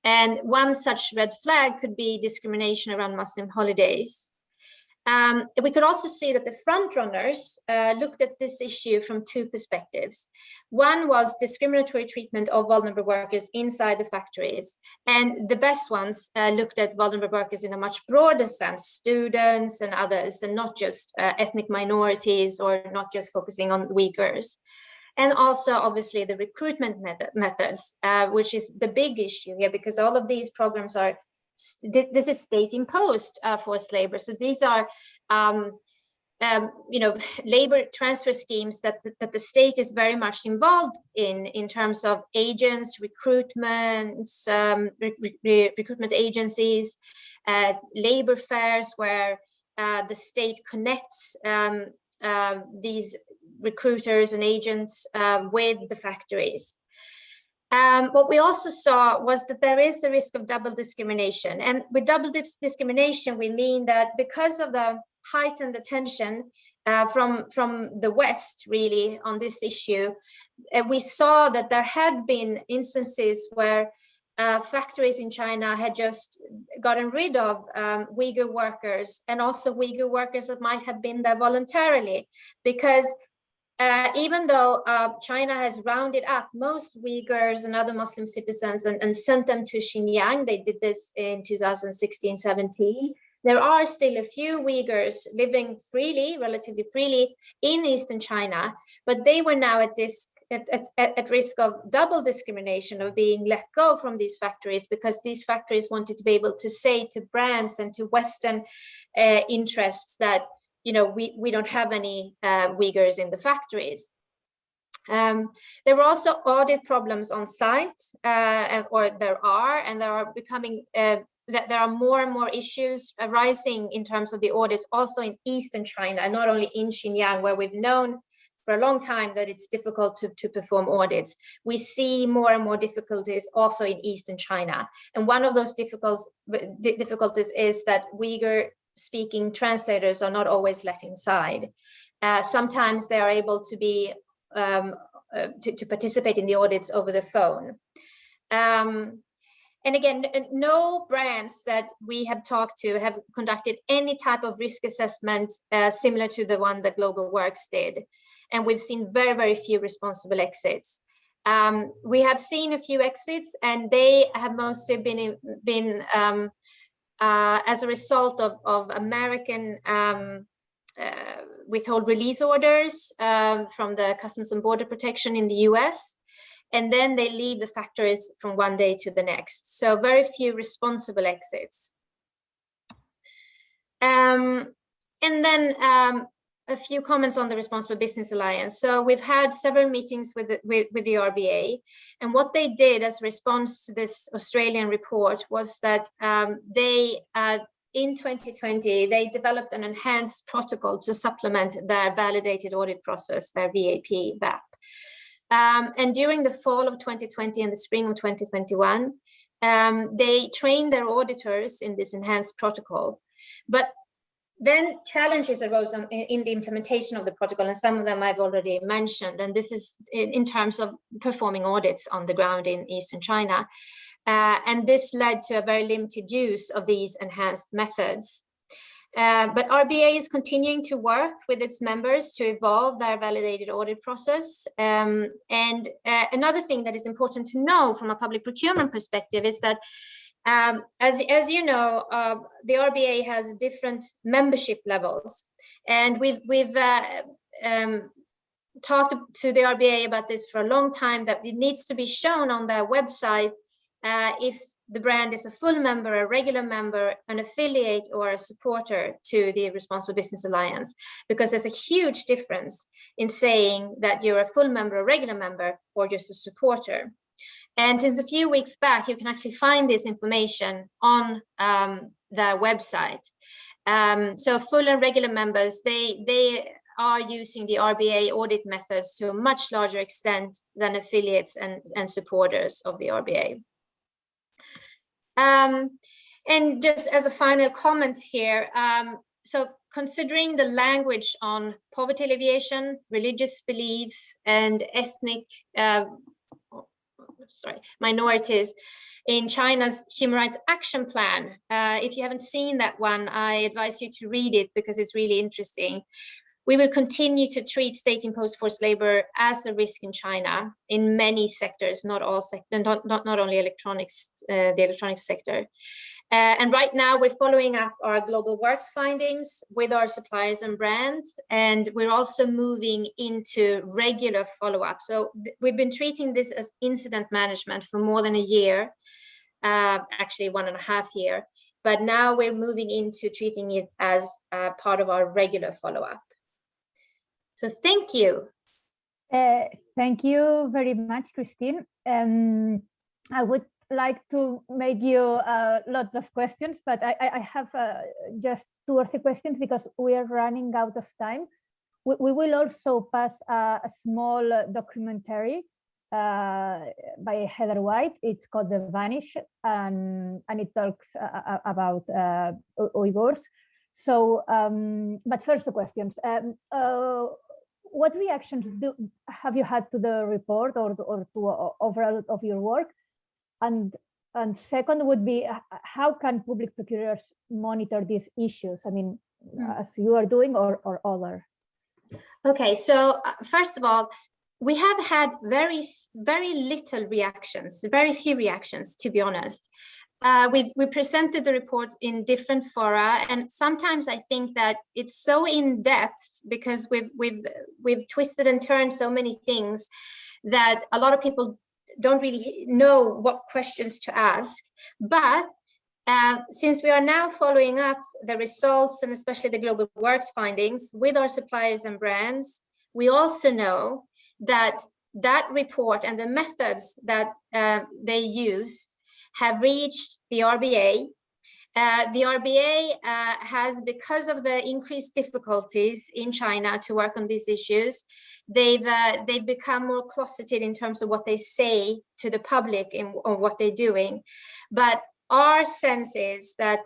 And one such red flag could be discrimination around Muslim holidays. We could also see that the front runners looked at this issue from two perspectives. One was discriminatory treatment of vulnerable workers inside the factories. And the best ones looked at vulnerable workers in a much broader sense, students and others, and not just ethnic minorities or not just focusing on Uyghurs. And also, obviously, the recruitment methods, which is the big issue here, because all of these programs are, this is state-imposed forced labor. So these are, labor transfer schemes that the state is very much involved in terms of agents, recruitments, recruitment agencies, labor fairs where the state connects these recruiters and agents with the factories. What we also saw was that there is a risk of double discrimination. And with double discrimination, we mean that because of the heightened attention from the West, really, on this issue, we saw that there had been instances where factories in China had just gotten rid of Uyghur workers, and also Uyghur workers that might have been there voluntarily, because even though China has rounded up most Uyghurs and other Muslim citizens and sent them to Xinjiang, they did this in 2016-17, there are still a few Uyghurs living freely, relatively freely, in Eastern China, but they were now at risk of double discrimination, of being let go from these factories, because these factories wanted to be able to say to brands and to Western interests that, you know, we don't have any Uyghurs in the factories. There were also audit problems on site, there are becoming, that there are more and more issues arising in terms of the audits also in Eastern China, and not only in Xinjiang, where we've known for a long time that it's difficult to perform audits. We see more and more difficulties also in Eastern China. And one of those difficulties is that Uyghur-speaking translators are not always let inside. Sometimes they are able to be to participate in the audits over the phone. And again, no brands that we have talked to have conducted any type of risk assessment similar to the one that Global Works did. And we've seen very, very few responsible exits. We have seen a few exits, and they have mostly been as a result of American withhold release orders from the Customs and Border Protection in the US. And then they leave the factories from one day to the next. So very few responsible exits. And then a few comments on the Responsible Business Alliance. So we've had several meetings with the RBA, and what they did as a response to this Australian report was that in 2020, they developed an enhanced protocol to supplement their validated audit process, their VAP. And during the fall of 2020 and the spring of 2021, they trained their auditors in this enhanced protocol. But then challenges arose in the implementation of the protocol, and some of them I've already mentioned. And this is in terms of performing audits on the ground in Eastern China. And this led to a very limited use of these enhanced methods. But RBA is continuing to work with its members to evolve their validated audit process. And another thing that is important to know from a public procurement perspective is that, as you know, the RBA has different membership levels. And we've talked to the RBA about this for a long time, that it needs to be shown on their website if the brand is a full member, a regular member, an affiliate, or a supporter to the Responsible Business Alliance, because there's a huge difference in saying that you're a full member, a regular member, or just a supporter. And since a few weeks back, you can actually find this information on their website. So full and regular members, they are using the RBA audit methods to a much larger extent than affiliates and supporters of the RBA. And just as a final comment here, so considering the language on poverty alleviation, religious beliefs, and ethnic minorities in China's Human Rights Action Plan, if you haven't seen that one, I advise you to read it because it's really interesting. We will continue to treat state-imposed forced labor as a risk in China in many sectors, not all sectors, not only electronics, the electronics sector. And right now we're following up our global works findings with our suppliers and brands, and we're also moving into regular follow-up. So we've been treating this as incident management for more than a year, actually 1.5 years, but now we're moving into treating it as part of our regular follow-up. So thank you. Thank you very much, Christine. I would like to make you lots of questions, but I have just 2 or 3 questions because we are running out of time. We will also pass a small documentary by Heather White. It's called The Vanish, and it talks about Uyghurs. So, but first the questions. What reactions have you had to the report or to overall of your work? And second would be, how can public procurers monitor these issues? I mean, as you are doing or other? Okay, so first of all, we have had very little reactions, very few reactions, to be honest. We presented the report in different fora, and sometimes I think that it's so in depth because we've twisted and turned so many things that a lot of people don't really know what questions to ask. But since we are now following up the results and especially the global works findings with our suppliers and brands, we also know that that report and the methods that they use have reached the RBA. The RBA has, because of the increased difficulties in China to work on these issues, they've become more closeted in terms of what they say to the public or what they're doing. But our sense is that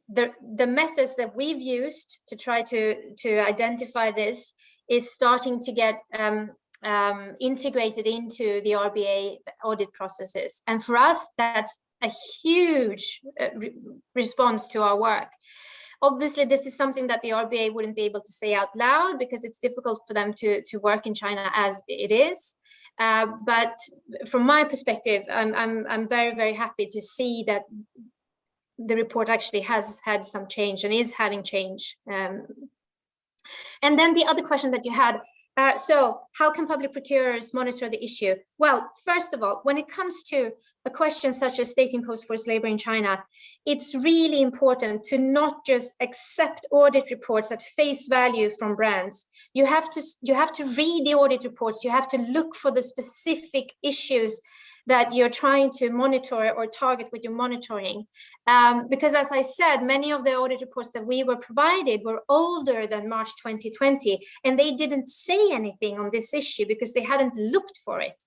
the methods that we've used to try to identify this is starting to get integrated into the RBA audit processes. And for us, that's a huge response to our work. Obviously, this is something that the RBA wouldn't be able to say out loud because it's difficult for them to work in China as it is. But from my perspective, I'm very, very happy to see that the report actually has had some change and is having change. And then the other question that you had So how can public procurers monitor the issue? Well, first of all, when it comes to a question such as state-imposed forced labor in China, it's really important to not just accept audit reports at face value from brands. You have to read the audit reports. You have to look for the specific issues that you're trying to monitor or target with your monitoring. Because as I said, many of the audit reports that we were provided were older than March 2020, and they didn't say anything on this issue because they hadn't looked for it.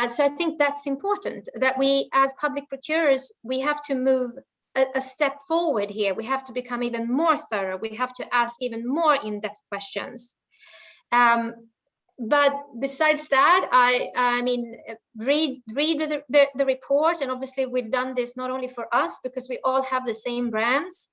So I think that's important, that we as public procurers, we have to move a step forward here. We have to become even more thorough. We have to ask even more in-depth questions. But besides that, I mean, read the report, and obviously we've done this not only for us because we all have the same brands.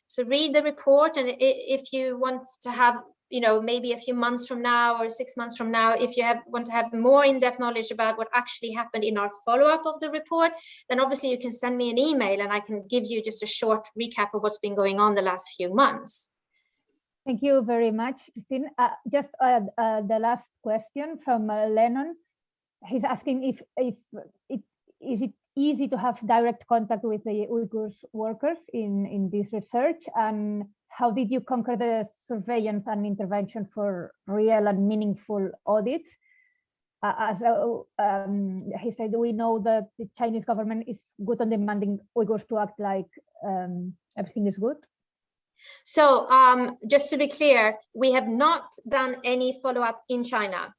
So read the report, and if you want to have, you know, maybe a few months from now or 6 months from now, if you want to have more in-depth knowledge about what actually happened in our follow-up of the report, then obviously you can send me an email and I can give you just a short recap of what's been going on the last few months. Thank you very much, Christine. Just the last question from Lennon. He's asking if is it easy to have direct contact with the Uyghur workers in this research, and how did you conquer the surveillance and intervention for real and meaningful audits? He said, we know that the Chinese government is good on demanding Uyghurs to act like everything is good. So just to be clear, we have not done any follow-up in China.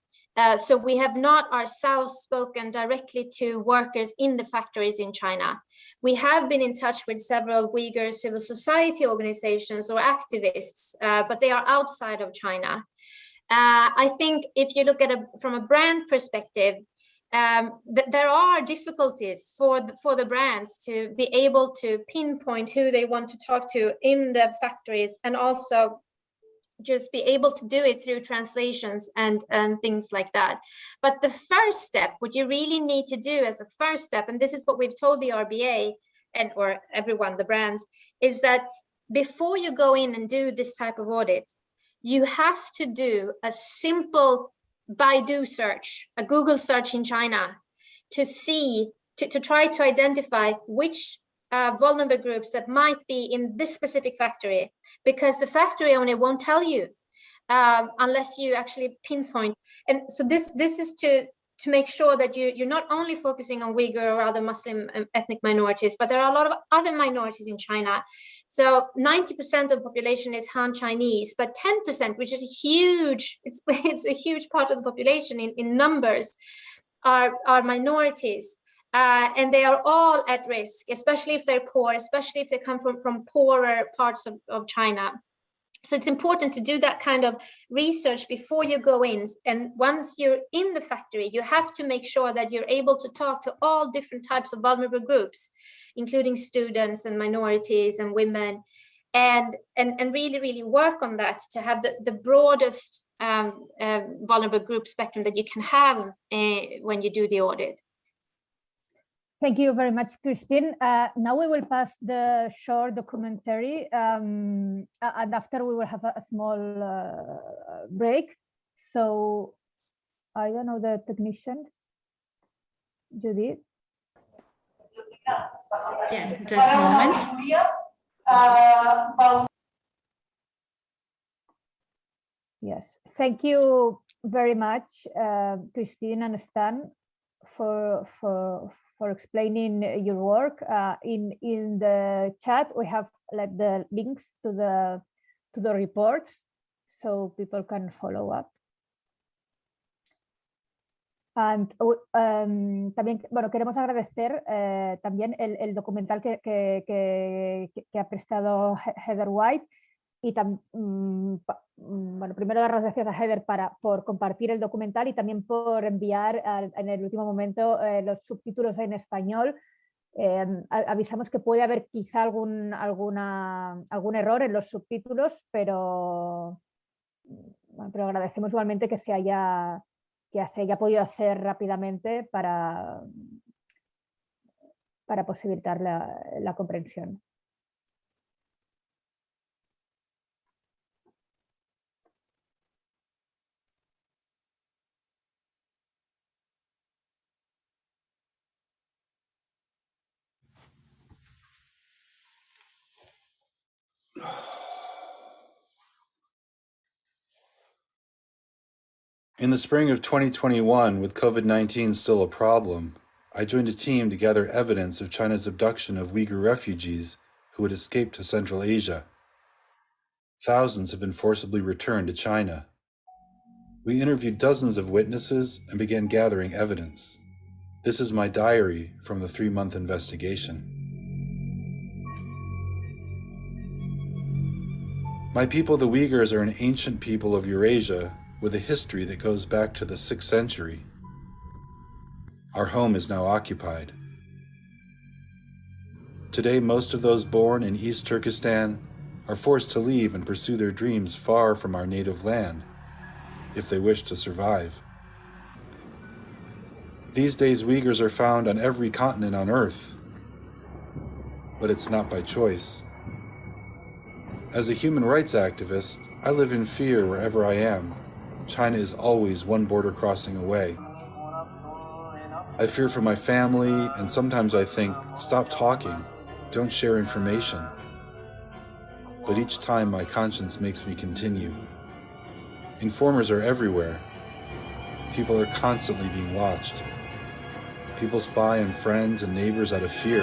So we have not ourselves spoken directly to workers in the factories in China. We have been in touch with several Uyghur civil society organizations or activists, but they are outside of China. I think if you look at from a brand perspective, there are difficulties for the brands to be able to pinpoint who they want to talk to in the factories, and also just be able to do it through translations and things like that. But the first step, what you really need to do as a first step, and this is what we've told the RBA or everyone, the brands, is that before you go in and do this type of audit, you have to do a simple Baidu search, a Google search in China, to see, to try to identify which vulnerable groups that might be in this specific factory, because the factory owner won't tell you unless you actually pinpoint. And so this is to make sure that you're not only focusing on Uyghur or other Muslim ethnic minorities, but there are a lot of other minorities in China. So 90% of the population is Han Chinese, but 10%, which is a huge, it's a huge part of the population in numbers, are minorities. And they are all at risk, especially if they're poor, especially if they come from poorer parts of China. So it's important to do that kind of research before you go in. And once you're in the factory, you have to make sure that you're able to talk to all different types of vulnerable groups, including students and minorities and women, and really, really work on that to have the broadest vulnerable group spectrum that you can have when you do the audit. Thank you very much, Christine. Now we will pass the short documentary, and after we will have a small break. So I don't know the technicians. Judith? Yeah, just a moment. Yes, thank you very much, Christine and Stan, for explaining your work. In the chat, we have the links to the reports, so people can follow up. And también, bueno, queremos agradecer también el documental que ha prestado Heather White, y bueno, primero dar las gracias a Heather por compartir el documental y también por enviar en el último momento los subtítulos en español. Avisamos que puede haber quizá algún error en los subtítulos, pero agradecemos igualmente que se haya podido hacer rápidamente para posibilitar la comprensión. In the spring of 2021, with COVID-19 still a problem, I joined a team to gather evidence of China's abduction of Uigur refugees who had escaped to Central Asia. Thousands have been forcibly returned to China. We interviewed dozens of witnesses and began gathering evidence. This is my diary from the 3-month investigation. My people, the Uyghurs, are an ancient people of Eurasia with a history that goes back to the 6th century. Our home is now occupied. Today, most of those born in East Turkestan are forced to leave and pursue their dreams far from our native land, if they wish to survive. These days, Uyghurs are found on every continent on Earth, but it's not by choice. As a human rights activist, I live in fear wherever I am. China is always one border crossing away. I fear for my family, and sometimes I think, stop talking, don't share information. But each time my conscience makes me continue. Informers are everywhere. People are constantly being watched. People spy on friends and neighbors out of fear.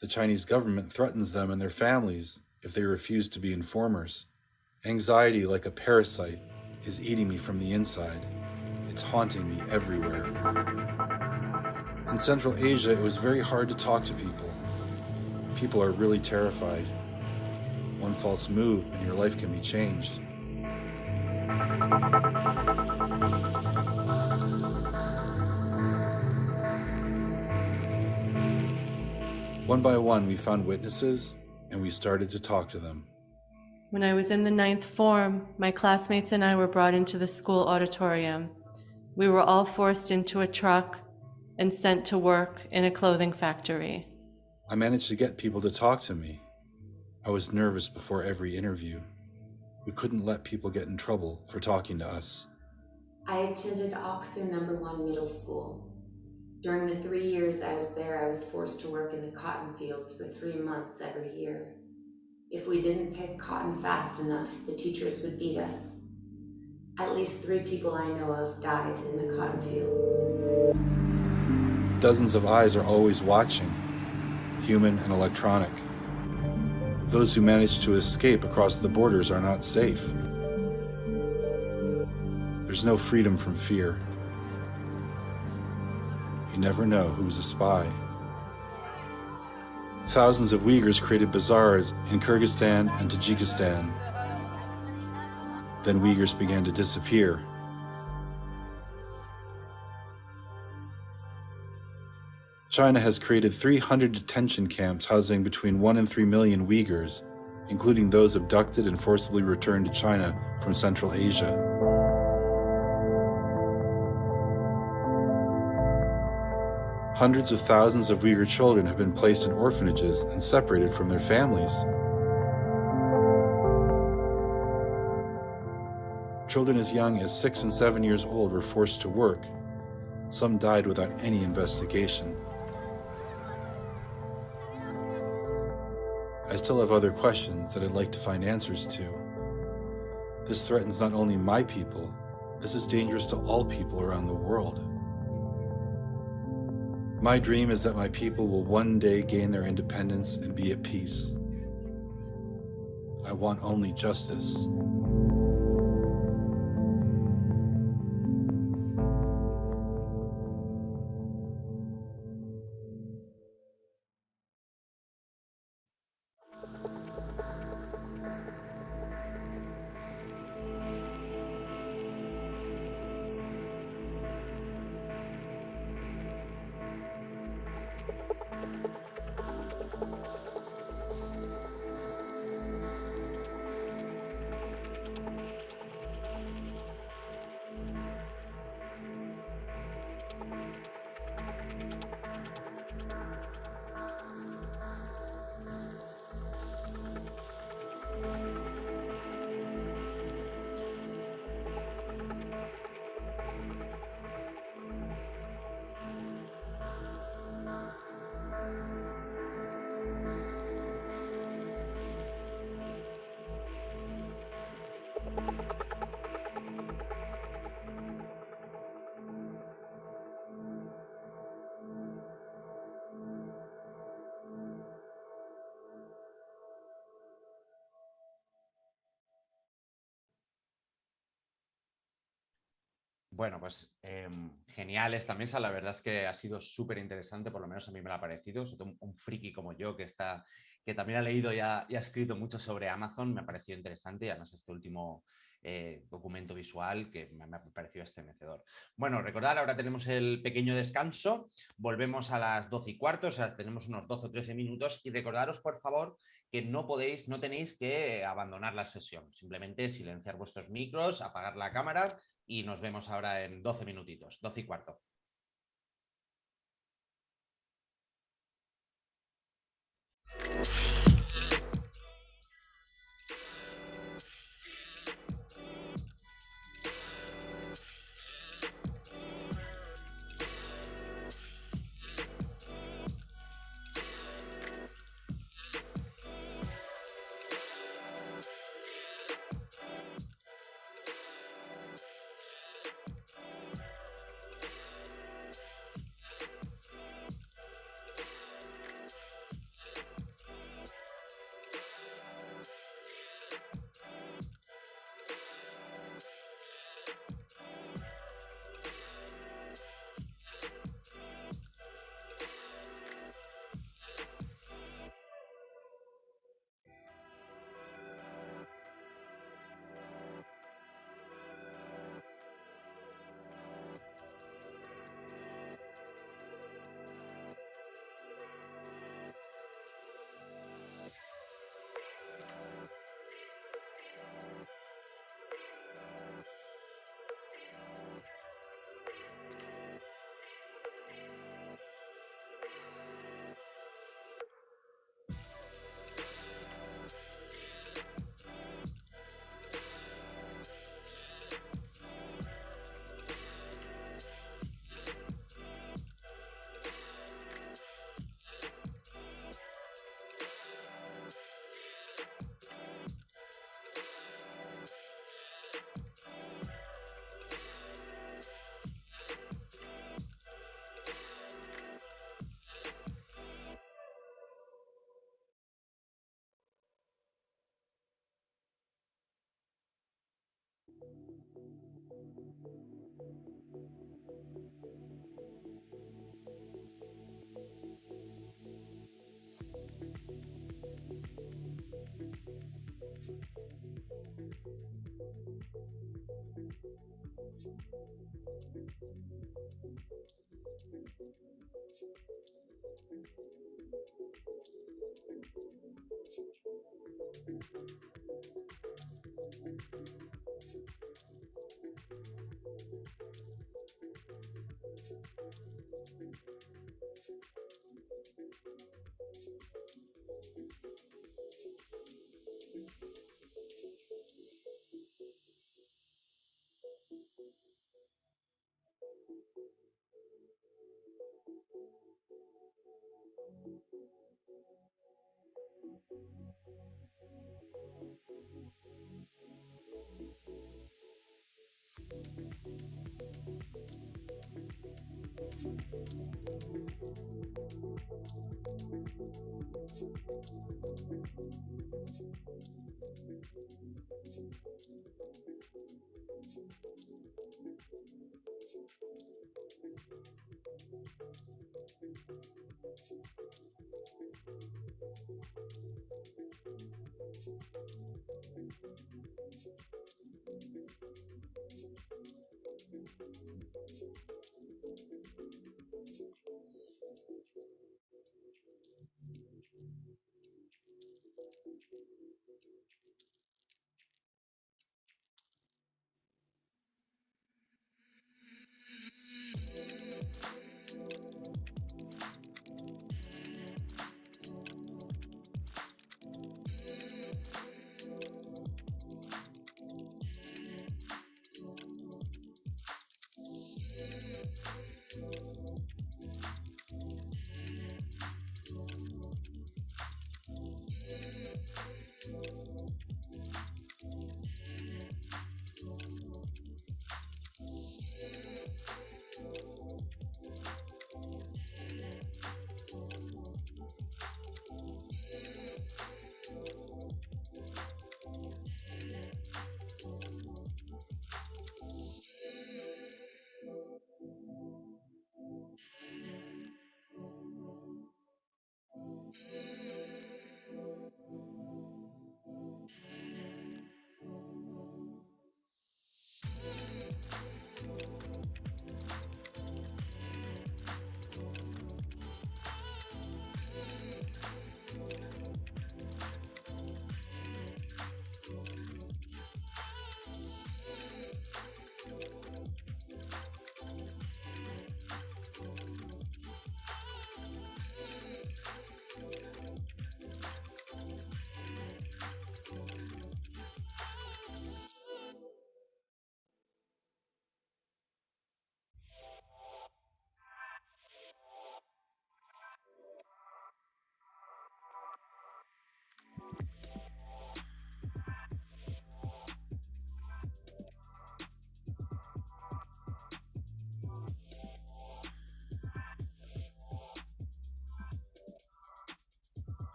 The Chinese government threatens them and their families if they refuse to be informers. Anxiety, like a parasite, is eating me from the inside. It's haunting me everywhere. In Central Asia, it was very hard to talk to people. People are really terrified. One false move and your life can be changed. One by one, we found witnesses and we started to talk to them. When I was in the 9th form, my classmates and I were brought into the school auditorium. We were all forced into a truck and sent to work in a clothing factory. I managed to get people to talk to me. I was nervous before every interview. We couldn't let people get in trouble for talking to us. I attended Oksu No. 1 Middle School. During the 3 years I was there, I was forced to work in the cotton fields for 3 months every year. If we didn't pick cotton fast enough, the teachers would beat us. At least 3 people I know of died in the cotton fields. Dozens of eyes are always watching, human and electronic. Those who manage to escape across the borders are not safe. There's no freedom from fear. You never know who's a spy. Thousands of Uyghurs created bazaars in Kyrgyzstan and Tajikistan. Then Uyghurs began to disappear. China has created 300 detention camps housing between 1 and 3 million Uyghurs, including those abducted and forcibly returned to China from Central Asia. Hundreds of thousands of Uyghur children have been placed in orphanages and separated from their families. Children as young as 6 and 7 years old were forced to work. Some died without any investigation. I still have other questions that I'd like to find answers to. This threatens not only my people, this is dangerous to all people around the world. My dream is that my people will one day gain their independence and be at peace. I want only justice. Bueno, pues genial esta mesa, la verdad es que ha sido súper interesante, por lo menos a mí me la ha parecido, sobre todo un friki como yo que también ha leído y ha escrito mucho sobre Amazon, me ha parecido interesante y además este último documento visual que me ha parecido estremecedor. Bueno, recordad, ahora tenemos el pequeño descanso, volvemos a las 12:15, o sea, tenemos unos 12 o 13 minutos y recordaros, por favor, que no tenéis que abandonar la sesión, simplemente silenciar vuestros micros, apagar la cámara y nos vemos ahora en 12 minutitos, 12:15.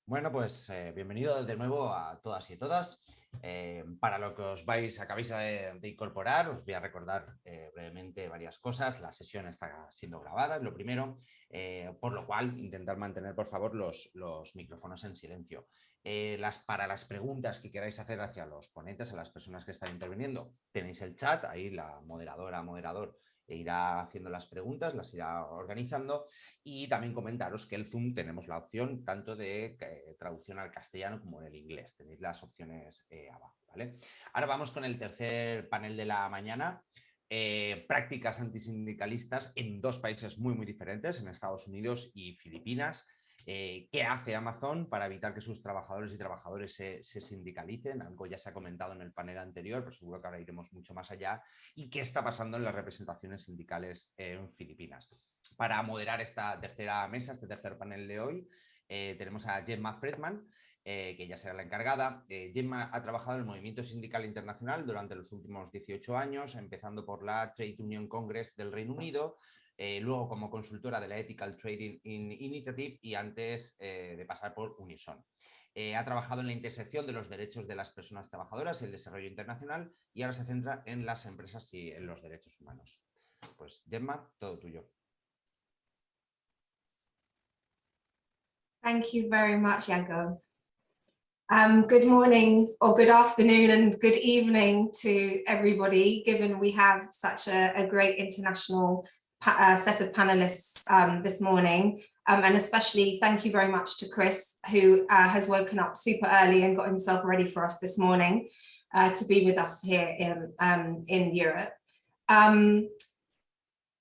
Bueno, pues bienvenido de nuevo a todas y todas. Para lo que acabáis de incorporar, os voy a recordar brevemente varias cosas. La sesión está siendo grabada, es lo primero, por lo cual intentar mantener, por favor, los micrófonos en silencio. Para las preguntas que queráis hacer hacia los ponentes, a las personas que están interviniendo, tenéis el chat, ahí la moderador irá haciendo las preguntas, las irá organizando, y también comentaros que el Zoom tenemos la opción tanto de traducción al castellano como en el inglés. Tenéis las opciones abajo, ¿vale? Ahora vamos con el tercer panel de la mañana. Prácticas antisindicalistas en dos países muy diferentes, en Estados Unidos y Filipinas. ¿Qué hace Amazon para evitar que sus trabajadores y trabajadoras se sindicalicen? Algo ya se ha comentado en el panel anterior, pero seguro que ahora iremos mucho más allá. ¿Y qué está pasando en las representaciones sindicales en Filipinas? Para moderar esta tercera mesa, este tercer panel de hoy, tenemos a Gemma Friedman, que ella será la encargada. Gemma ha trabajado en el movimiento sindical internacional durante los últimos 18 años, empezando por la Trade Union Congress del Reino Unido, luego como consultora de la Ethical Trading Initiative y antes de pasar por Unison. Ha trabajado en la intersección de los derechos de las personas trabajadoras y el desarrollo internacional y ahora se centra en las empresas y en los derechos humanos. Pues Gemma, todo tuyo. Thank you very much, Iago. Good morning or good afternoon and good evening to everybody, given we have such a great international set of panelists this morning. And especially thank you very much to Chris, who has woken up super early and got himself ready for us this morning to be with us here in Europe.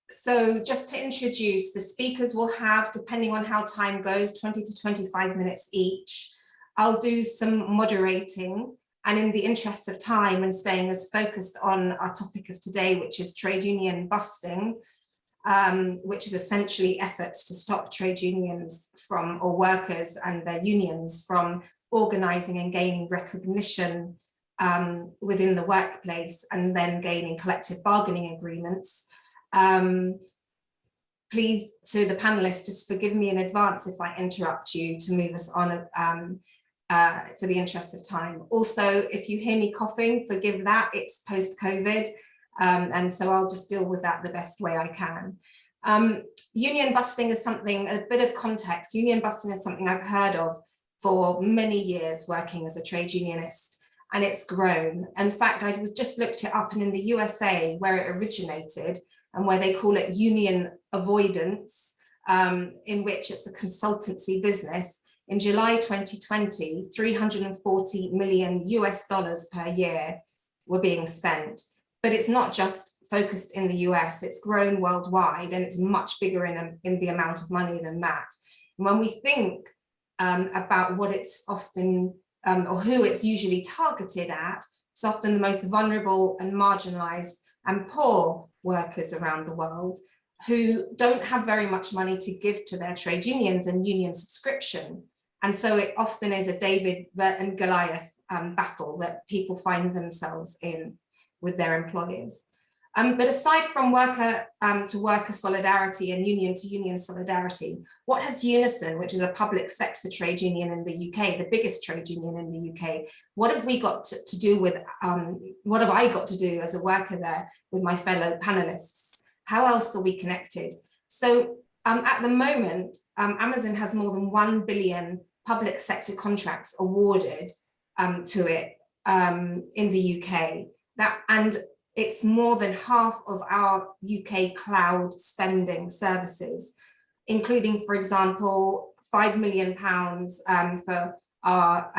So just to introduce, the speakers will have, depending on how time goes, 20 to 25 minutes each. I'll do some moderating, and in the interest of time and staying as focused on our topic of today, which is trade union busting, which is essentially efforts to stop trade unions from, or workers and their unions from organising and gaining recognition within the workplace and then gaining collective bargaining agreements. Please, to the panelists, just forgive me in advance if I interrupt you to move us on for the interest of time. Also, if you hear me coughing, forgive that, it's post-COVID, and so I'll just deal with that the best way I can. Union busting is something, a bit of context, union busting is something I've heard of for many years working as a trade unionist, and it's grown. In fact, I just looked it up, and in the USA, where it originated, and where they call it union avoidance, in which it's a consultancy business, in July 2020, $340 million per year were being spent. But it's not just focused in the US, it's grown worldwide, and it's much bigger in the amount of money than that. And when we think about what it's often, or who it's usually targeted at, it's often the most vulnerable and marginalized and poor workers around the world who don't have very much money to give to their trade unions and union subscription. And so it often is a David and Goliath battle that people find themselves in with their employers. But aside from worker to worker solidarity and union to union solidarity, what has Unison, which is a public sector trade union in the UK, the biggest trade union in the UK, what have we got to do with, what have I got to do as a worker there with my fellow panelists? How else are we connected? So at the moment, Amazon has more than 1 billion public sector contracts awarded to it in the UK. And it's more than half of our UK cloud spending services, including, for example, £5 million for our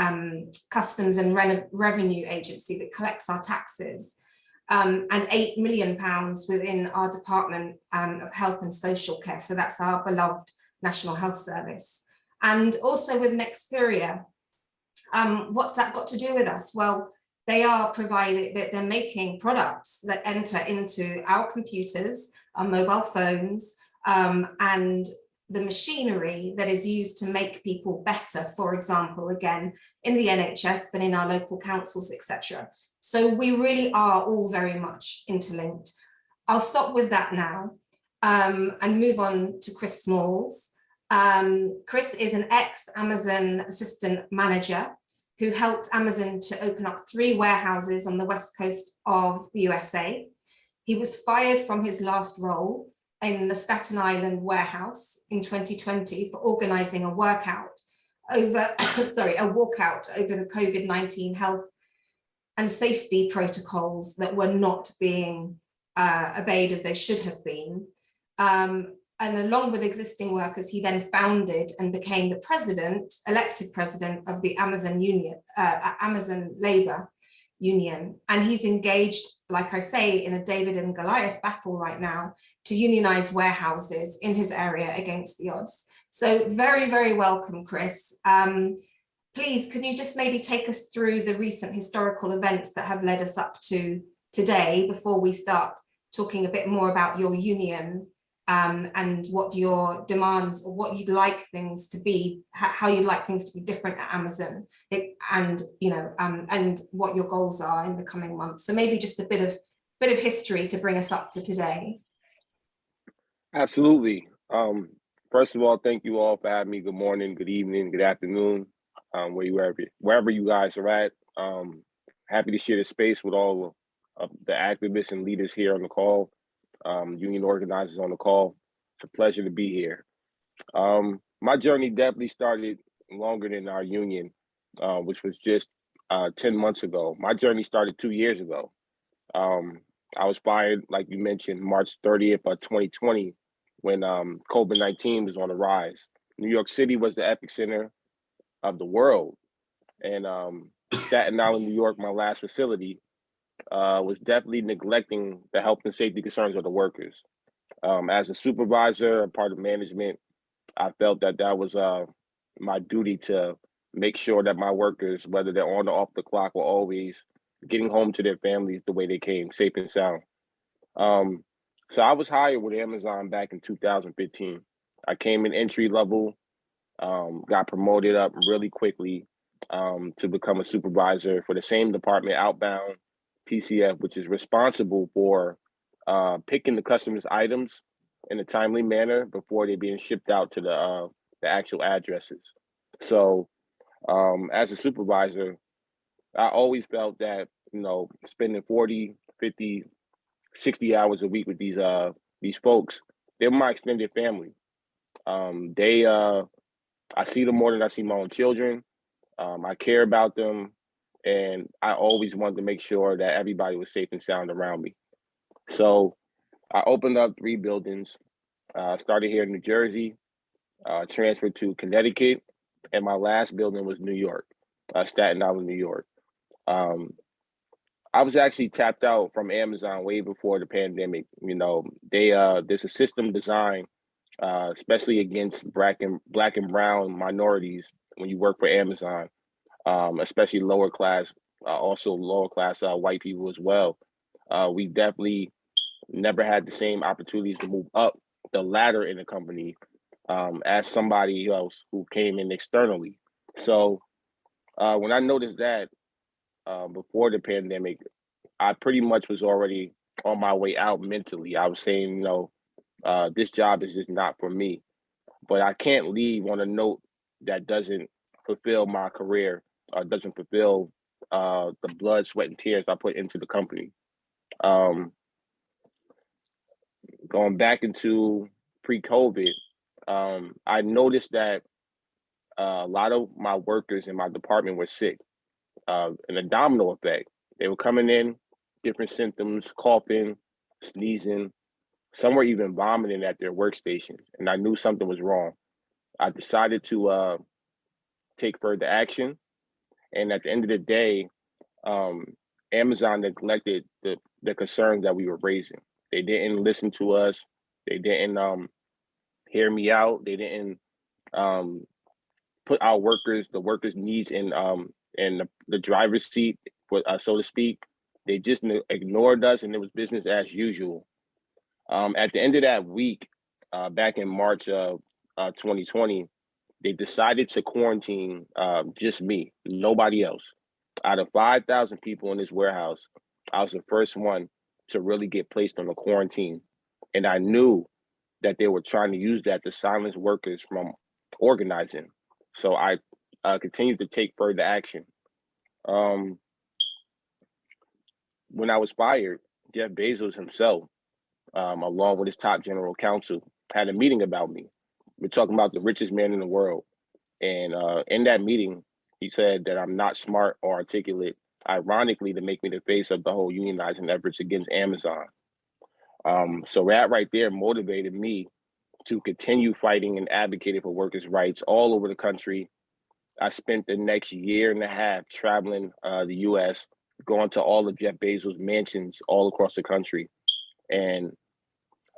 customs and revenue agency that collects our taxes, and £8 million within our Department of Health and Social Care. So that's our beloved National Health Service. And also with Nexperia, what's that got to do with us? Well, they are providing, that they're making products that enter into our computers, our mobile phones, and the machinery that is used to make people better, for example, again, in the NHS, but in our local councils, etc. So we really are all very much interlinked. I'll stop with that now and move on to Chris Smalls. Chris is an ex-Amazon assistant manager who helped Amazon to open up 3 warehouses on the west coast of the USA. He was fired from his last role in the Staten Island warehouse in 2020 for organizing a walkout over the COVID-19 health and safety protocols that were not being obeyed as they should have been. And along with existing workers, he then founded and became the president, elected president of the Amazon Union, Amazon Labor Union. And he's engaged, like I say, in a David and Goliath battle right now to unionize warehouses in his area against the odds. So very, very welcome, Chris. Please, can you just maybe take us through the recent historical events that have led us up to today before we start talking a bit more about your union and what your demands or what you'd like things to be, how you'd like things to be different at Amazon, and and what your goals are in the coming months. So maybe just a bit of history to bring us up to today. Absolutely. First of all, thank you all for having me. Good morning, good evening, good afternoon, wherever you guys are at. Happy to share the space with all of the activists and leaders here on the call, union organizers on the call. It's a pleasure to be here. My journey definitely started longer than our union, which was just 10 months ago. My journey started 2 years ago. I was fired, like you mentioned, March 30th of 2020, when COVID-19 was on the rise. New York City was the epicenter of the world. And Staten Island, New York, my last facility, was definitely neglecting the health and safety concerns of the workers. As a supervisor, a part of management, I felt that that was my duty to make sure that my workers, whether they're on or off the clock, were always getting home to their families the way they came, safe and sound. So I was hired with Amazon back in 2015. I came in entry level, got promoted up really quickly to become a supervisor for the same department, outbound PCF, which is responsible for picking the customer's items in a timely manner before they're being shipped out to the actual addresses. So as a supervisor, I always felt that, spending 40, 50, 60 hours a week with these folks, they're my extended family. I see them more than I see my own children. I care about them, and I always wanted to make sure that everybody was safe and sound around me. So I opened up 3 buildings, started here in New Jersey, transferred to Connecticut, and my last building was New York, Staten Island, New York. I was actually tapped out from Amazon way before the pandemic. There's a system designed, especially against black and brown minorities when you work for Amazon, especially lower class, also lower class white people as well. We definitely never had the same opportunities to move up the ladder in the company as somebody else who came in externally. So when I noticed that before the pandemic, I pretty much was already on my way out mentally. I was saying, this job is just not for me. But I can't leave on a note that doesn't fulfill my career, or doesn't fulfill the blood, sweat, and tears I put into the company. Going back into pre-COVID, I noticed that a lot of my workers in my department were sick, and a domino effect. They were coming in, different symptoms, coughing, sneezing, some were even vomiting at their workstations, and I knew something was wrong. I decided to take further action, and at the end of the day, Amazon neglected the concerns that we were raising. They didn't listen to us. They didn't hear me out. They didn't put our the workers' needs in the driver's seat, so to speak. They just ignored us, and it was business as usual. At the end of that week, back in March of 2020, they decided to quarantine just me, nobody else. Out of 5,000 people in this warehouse, I was the first one to really get placed on a quarantine. And I knew that they were trying to use that to silence workers from organizing. So I continued to take further action. When I was fired, Jeff Bezos himself, along with his top general counsel, had a meeting about me. We're talking about the richest man in the world. And in that meeting, he said that I'm not smart or articulate, ironically, to make me the face of the whole unionizing efforts against Amazon. So that right there motivated me to continue fighting and advocating for workers' rights all over the country. I spent the next year and a half traveling the US, going to all of Jeff Bezos' mansions all across the country. And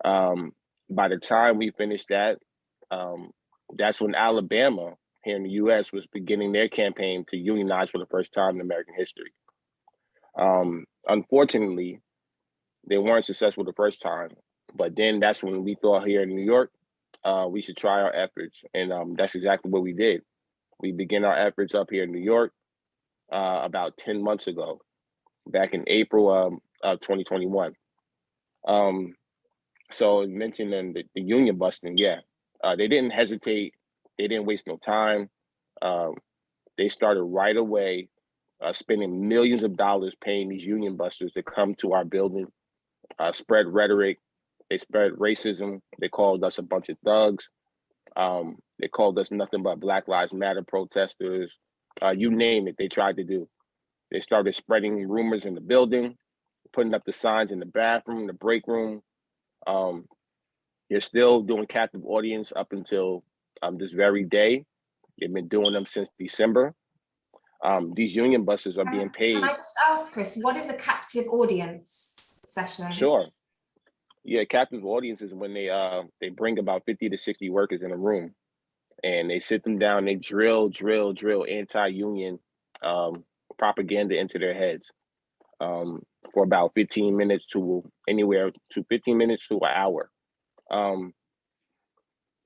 by the time we finished that, that's when Alabama here in the US was beginning their campaign to unionize for the first time in American history. Unfortunately, they weren't successful the first time. But then that's when we thought here in New York, we should try our efforts. And that's exactly what we did. We began our efforts up here in New York about 10 months ago, back in April of 2021. So mentioning the union busting, yeah, they didn't hesitate. They didn't waste no time. They started right away spending millions of dollars paying these union busters to come to our building, spread rhetoric. They spread racism. They called us a bunch of thugs. They called us nothing but Black Lives Matter protesters. You name it, they tried to do. They started spreading rumors in the building, putting up the signs in the bathroom, the break room. They're still doing captive audience up until this very day. They've been doing them since December. These union busters are being paid. Can I just ask, Chris, what is a captive audience session? Sure. Yeah, captive audience is when they bring about 50 to 60 workers in a room and they sit them down, they drill anti-union propaganda into their heads for about 15 minutes to anywhere to 15 minutes to an hour.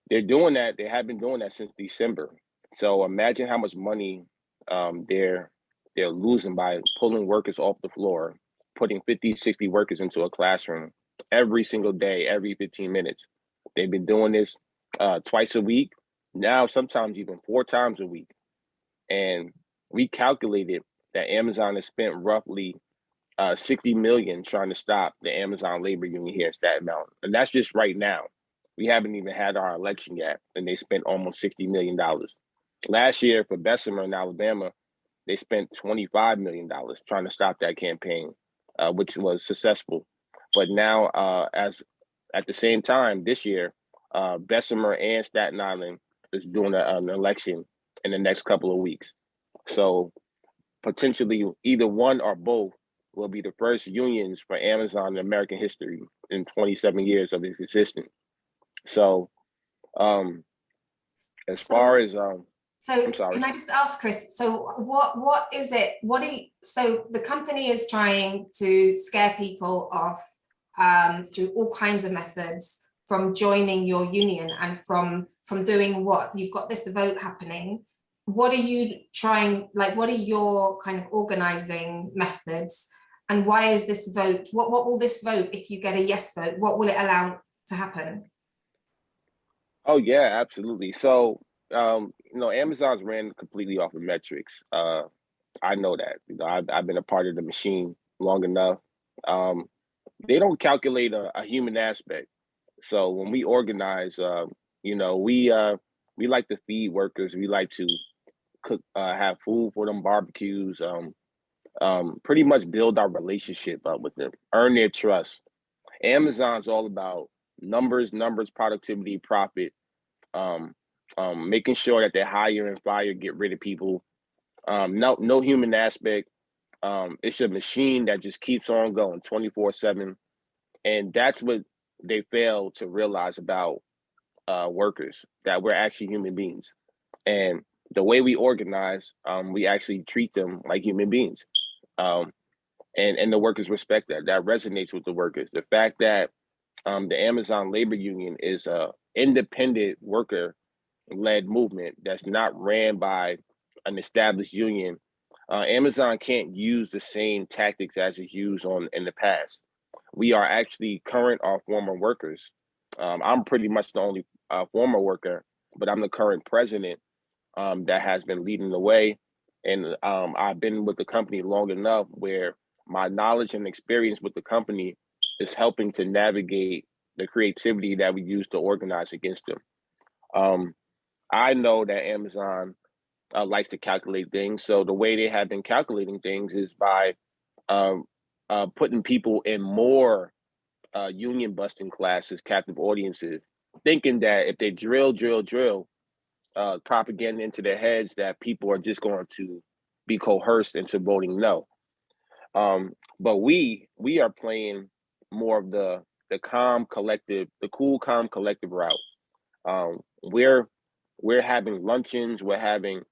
They're doing that. They have been doing that since December. So imagine how much money they're losing by pulling workers off the floor, putting 50, 60 workers into a classroom every single day, every 15 minutes. They've been doing this twice a week, now sometimes even 4 times a week. And we calculated that Amazon has spent roughly 60 million trying to stop the Amazon labor union here in Staten Mountain. And that's just right now. We haven't even had our election yet, and they spent almost $60 million. Last year for Bessemer in Alabama, they spent $25 million trying to stop that campaign, which was successful. But now, as at the same time this year, Bessemer and Staten Island is doing an election in the next couple of weeks. So potentially either one or both will be the first unions for Amazon in American history in 27 years of its existence. So as far as So I'm sorry. Can I just ask, Chris, so what is it, so the company is trying to scare people off through all kinds of methods, from joining your union and from doing what? You've got this vote happening. What are you trying, like, what are your kind of organizing methods? And why is this vote, what will this vote, if you get a yes vote, what will it allow to happen? Oh yeah, absolutely. So Amazon's ran completely off of metrics. I know that. I've been a part of the machine long enough. They don't calculate a human aspect. So when we organize, we like to feed workers. We like to cook, have food for them, barbecues. Pretty much build our relationship up with them, earn their trust. Amazon's all about numbers, productivity, profit. Making sure that they hire and fire, get rid of people. No human aspect. It's a machine that just keeps on going 24/7. And that's what they fail to realize about workers, that we're actually human beings. And the way we organize, we actually treat them like human beings. And the workers respect that. That resonates with the workers. The fact that the Amazon labor union is a independent worker-led movement that's not ran by an established union. Amazon can't use the same tactics as it's used in the past. We are actually current or former workers. I'm pretty much the only former worker, but I'm the current president that has been leading the way. And I've been with the company long enough where my knowledge and experience with the company is helping to navigate the creativity that we use to organize against them. I know that Amazon likes to calculate things. So the way they have been calculating things is by putting people in more union busting classes, captive audiences, thinking that if they drill propaganda into their heads, that people are just going to be coerced into voting no. But we are playing more of the calm collective, the cool, calm collective route. We're having luncheons, we're having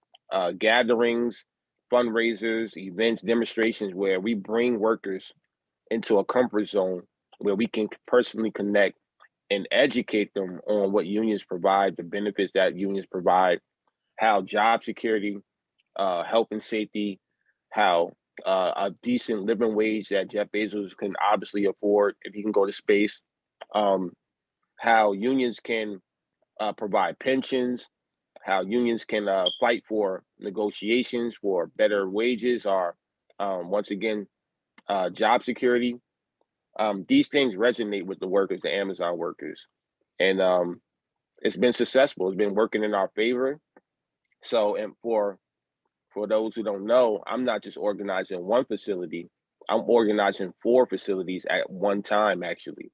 gatherings, fundraisers, events, demonstrations where we bring workers into a comfort zone where we can personally connect and educate them on what unions provide, the benefits that unions provide, how job security, health and safety, how a decent living wage that Jeff Bezos can obviously afford if he can go to space, how unions can provide pensions, how unions can fight for negotiations for better wages or, once again, job security. These things resonate with the workers, the Amazon workers. And it's been successful. It's been working in our favor. So, and for those who don't know, I'm not just organizing one facility. I'm organizing 4 facilities at one time, actually.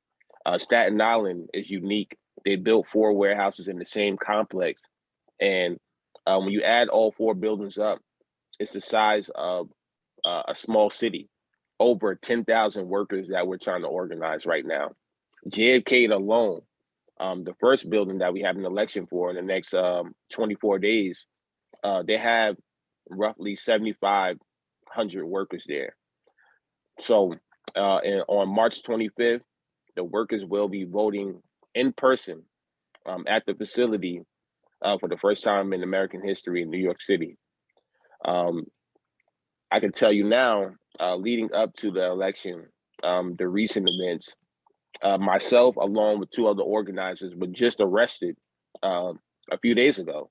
Staten Island is unique. They built 4 warehouses in the same complex. And when you add all 4 buildings up, it's the size of a small city. Over 10,000 workers that we're trying to organize right now. JFK alone, the first building that we have an election for in the next 24 days, they have roughly 7,500 workers there. So and on March 25th, the workers will be voting in person at the facility for the first time in American history in New York City. I can tell you now, leading up to the election, the recent events, myself, along with 2 other organizers, were just arrested a few days ago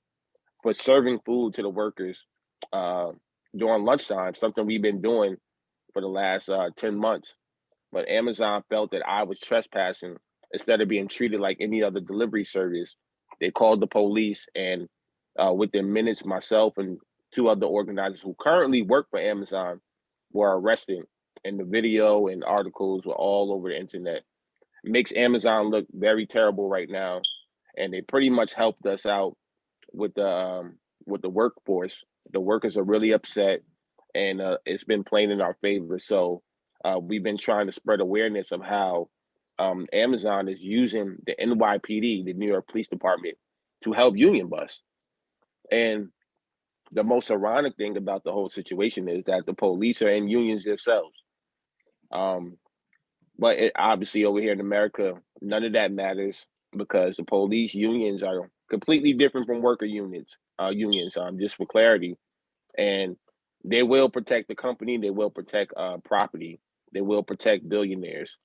for serving food to the workers during lunchtime, something we've been doing for the last 10 months. But Amazon felt that I was trespassing. Instead of being treated like any other delivery service, they called the police, and within minutes, myself and 2 other organizers who currently work for Amazon were arrested, and the video and articles were all over the internet. It makes Amazon look very terrible right now, and they pretty much helped us out with the workforce. The workers are really upset, and it's been playing in our favor. So we've been trying to spread awareness of how Amazon is using the NYPD, the New York Police Department, to help union bust. And the most ironic thing about the whole situation is that the police are in unions themselves. But obviously over here in America, none of that matters because the police unions are completely different from worker unions, just for clarity. And they will protect the company, they will protect property, they will protect billionaires.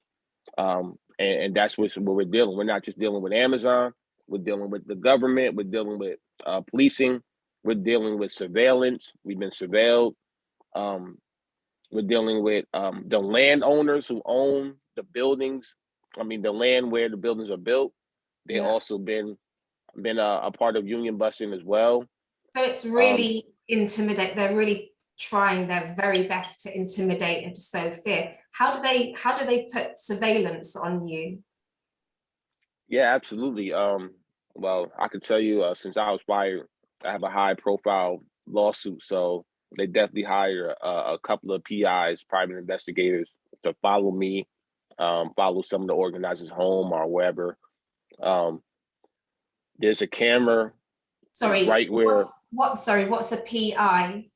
And that's what we're dealing. We're not just dealing with Amazon, we're dealing with the government, we're dealing with policing, we're dealing with surveillance. We've been surveilled. We're dealing with the landowners who own the buildings. I mean, the land where the buildings are built. They also been a part of union busting as well. So it's really intimidate. They're really trying their very best to intimidate and to sow fear. How do they put surveillance on you? Yeah, absolutely. Well, I could tell you since I was fired, I have a high profile lawsuit. So they definitely hire a couple of PIs, private investigators, to follow me, follow some of the organizers home or wherever. There's a camera. Sorry, right where. What's a PI?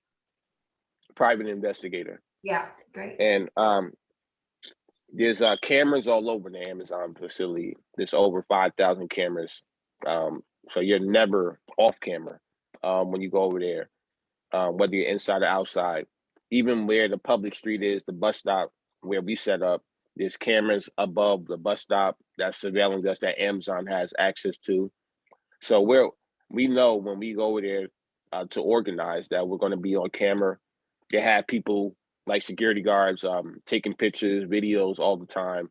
Private investigator. Yeah, great. And there's cameras all over the Amazon facility. There's over 5,000 cameras. So you're never off camera when you go over there, whether you're inside or outside. Even where the public street is, the bus stop where we set up, there's cameras above the bus stop that's surveilling us that Amazon has access to. So we know when we go over there to organize that we're going to be on camera. They have people like security guards taking pictures, videos all the time.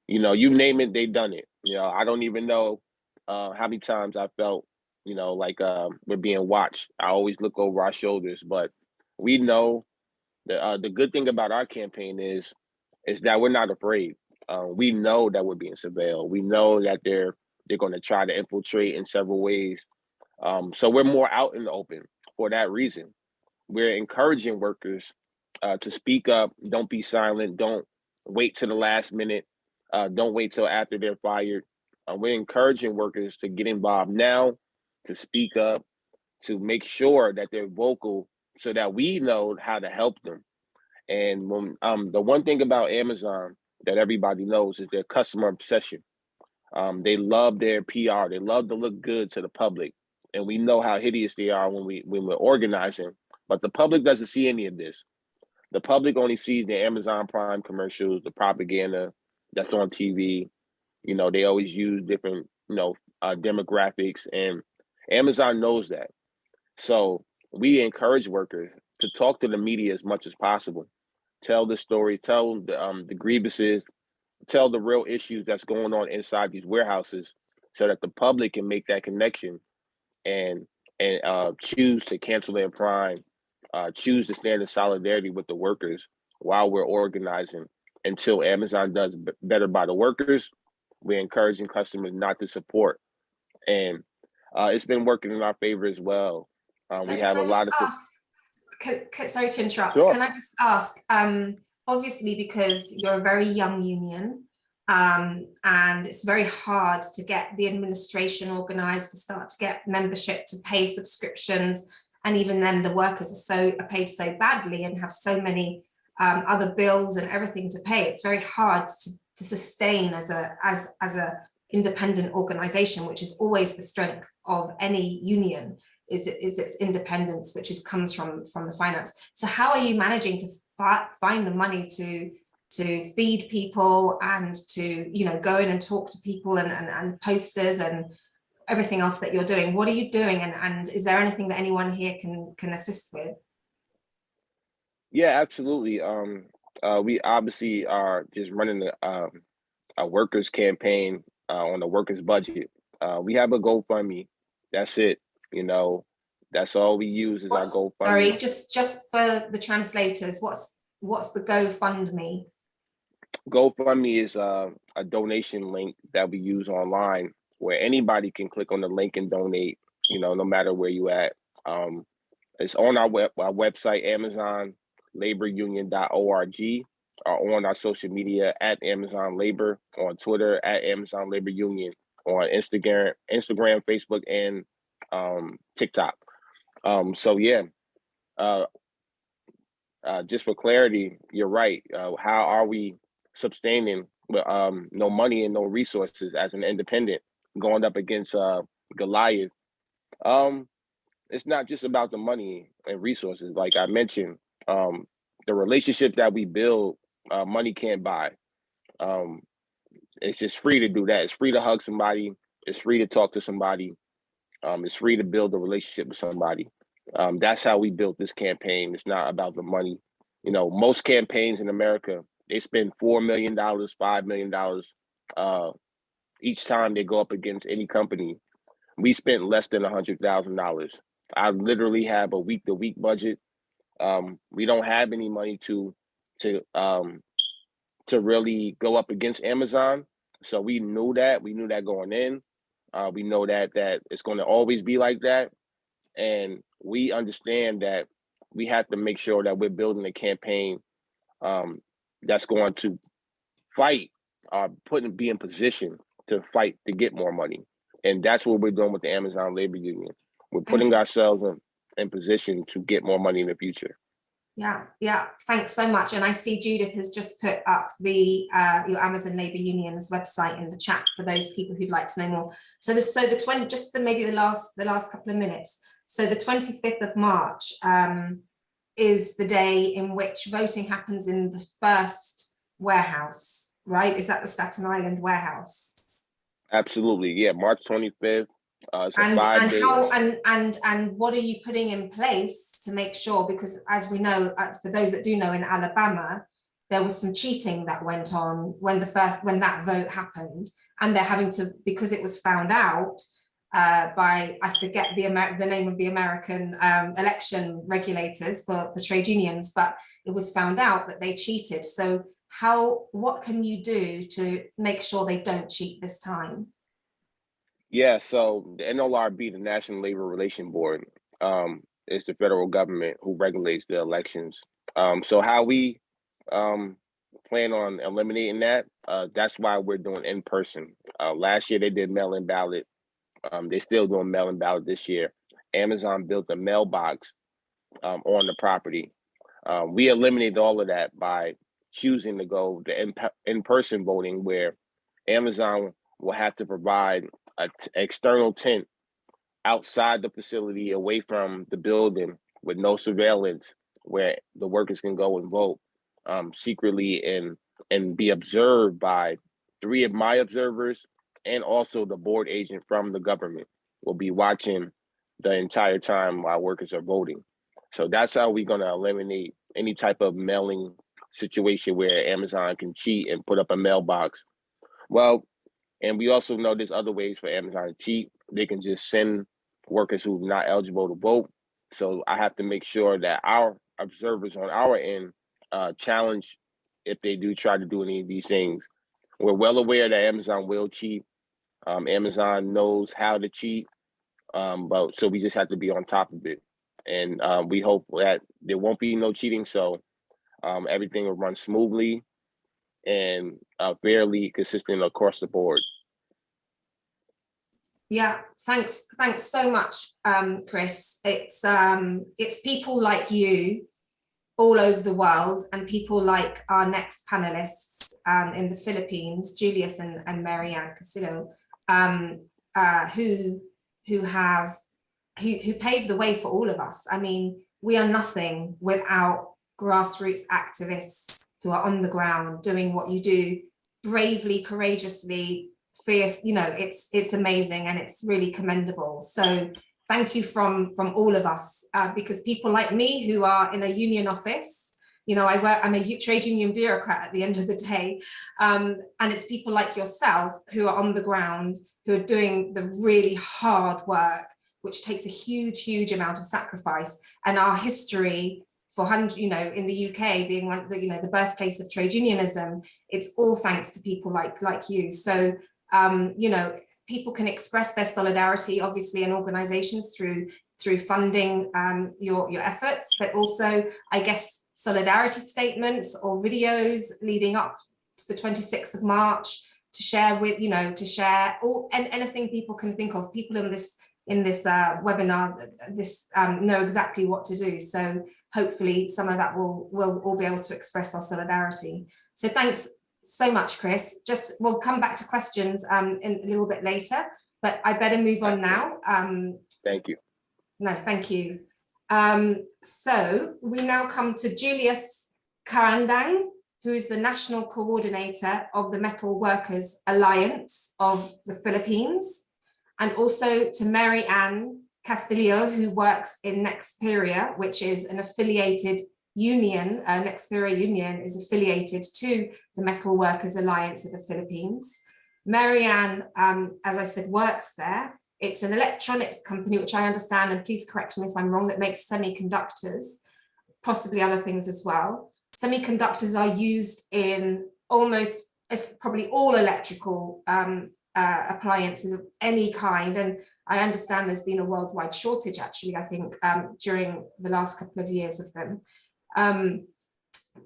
You name it, they've done it. I don't even know how many times I felt, like we're being watched. I always look over our shoulders, but we know that the good thing about our campaign is that we're not afraid. We know that we're being surveilled. We know that they're going to try to infiltrate in several ways. So we're more out in the open for that reason. We're encouraging workers to speak up. Don't be silent. Don't wait till the last minute. Don't wait till after they're fired. We're encouraging workers to get involved now, to speak up, to make sure that they're vocal so that we know how to help them. And when, the one thing about Amazon that everybody knows is their customer obsession. They love their PR. They love to look good to the public. And we know how hideous they are when we're organizing, but the public doesn't see any of this. The public only sees the Amazon Prime commercials, the propaganda that's on TV. You know, they always use different, demographics, and Amazon knows that. So we encourage workers to talk to the media as much as possible. Tell the story, tell the grievances, tell the real issues that's going on inside these warehouses so that the public can make that connection and choose to cancel their Prime, choose to stand in solidarity with the workers while we're organizing until Amazon does better by the workers. We're encouraging customers not to support. And it's been working in our favor as well. We have a lot of... Sorry to interrupt. Sure. Can I just ask, obviously, because you're a very young union, and it's very hard to get the administration organized, to start to get membership, to pay subscriptions, and even then the workers are paid so badly and have so many other bills and everything to pay. It's very hard to sustain as a independent organization, which is always the strength of any union, is its independence, which comes from the finance. So how are you managing to find the money to feed people and to go in and talk to people and posters and everything else that you're doing? What are you doing, and is there anything that anyone here can assist with? Yeah, absolutely. We obviously are just running a workers campaign on the workers budget. We have a GoFundMe. That's it. That's all we use is our GoFundMe. Sorry, just for the translators, what's the GoFundMe? GoFundMe is a donation link that we use online where anybody can click on the link and donate, no matter where you at. It's on our website, AmazonLaborUnion.org, or on our social media at Amazon Labor, on Twitter at Amazon Labor Union, on Instagram, Facebook, and TikTok. So yeah, just for clarity, you're right. How are we sustaining with no money and no resources as an independent going up against Goliath? It's not just about the money and resources. Like I mentioned, the relationship that we build, money can't buy. It's just free to do that. It's free to hug somebody. It's free to talk to somebody. It's free to build a relationship with somebody. That's how we built this campaign. It's not about the money. Most campaigns in America, they spend $4 million, $5 million each time they go up against any company. We spent less than $100,000. I literally have a week-to-week budget. We don't have any money to really go up against Amazon. So we knew that. We knew that going in. We know that it's going to always be like that. And we understand that we have to make sure that we're building a campaign that's going to fight, be in position to fight to get more money. And that's what we're doing with the Amazon Labor Union. We're putting ourselves in position to get more money in the future. Yeah, thanks so much. And I see Judith has just put up your Amazon Labor Union's website in the chat for those people who'd like to know more. So maybe the last couple of minutes. So the 25th of March is the day in which voting happens in the first warehouse, right? Is that the Staten Island warehouse? Absolutely, yeah. March 25th. And what are you putting in place to make sure? Because as we know, for those that do know, in Alabama, there was some cheating that went on when that vote happened, and they're having to, because it was found out by, I forget the name of the American election regulators for trade unions, but it was found out that they cheated. So what can you do to make sure they don't cheat this time? Yeah, so the NLRB, the National Labor Relations Board, is the federal government who regulates the elections. So how we plan on eliminating that, that's why we're doing in person. Last year they did mail-in ballot. They're still doing mail-in ballot this year. Amazon built a mailbox on the property. We eliminated all of that by choosing to go the in-person voting, where Amazon will have to provide an external tent outside the facility, away from the building, with no surveillance, where the workers can go and vote secretly and be observed by 3 of my observers, and also the board agent from the government will be watching the entire time while workers are voting. So that's how we're going to eliminate any type of mailing situation where Amazon can cheat and put up a mailbox. Well, and we also know there's other ways for Amazon to cheat. They can just send workers who are not eligible to vote. So I have to make sure that our observers on our end challenge if they do try to do any of these things. We're well aware that Amazon will cheat. Amazon knows how to cheat, but so we just have to be on top of it. And we hope that there won't be no cheating, so everything will run smoothly and fairly consistent across the board. Yeah, thanks so much, Chris. It's people like you all over the world, and people like our next panelists in the Philippines, Julius and Marianne Castillo, who paved the way for all of us. I mean, we are nothing without grassroots activists who are on the ground doing what you do bravely, courageously, fierce. You know, it's amazing and it's really commendable. So thank you from all of us, because people like me who are in a union office, you know, I'm a trade union bureaucrat at the end of the day, and it's people like yourself who are on the ground, who are doing the really hard work, which takes a huge amount of sacrifice. And our history for in the UK being one of the, the birthplace of trade unionism, it's all thanks to people like you. So, people can express their solidarity, obviously, in organizations through funding your efforts, but also, I guess, solidarity statements or videos leading up to the 26th of March to share with, anything people can think of. People in this webinar, know exactly what to do. So hopefully some of that will all be able to express our solidarity. So thanks so much, Chris. We'll come back to questions in a little bit later, but I better move on now. Thank you. No, thank you. So we now come to Julius Carandang, who's the National Coordinator of the Metal Workers Alliance of the Philippines, and also to Marianne Castillo, who works in Nexperia, which is an affiliated union. Nexperia Union is affiliated to the Metal Workers Alliance of the Philippines. Marianne, as I said, works there. It's an electronics company, which I understand, and please correct me if I'm wrong, that makes semiconductors, possibly other things as well. Semiconductors are used in probably all electrical appliances of any kind, and I understand there's been a worldwide shortage, actually, I think, during the last couple of years of them.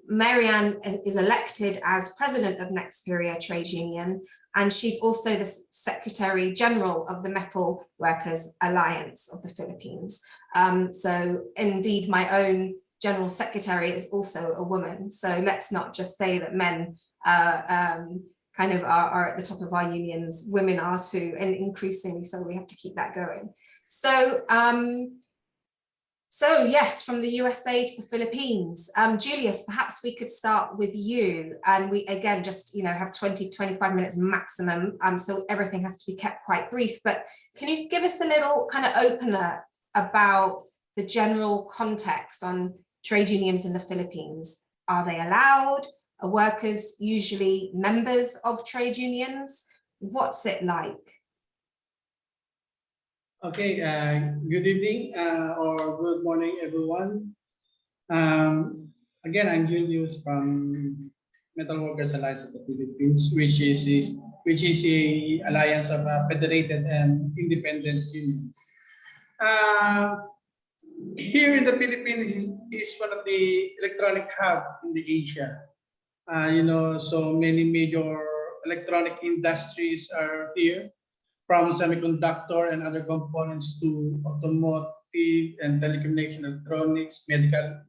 Marianne is elected as president of Nexperia Trade Union, and she's also the Secretary General of the Metal Workers Alliance of the Philippines. So indeed, my own General Secretary is also a woman. So let's not just say that men are at the top of our unions. Women are too, and increasingly so. We have to keep that going. So yes, from the USA to the Philippines. Julius, perhaps we could start with you, and we again just have 20-25 minutes maximum, so everything has to be kept quite brief. But can you give us a little kind of opener about the general context on trade unions in the Philippines? Are they allowed? Are workers usually members of trade unions? What's it like? Okay, good evening or good morning, everyone. Again, I'm Julius from Metal Workers Alliance of the Philippines, which is a alliance of federated and independent unions. Here in the Philippines is one of the electronic hub in the Asia. So many major electronic industries are here, from semiconductor and other components to automotive and telecommunication, electronics, medical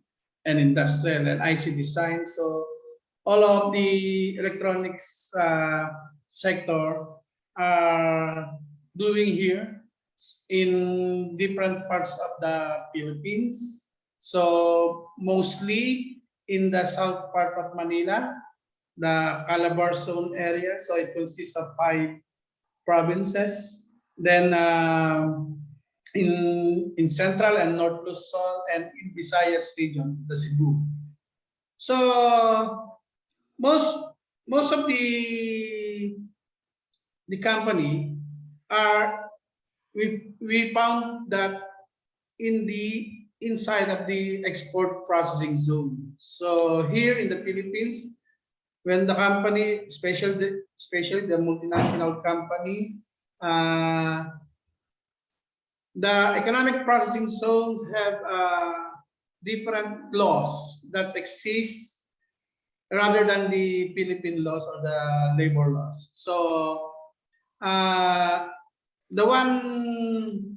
and industrial and IC design. So all of the electronics sector are doing here in different parts of the Philippines. So mostly in the south part of Manila, the Calabar zone area. So it consists of 5 provinces. Then in central and north Luzon and in Visayas region, the Cebu. So most of the company are we found that in the inside of the export processing zone. So here in the Philippines, when the company, especially the multinational company, the economic processing zones have different laws that exist rather than the Philippine laws or the labor laws. So the one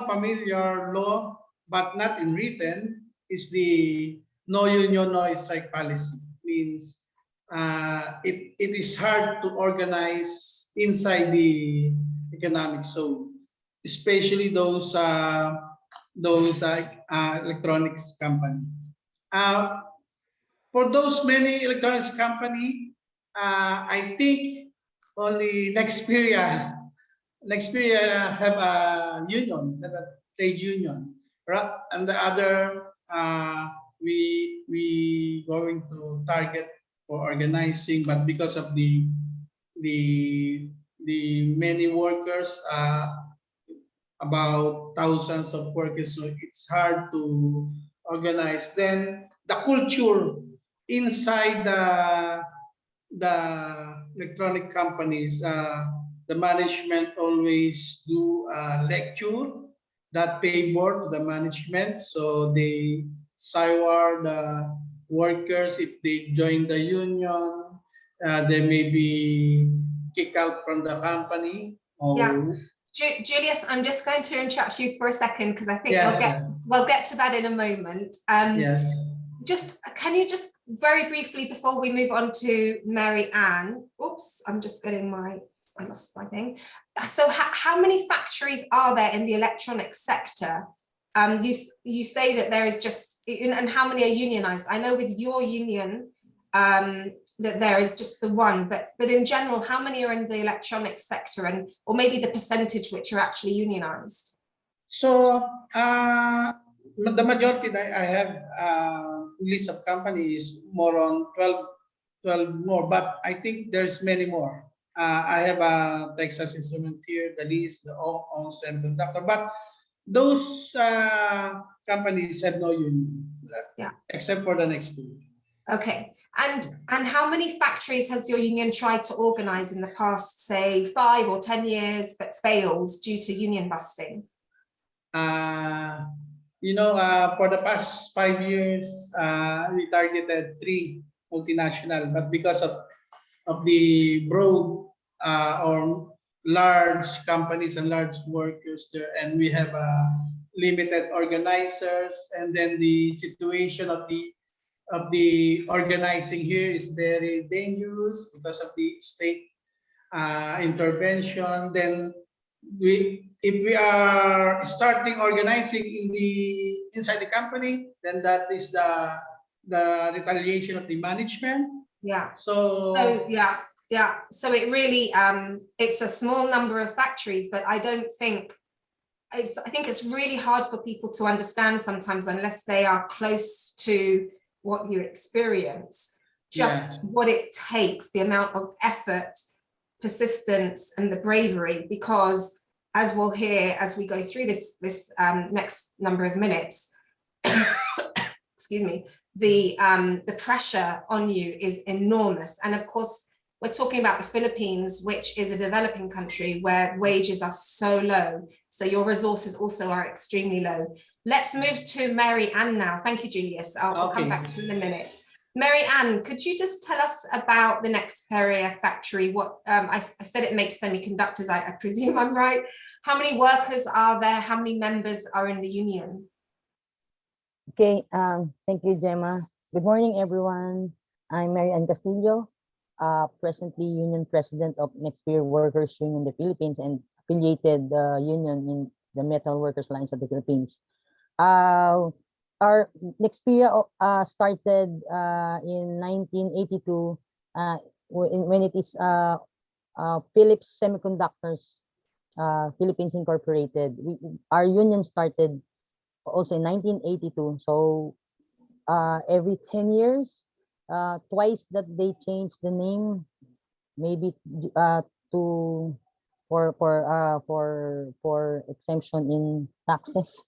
familiar law, but not in written, is the no union, no strike policy. Means it is hard to organize inside the economic zone, especially those electronics company. For those many electronics company, I think only Nexperia have a union, have a trade union, right? And the other we going to target for organizing, but because of the many workers, about thousands of workers, so it's hard to organize. Then the culture inside the electronic companies, the management always do a lecture that favor the management, so they sour the workers if they join the union. They may be kicked out from the company. Yeah. Julius, I'm just going to interrupt you for a second because I think yes, we'll get to that in a moment. Yes. Can you just very briefly before we move on to Mary Ann? Oops, I'm just getting I lost my thing. So how many factories are there in the electronics sector? You say that there is just, and how many are unionized? I know with your union that there is just the one, but in general, how many are in the electronics sector, and or maybe the percentage which are actually unionized? So the majority that I have list of companies more on 12 more, but I think there's many more. I have a Texas Instrument here, the list, the all semiconductor, but those companies have no union, except for the next group. Okay, and how many factories has your union tried to organize in the past, say 5 or 10 years, but failed due to union busting? For the past 5 years, we targeted 3 multinational, but because of the broad or large companies and large workers there, and we have limited organizers, and then the situation of the organizing here is very dangerous because of the state intervention. Then if we are starting organizing inside the company, then that is the retaliation of the management. Yeah. So So it really it's a small number of factories, but I think it's really hard for people to understand sometimes unless they are close to what you experience, just what it takes, the amount of effort, persistence, and the bravery, because as we'll hear as we go through this next number of minutes, excuse me, the pressure on you is enormous. And of course, we're talking about the Philippines, which is a developing country where wages are so low. So your resources also are extremely low. Let's move to Mary Ann now. Thank you, Julius. I'll come back to you in a minute. Mary Ann, could you just tell us about the Nexperia factory? What I said it makes semiconductors, I presume I'm right. How many workers are there? How many members are in the union? Okay, thank you, Gemma. Good morning, everyone. I'm Mary Ann Castillo, presently Union President of Nexperia Workers Union in the Philippines and affiliated union in the Metal Workers Alliance of the Philippines. Our Nexperia started in 1982 when it is Philips Semiconductors Philippines Incorporated. Our union started also in 1982. So every 10 years, twice that they changed the name, maybe for exemption in taxes.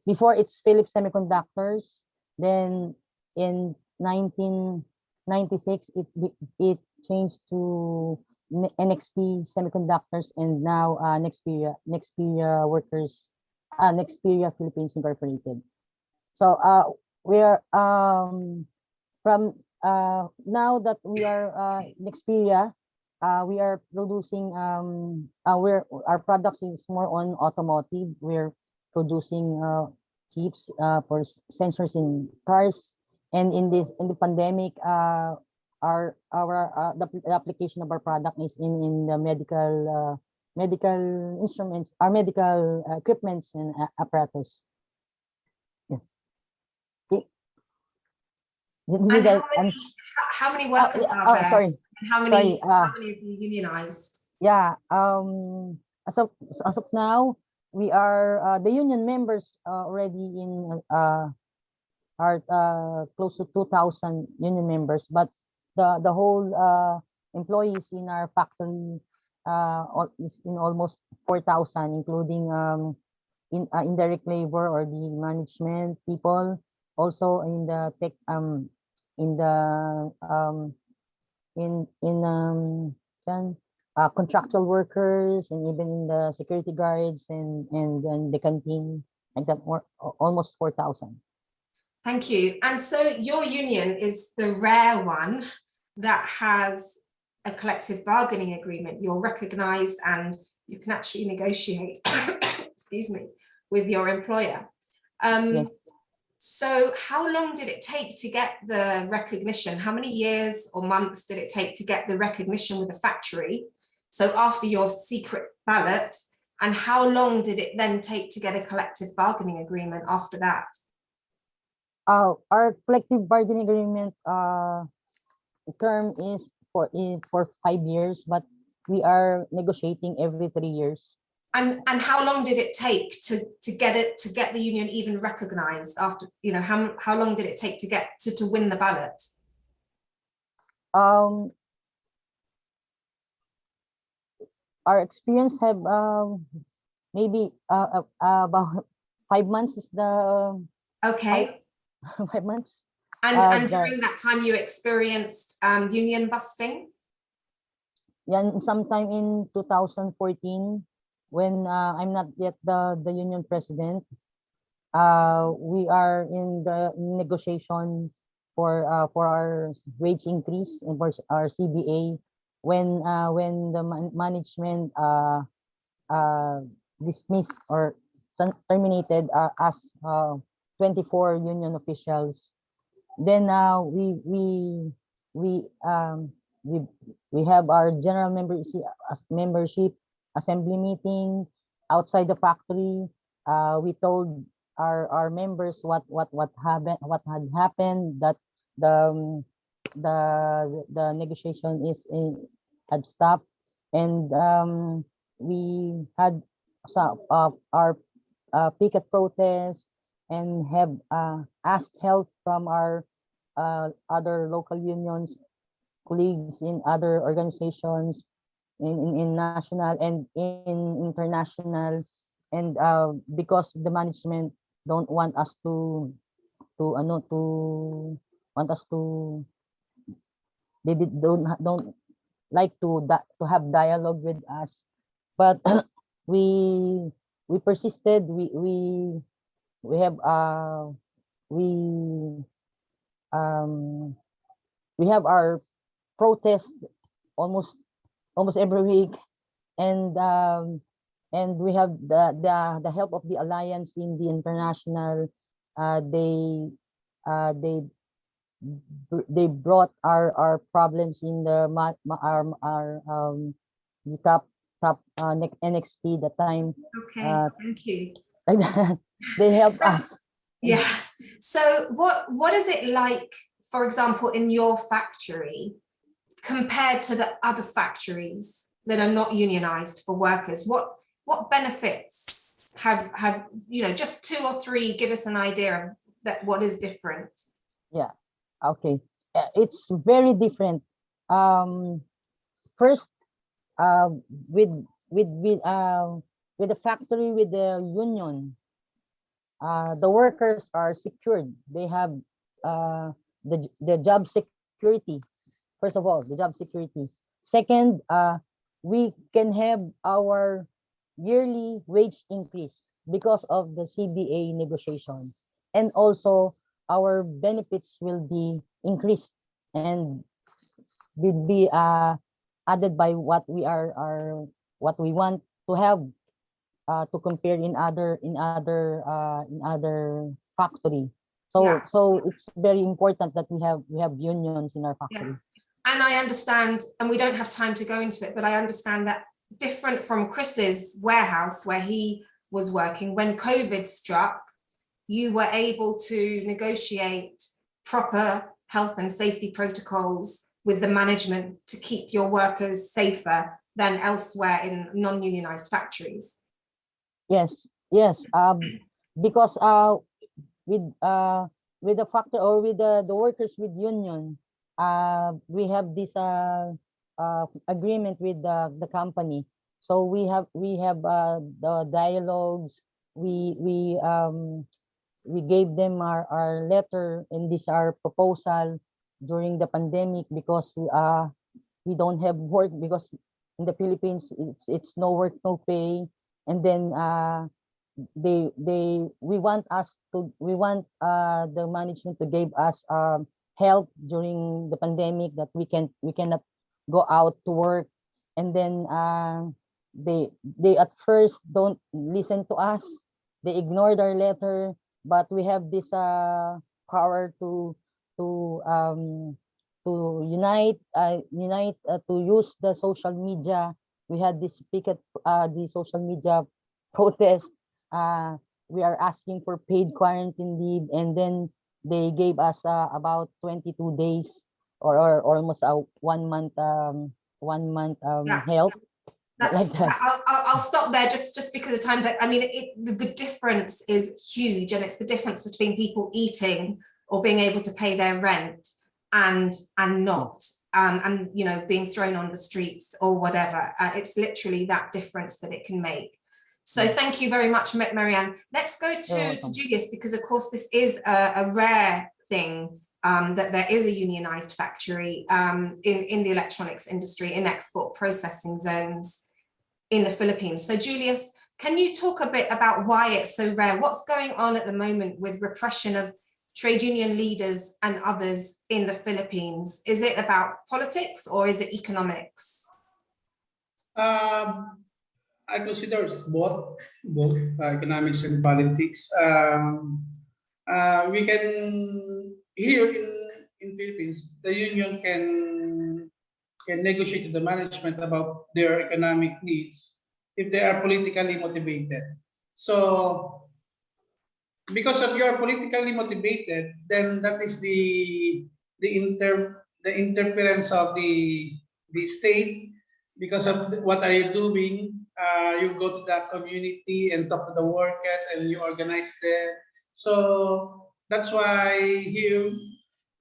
Before it's Philips Semiconductors, then in 1996 it changed to NXP Semiconductors, and now Nexperia Workers, Nexperia Philippines Incorporated. So we are from now that we are Nexperia, we are producing our products is more on automotive. We're producing chips for sensors in cars, and in the pandemic, the application of our product is in the medical instruments, our medical equipments and apparatus. Yeah. Okay. How many workers are there? Sorry. And how many have you unionized? Yeah. As of now, we are the union members already in are close to 2,000 union members, but the whole employees in our factory is in almost 4,000, including in indirect labor or the management people, also in the tech contractual workers, and even in the security guards and the canteen, like that, almost 4,000. Thank you. And so your union is the rare one that has a collective bargaining agreement. You're recognized and you can actually negotiate, excuse me, with your employer. Yeah. So how long did it take to get the recognition? How many years or months did it take to get the recognition with the factory? So after your secret ballot, and how long did it then take to get a collective bargaining agreement after that? Our collective bargaining agreement term is for 5 years, but we are negotiating every 3 years. And how long did it take to get the union even recognized after, you know, how long did it take to get to win the ballot? Our experience have maybe about 5 months is the okay 5 months. And during that time you experienced union busting? Yeah, sometime in 2014, when I'm not yet the union president, we are in the negotiation for our wage increase and for our CBA, when the management dismissed or terminated us 24 union officials. Then we have our general membership assembly meeting outside the factory. We told our members what had happened, that the negotiation had stopped, and we had our picket protest and have asked help from our other local unions, colleagues in other organizations, in national and in international, and because the management don't want us don't like to have dialogue with us, but we persisted. We have our protest almost every week, and we have the help of the alliance in the international. They they brought our problems in the top NXP that time. Okay, thank you. Like that. They helped us. Yeah. So what is it like, for example, in your factory compared to the other factories that are not unionized for workers? What benefits have just 2 or 3, give us an idea of that, what is different? Yeah, okay. It's very different. First, with the factory, with the union, the workers are secured. They have the job security. First of all, the job security. Second, we can have our yearly wage increase because of the CBA negotiation, and also our benefits will be increased and will be added by what we what we want to have to compare in other factory. So Yeah. so it's very important that we have unions in our factory. Yeah. And I understand, and we don't have time to go into it, but I understand that different from Chris's warehouse where he was working, when COVID struck, you were able to negotiate proper health and safety protocols with the management to keep your workers safer than elsewhere in non-unionized factories. Yes, because with the factory or with the workers with union, we have this agreement with the company. So we have the dialogues. We gave them our letter, and this our proposal during the pandemic, because we don't have work, because in the Philippines it's no work, no pay. And then we want the management to give us help during the pandemic, that we cannot go out to work. And then they at first don't listen to us. They ignored our letter, but we have this power to unite to use the social media. We had this the social media protest. We are asking for paid quarantine leave, and then they gave us about 22 days or almost 1 month help. That's, like that. I'll stop there just because of time, but I mean, the difference is huge, and it's the difference between people eating or being able to pay their rent and not, and being thrown on the streets or whatever. It's literally that difference that it can make. So thank you very much, Marianne. Let's go to Julius, because of course this is a rare thing, that there is a unionized factory in the electronics industry, in export processing zones in the Philippines. So Julius, can you talk a bit about why it's so rare? What's going on at the moment with repression of trade union leaders and others in the Philippines? Is it about politics or is it economics? I consider it's both economics and politics. We can, here in Philippines, the union can negotiate with the management about their economic needs if they are politically motivated. So because of your politically motivated, then that is the interference of the state. Because of what are you doing, you go to that community and talk to the workers and you organize them. So that's why here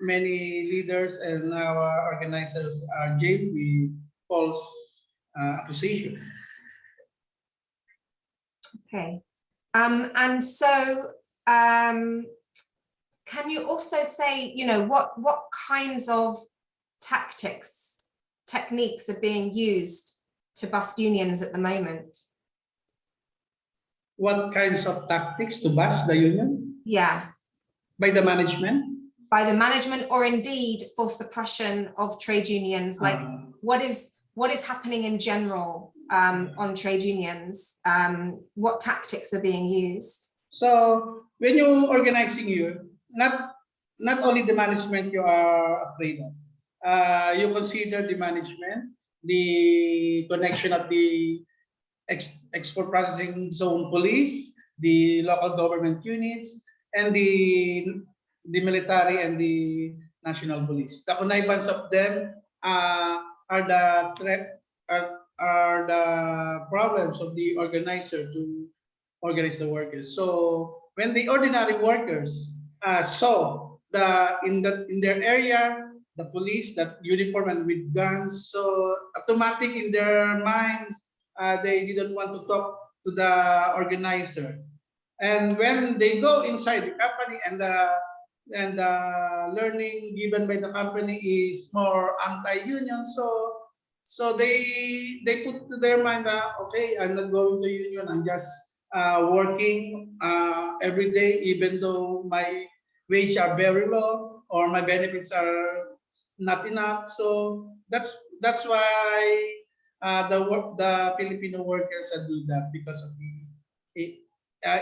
many leaders and our organizers are jailed with false accusation. Okay, and so can you also say, what kinds of techniques are being used to bust unions at the moment? What kinds of tactics to bust the union? Yeah. By the management? By the management, or indeed for suppression of trade unions, like what is happening in general on trade unions? What tactics are being used? So when you organizing you, not not only the management you are afraid of. You consider the management, the connection of the export processing zone police, the local government units, and the military and the national police. The connivance of them are the threat, are the problems of the organizer to organize the workers. So when the ordinary workers saw in their area the police, that uniform and with guns, so automatic in their minds, they didn't want to talk to the organizer. And when they go inside the company and the learning given by the company is more anti-union, so they put to their mind that, okay, I'm not going to union, I'm just working every day, even though my wages are very low or my benefits are not enough. So that's why the Filipino workers do that, because of the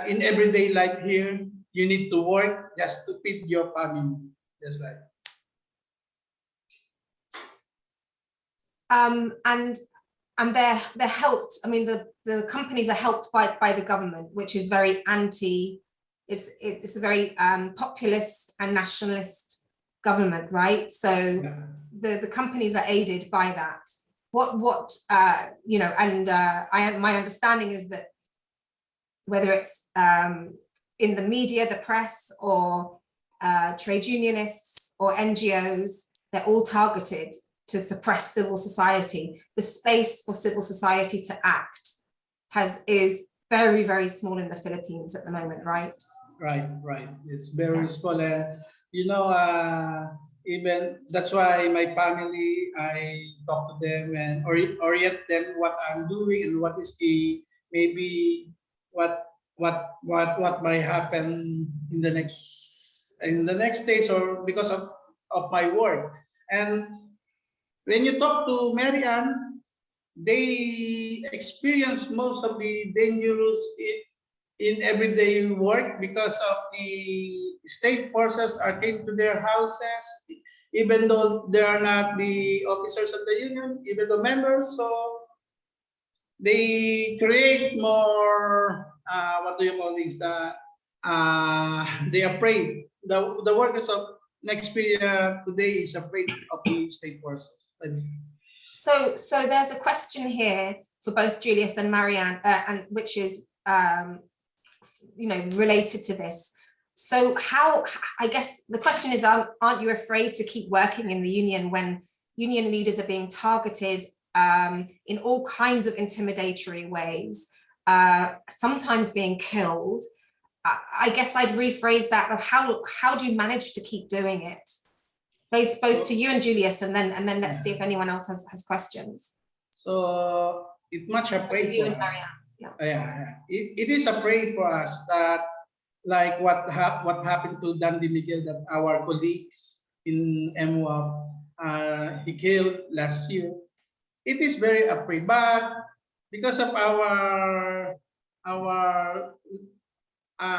in everyday life here, you need to work just to feed your family, just like. And they're helped. I mean, the companies are helped by the government, which is very anti. It's a very populist and nationalist government, right? So yeah. the companies are aided by that. What you know, and my understanding is that whether it's in the media, the press, or trade unionists or NGOs, they're all targeted to suppress civil society. The space for civil society to act is very, very small in the Philippines at the moment, right? Right. It's very small. You know, even that's why my family, I talk to them and orient them what I'm doing and what is the maybe what might happen in the next days, or because of my work. And when you talk to Marianne, they experience most of the dangerous in everyday work because of the state forces came to their houses, even though they are not the officers of the union, even though members. So they create more, what do you call this? They are afraid. The workers of next period today is afraid of the state forces. So there's a question here for both Julius and Marianne, and which is you know, related to this. So how, I guess the question is, aren't you afraid to keep working in the union when union leaders are being targeted in all kinds of intimidatory ways, sometimes being killed? I guess I'd rephrase that of how do you manage to keep doing it? Both to you and Julius, and then let's see if anyone else has questions. So it's much afraid for us. It is afraid for us that, like what happened to Dandy Miguel, that our colleagues in MWAP, he killed last year. It is very afraid, but because of our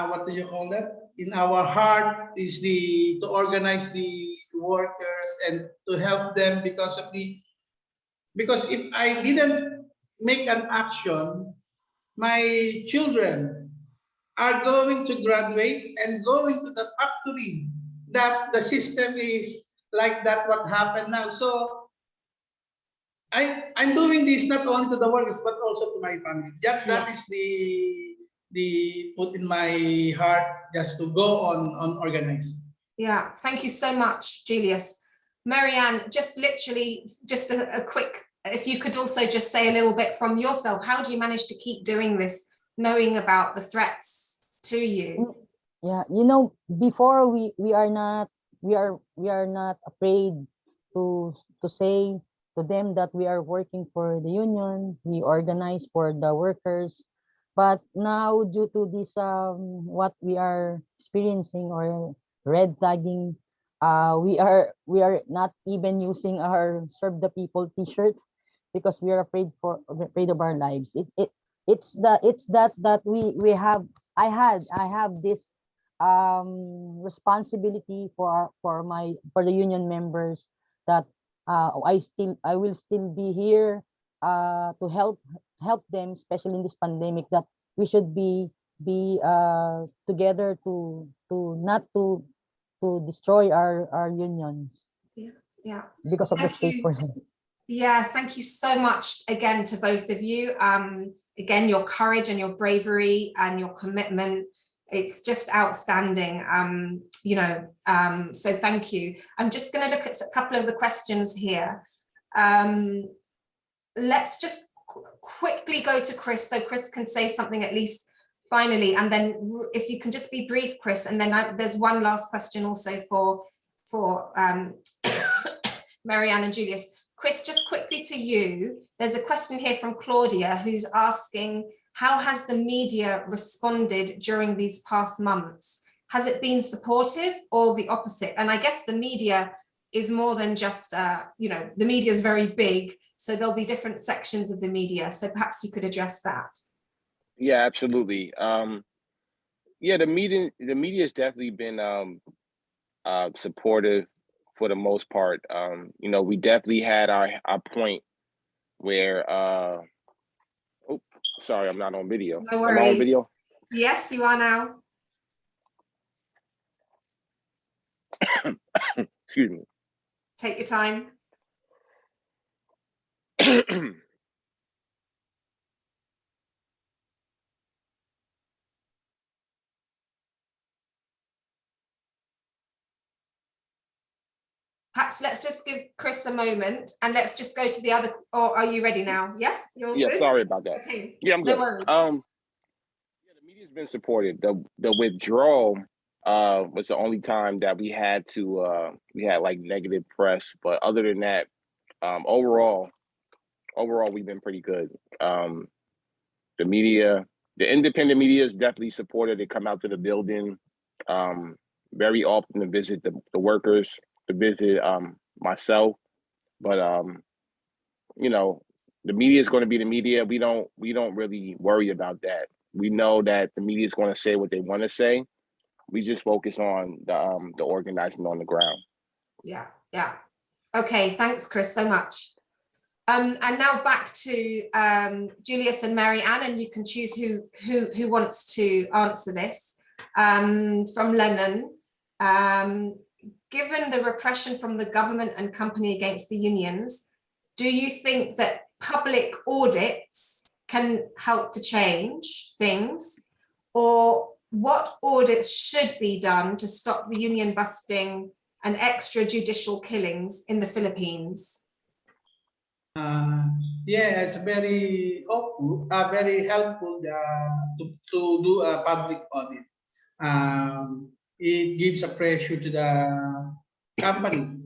what do you call that? In our heart is to organize the workers and to help them, because if I didn't make an action, my children are going to graduate and going to the factory that the system is like that, what happened now. So I'm doing this not only to the workers, but also to my family. That is the put in my heart, just to go on organizing. Yeah, thank you so much, Julius. Marianne, just literally, just a quick, if you could also just say a little bit from yourself, how do you manage to keep doing this, knowing about the threats to you? Yeah, you know, before we are not afraid to say to them that we are working for the union, we organize for the workers. But now, due to this what we are experiencing, or red tagging, we are not even using our Serve the People t-shirt, because we are afraid of our lives. It's that we have I have this responsibility for the union members that I will still be here to help them, especially in this pandemic, that we should be together to not to destroy our unions. Yeah. Because of the state person. Yeah, thank you so much again to both of you. Again, your courage and your bravery and your commitment, it's just outstanding. So thank you. I'm just going to look at a couple of the questions here. Let's just quickly go to Chris, so Chris can say something at least finally, and then if you can just be brief, Chris, and then there's one last question also for Marianne and Julius. Chris, just quickly to you, there's a question here from Claudia who's asking, how has the media responded during these past months? Has it been supportive or the opposite? And I guess the media is more than just, the media is very big, so there'll be different sections of the media. So perhaps you could address that. Yeah, absolutely. Yeah, the media has definitely been supportive for the most part. We definitely had our point where, oh, sorry, I'm not on video. No worries. Am I on video? Yes, you are now. Excuse me. Take your time. Perhaps let's just give Chris a moment and let's just go to the other, or are you ready now? Yeah, you're all good? Sorry about that. Okay. Yeah, I'm good. No worries. Yeah, the media's been supportive. The withdrawal was the only time that we had like negative press, but other than that, overall we've been pretty good. The media, the independent media is definitely supportive. They come out to the building very often to visit the workers, to visit myself, but the media is going to be the media. We don't really worry about that. We know that the media is going to say what they want to say. We just focus on the organizing on the ground. Yeah. Okay, thanks, Chris, so much. And now back to Julius and Marianne, and you can choose who wants to answer this. From Lennon, given the repression from the government and company against the unions, do you think that public audits can help to change things? Or what audits should be done to stop the union busting and extrajudicial killings in the Philippines? Yeah, it's very helpful to do a public audit. It gives a pressure to the company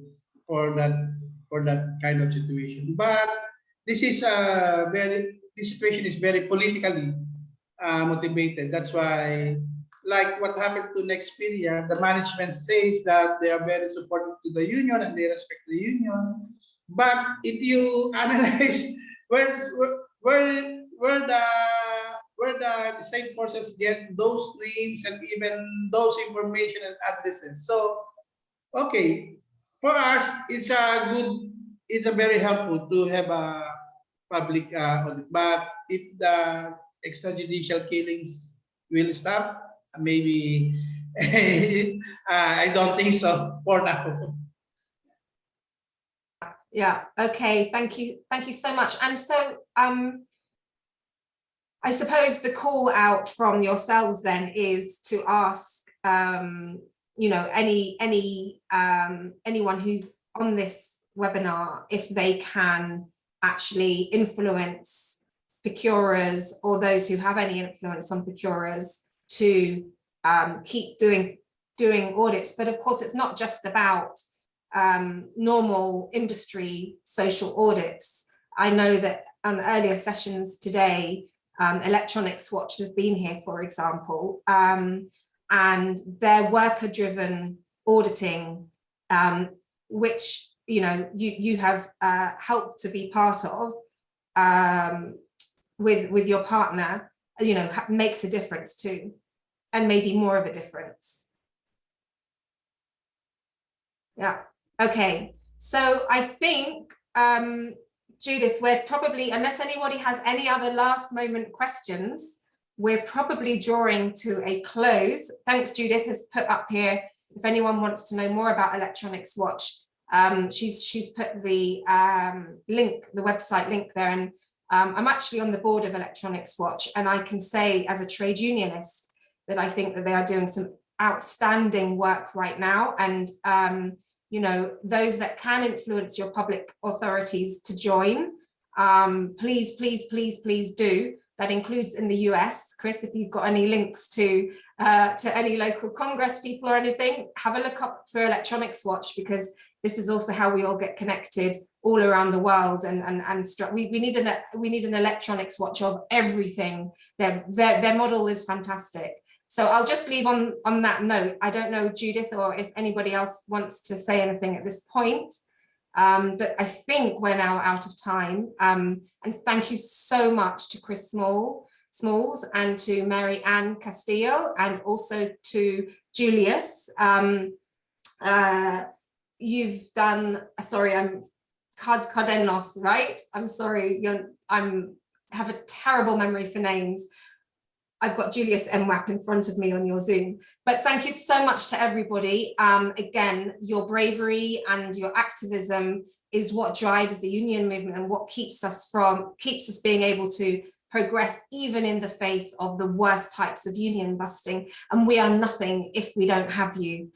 for that kind of situation. But this situation is very politically motivated. That's why, like what happened to Nexperia, the management says that they are very supportive to the union and they respect the union. But if you analyze where the same persons get those names and even those information and addresses. So, okay, for us, it's a very helpful to have a public audit. But if the extrajudicial killings will stop, maybe I don't think so for now. Yeah, okay, thank you so much. And so I suppose the call out from yourselves then is to ask anyone who's on this webinar if they can actually influence procurers or those who have any influence on procurers to keep doing audits. But of course, it's not just about normal industry social audits. I know that on earlier sessions today, Electronics Watch has been here, for example, and their worker-driven auditing, which you have helped to be part of with your partner, makes a difference too. and maybe more of a difference. Yeah, okay. So I think, Judith, we're probably, unless anybody has any other last moment questions, we're probably drawing to a close. Thanks, Judith has put up here, if anyone wants to know more about Electronics Watch, she's put the link, the website link there. And I'm actually on the board of Electronics Watch, and I can say as a trade unionist that I think that they are doing some outstanding work right now. And you know, those that can influence your public authorities to join, please, please, please, please do. That includes in the US. Chris, if you've got any links to any local Congress people or anything, have a look up for Electronics Watch, because this is also how we all get connected all around the world. And we need an Electronics Watch of everything. Their model is fantastic. So I'll just leave on that note. I don't know, Judith, or if anybody else wants to say anything at this point. But I think we're now out of time. And thank you so much to Chris Smalls and to Mary Ann Castillo, and also to Julius. You've done, sorry, I'm Cardenos, right? I'm sorry, have a terrible memory for names. I've got Julius MWAP in front of me on your Zoom. But thank you so much to everybody. Again, your bravery and your activism is what drives the union movement and what keeps us being able to progress even in the face of the worst types of union busting. And we are nothing if we don't have you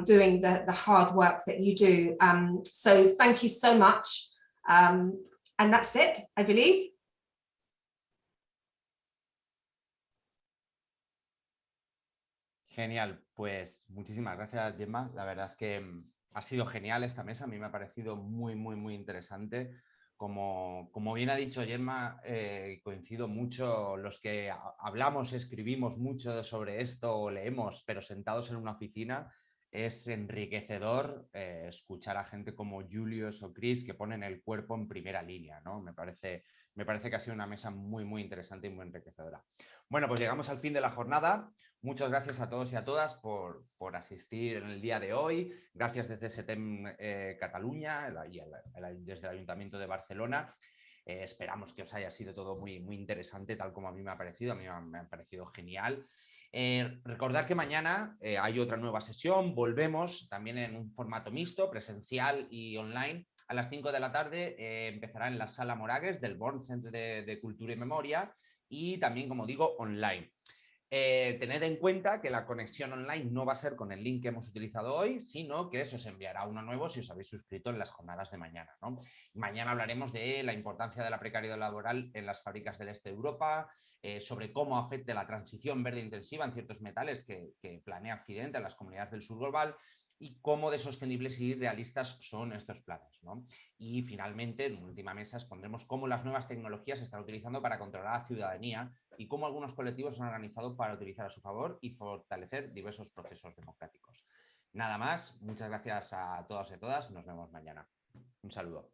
doing the hard work that you do. So thank you so much. And that's it, I believe. Genial, pues muchísimas gracias, Gemma. La verdad es que ha sido genial esta mesa, a mí me ha parecido muy, muy, muy interesante. Como bien ha dicho Gemma, coincido mucho, los que hablamos, escribimos mucho sobre esto o leemos, pero sentados en una oficina, es enriquecedor escuchar a gente como Julius o Chris que ponen el cuerpo en primera línea, ¿no? Me parece que ha sido una mesa muy, muy interesante y muy enriquecedora. Bueno, pues llegamos al fin de la jornada. Muchas gracias a todos y a todas por asistir en el día de hoy. Gracias desde SETEM Cataluña y desde el Ayuntamiento de Barcelona. Esperamos que os haya sido todo muy, muy interesante, tal como a mí me ha parecido. A mí me ha parecido genial. Recordad que mañana hay otra nueva sesión. Volvemos también en un formato mixto, presencial y online. A las 5 de la tarde empezará en la Sala Moragues del Born Centre de Cultura y Memoria, y también, como digo, online. Tened en cuenta que la conexión online no va a ser con el link que hemos utilizado hoy, sino que se os enviará uno nuevo si os habéis suscrito en las jornadas de mañana, ¿no? Mañana hablaremos de la importancia de la precariedad laboral en las fábricas del este de Europa, sobre cómo afecta la transición verde intensiva en ciertos metales que planea Occidente en las comunidades del sur global, y cómo de sostenibles y realistas son estos planes, ¿no? Y finalmente, en última mesa, expondremos cómo las nuevas tecnologías se están utilizando para controlar a la ciudadanía y cómo algunos colectivos se han organizado para utilizar a su favor y fortalecer diversos procesos democráticos. Nada más, muchas gracias a todos y a todas, nos vemos mañana. Un saludo.